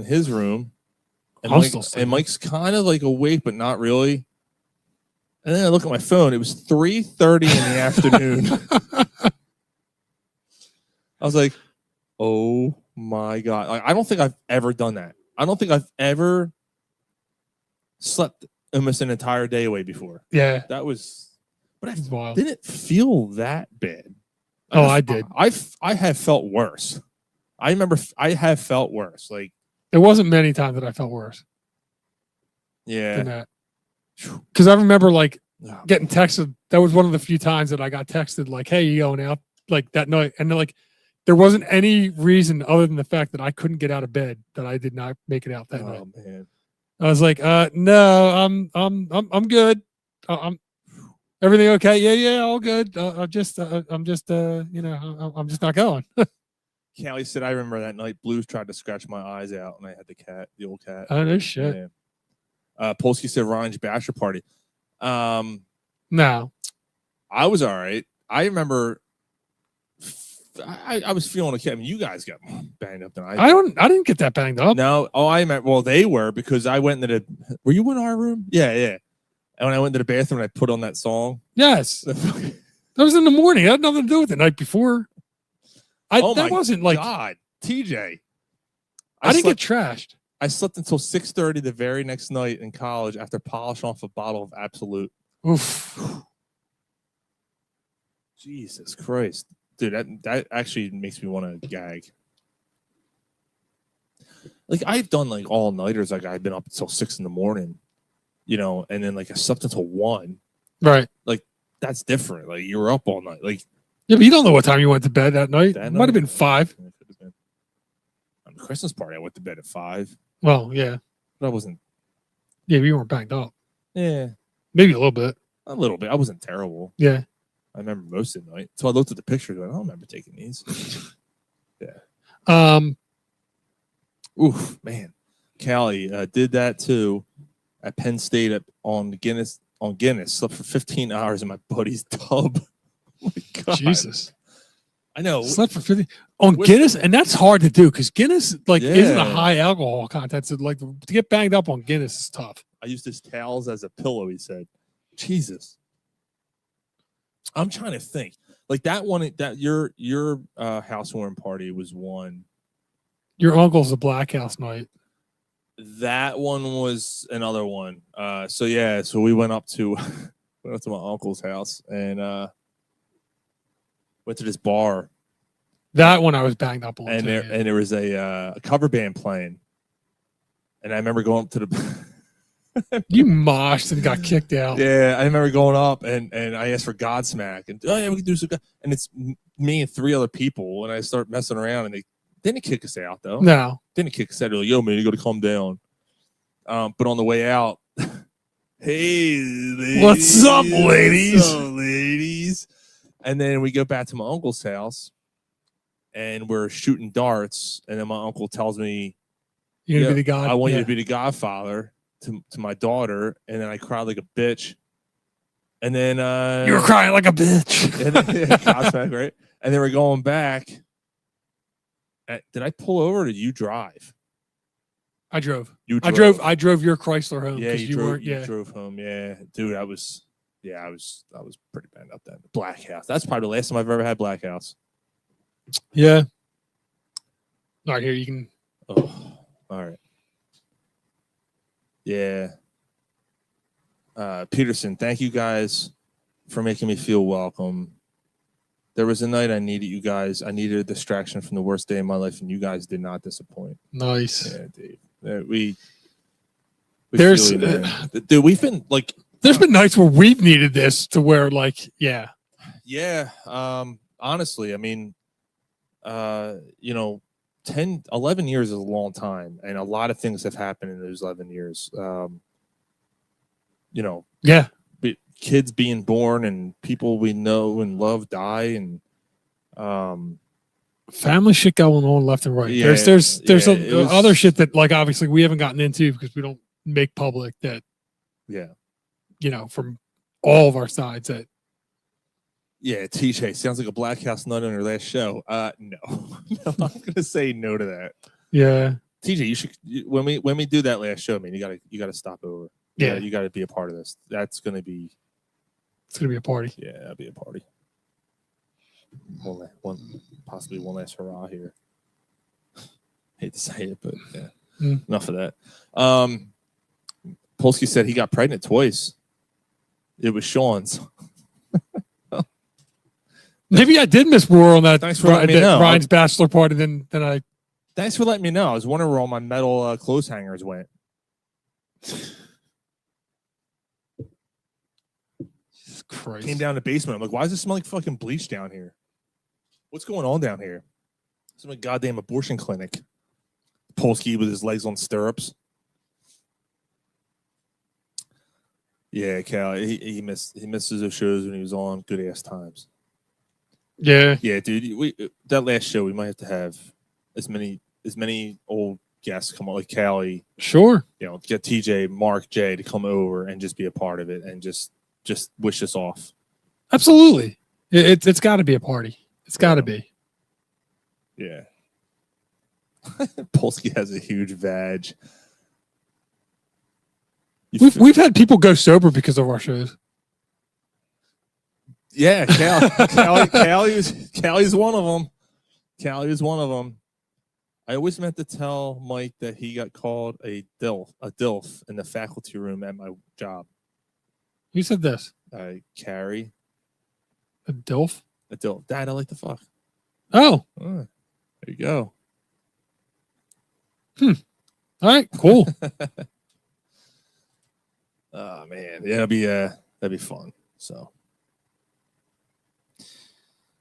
his room, and Mike's kind of like awake but not really. And then I look at my phone. It was 3:30 in the afternoon. I was like, oh my God. Like, I don't think I've ever done that. I don't think I've ever slept almost an entire day away before. Yeah. That was, but wild. Didn't feel that bad. I did. I have felt worse. I remember I have felt worse. Like, it wasn't many times that I felt worse. Yeah. Than that. Because I remember like getting texted. That was one of the few times that I got texted like, hey, you going out like that night? And like, there wasn't any reason other than the fact that I couldn't get out of bed that I did not make it out that night. Oh man. I was like, no, I'm good. I'm everything okay? Yeah, all good. I'm just not going. Callie said, I remember that night Blues tried to scratch my eyes out and I had the old cat. Oh, no shit. Yeah. Polsky said Ryan's bachelor party. No. I was all right. I remember I was feeling okay. I mean, you guys got banged up tonight. I didn't get that banged up. No. Oh, well, they were because I went into were you in our room? Yeah. And when I went to the bathroom, I put on that song. Yes. That was in the morning. It had nothing to do with the night before. That wasn't like God, TJ. I didn't get trashed. I slept until 6:30 the very next night in college after polishing off a bottle of Absolute. Oof. Jesus Christ. Dude, that actually makes me want to gag. Like, I've done like all-nighters. Like, I've been up until 6 in, and then like I slept until 1. Right. Like, that's different. Like, you were up all night. Like, yeah, but you don't know what time you went to bed that night. It might have been 5. Yeah, it could have been. On the Christmas party, I went to bed at 5. Well, yeah. But I wasn't. Yeah, we weren't banged up. Yeah. Maybe a little bit. A little bit. I wasn't terrible. Yeah. I remember most of the night. So I looked at the pictures and I don't remember taking these. Yeah. Oof, man. Callie did that too at Penn State on Guinness. Slept for 15 hours in my buddy's tub. Oh my God. Jesus. I know. Slept for 50 on Guinness, and that's hard to do because Guinness isn't a high alcohol content. So like to get banged up on Guinness is tough. I used his towels as a pillow, he said. Jesus. I'm trying to think. Like that one, that your housewarming party was one. Your uncle's a Black House night. That one was another one. So we went up to my uncle's house and went to this bar. That one I was banged up on. And there was a cover band playing. And I remember going up to the. You moshed and got kicked out. Yeah, I remember going up and I asked for Godsmack, and we can do some. And it's me and 3 other people, and I start messing around, and they didn't kick us out though. No, didn't kick us out. They're like, yo, man, you got to calm down. But on the way out, hey, ladies, what's up, ladies? What's up, ladies? And then we go back to my uncle's house, and we're shooting darts, and then my uncle tells me, "You're gonna be the god. I want you to be the godfather to my daughter." And then I cried like a bitch. And then You were crying like a bitch. And then, Godsmack, right? And then we're going back. Did I pull over or did you drive? I drove. You I drove. drove your Chrysler home. Yeah, you weren't. You drove home. Yeah, dude, I was pretty banged up then. Black House. That's probably the last time I've ever had Black House. Yeah. All right, here you can. Oh, all right. Yeah. Peterson, thank you guys for making me feel welcome. There was a night I needed you guys. I needed a distraction from the worst day of my life, and you guys did not disappoint. Nice. Yeah, Dave. We There's, feel you, man. Dude, we've been like. There's been nights where we've needed this to where, like, yeah. Yeah. Honestly, I mean, 10, 11 years is a long time, and a lot of things have happened in those 11 years. Yeah. Kids being born and people we know and love die, and family shit going on left and right. Yeah, There's was, other shit that, like, obviously we haven't gotten into because we don't make public that, from all of our sides that. Yeah, TJ sounds like a Black House nut on her last show. No, I'm gonna say no to that. Yeah, TJ, you should when we do that last show, man. You gotta stop over. Yeah, you gotta be a part of this. It's gonna be a party. Yeah, it'll be a party. Possibly one last hurrah here. Hate to say it, but yeah, enough of that. Polsky said he got pregnant twice. It was Sean's. Maybe I did miss war on that. Thanks for letting me know. Ryan's bachelor party. Then I. Thanks for letting me know. I was wondering where all my metal clothes hangers went. Jesus Christ! Came down the basement. I'm like, why does it smell like fucking bleach down here? What's going on down here? It's a goddamn abortion clinic. Polsky with his legs on stirrups. Yeah, Cal. He misses those shows when he was on Good Ass Times. Yeah, dude. That last show we might have to have as many old guests come on, like Callie. Sure. Get TJ, Mark, Jay to come over and just be a part of it and just wish us off. Absolutely. It's got to be a party. It's got to be. Yeah. Polsky has a huge vag. We've had people go sober because of our shows. Yeah, Callie's one of them. Callie is one of them. I always meant to tell Mike that he got called a DILF in the faculty room at my job. Who said this? Carrie. A DILF? A DILF. Dad, I like to fuck. Oh. There you go. All right, cool. Oh man, yeah, that'd be fun. So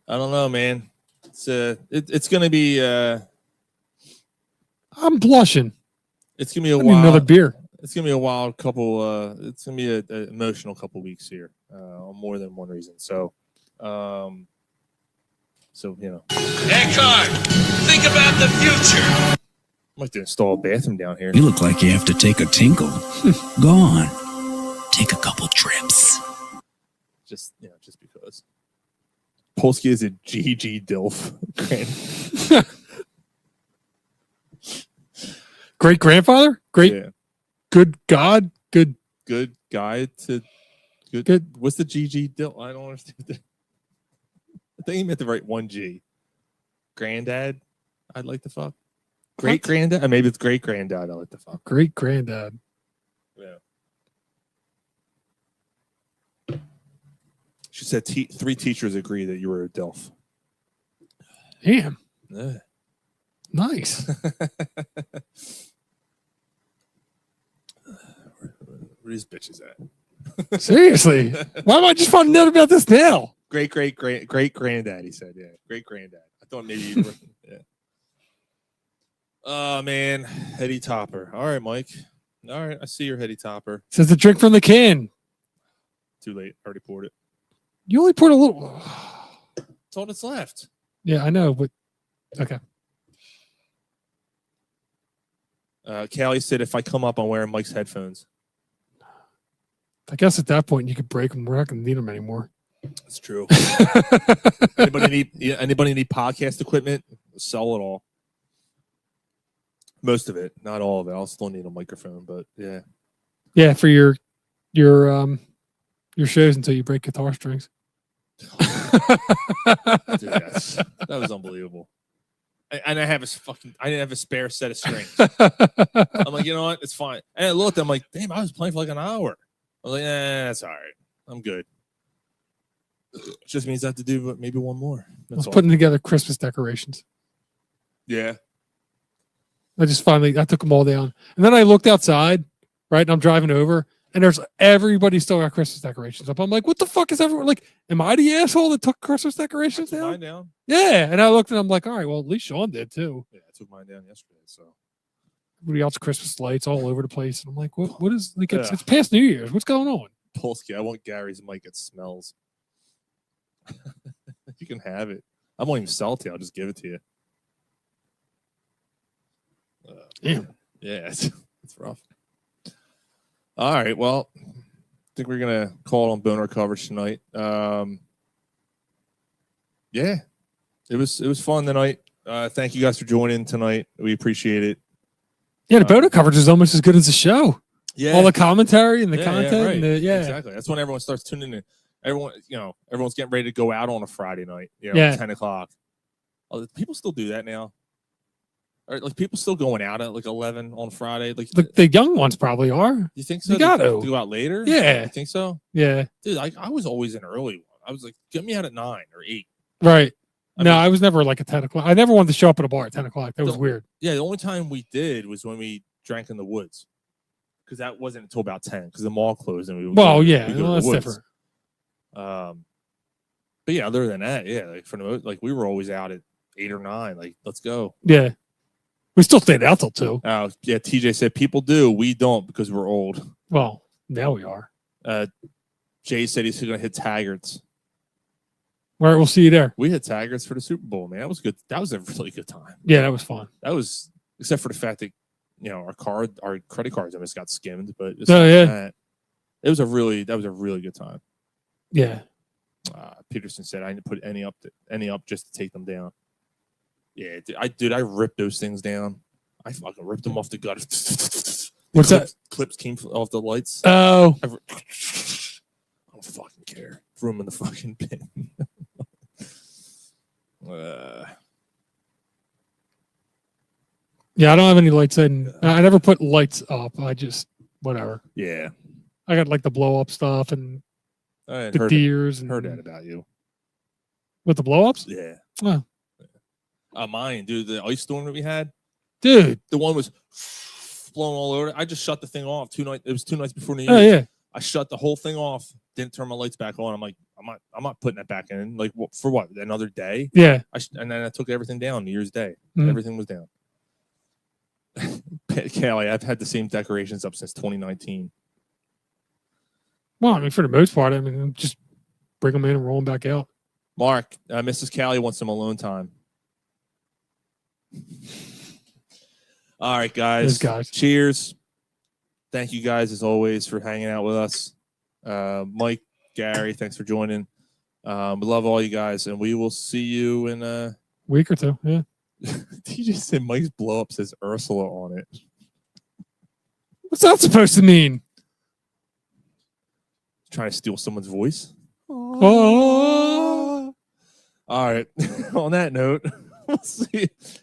I don't know, man. It's gonna be. I'm blushing. It's gonna be a wild. Another beer. It's gonna be a wild couple. It's gonna be an emotional couple weeks here, on more than one reason. So, Eckhart, think about the future. I might have to install a bathroom down here. You look like you have to take a tinkle. Go on. Take a couple trips. Just because. Polsky is a GG DILF. Great grandfather? Great. Good God? Good guy to good. What's the GG DILF? I don't understand. I think he meant to write 1G. Granddad, I'd like to fuck. Great granddad? Maybe it's great granddad. I like to fuck. Great granddad. Yeah. She said 3 teachers agree that you were a DILF. Damn. Yeah. Nice. Where these bitches at? Seriously, why am I just finding out about this now? Great granddad. He said, yeah, great granddad. I thought maybe you were, yeah. Oh man, heady topper. All right, Mike. All right, I see your heady topper. Says the drink from the can. Too late. Already poured it. You only poured a little. That's all that's left. Yeah, I know, but okay. Callie said, if I come up, I'm wearing Mike's headphones. I guess at that point you could break them. We're not going to need them anymore. That's true. Anybody need podcast equipment? Sell it all. Most of it, not all of it. I'll still need a microphone, but yeah. Yeah, for your shows until you break guitar strings. Dude, that was unbelievable. I didn't have a spare set of strings. I'm like, you know what? It's fine. And I looked, I'm like, damn, I was playing for like an hour. I was like, that's all right. I'm good. It just means I have to do maybe one more. I was putting together Christmas decorations. Yeah. I took them all down. And then I looked outside, right? And I'm driving over, and everybody still got Christmas decorations up. I'm like, what the fuck is everyone like? Am I the asshole that took Christmas decorations down? Mine down. Yeah. And I looked and I'm like, all right, well, at least Sean did too. Yeah, I took mine down yesterday. So everybody else Christmas lights all over the place. And I'm like, what is like it's past New Year's. What's going on? Polsky, I want Gary's mic. It smells. You can have it. I won't even sell it to you. I'll just give it to you. Damn. Yeah, it's rough. All right. Well, I think we're gonna call on boner coverage tonight. Yeah, it was fun tonight. Thank you guys for joining tonight. We appreciate it. Yeah, the boner coverage is almost as good as the show. Yeah, all the commentary and the content. Yeah, right. And Exactly. That's when everyone starts tuning in. Everyone's getting ready to go out on a Friday night. 10 o'clock. Oh, people still do that now. Or like people still going out at like 11 on Friday. Like the young ones probably are. You think so? You got to go out later. Yeah, I think so. Yeah, dude. I was always an early one. I was like, get me out at 9 or 8. Right. I was never like at 10 o'clock. I never wanted to show up at a bar at 10 o'clock. That was weird. Yeah, the only time we did was when we drank in the woods, because that wasn't until about 10 because the mall closed and we. Well, woods. that's different. But yeah, other than that, yeah, like we were always out at 8 or 9. Like, let's go. Yeah. We still stayed out till 2. Yeah, TJ said people do. We don't because we're old. Well, now we are. Jay said he's going to hit Taggart's. All right, we'll see you there. We hit Taggart's for the Super Bowl, man. That was good. That was a really good time. Yeah, that was fun. That was, except for the fact that, our credit cards almost got skimmed. But yeah, that was a really good time. Yeah. Peterson said I didn't put any up just to take them down. Yeah, I ripped those things down. I fucking ripped them off the gutter. What's that? Clips came off the lights. Oh. I don't fucking care. Threw them in the fucking bin. Yeah, I don't have any lights in. I never put lights up. I just whatever. Yeah. I got like the blow up stuff and I the deers. Heard that about you. With the blow ups? Yeah. Oh. Mine, dude. The ice storm that we had, dude. The one was blown all over. I just shut the thing off 2 nights. It was 2 nights before New Year's. Oh yeah. I shut the whole thing off. Didn't turn my lights back on. I'm like, I'm not putting that back in. Like, for what? Another day? Yeah. And then I took everything down New Year's Day. Mm. Everything was down. Callie, I've had the same decorations up since 2019. Well, I mean, for the most part, I mean, just bring them in and roll them back out. Mark, Mrs. Callie wants some alone time. All right, guys. Cheers. Thank you guys, as always, for hanging out with us. Mike, Gary, thanks for joining. We love all you guys, and we will see you in a week or two. Yeah. TJ said Mike's blow up says Ursula on it. What's that supposed to mean? Trying to steal someone's voice? Oh. All right. On that note,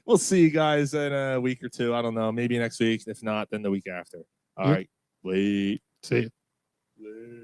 we'll see you guys in a week or two. I don't know. Maybe next week. If not, then the week after. All right. Wait. See you. Wait.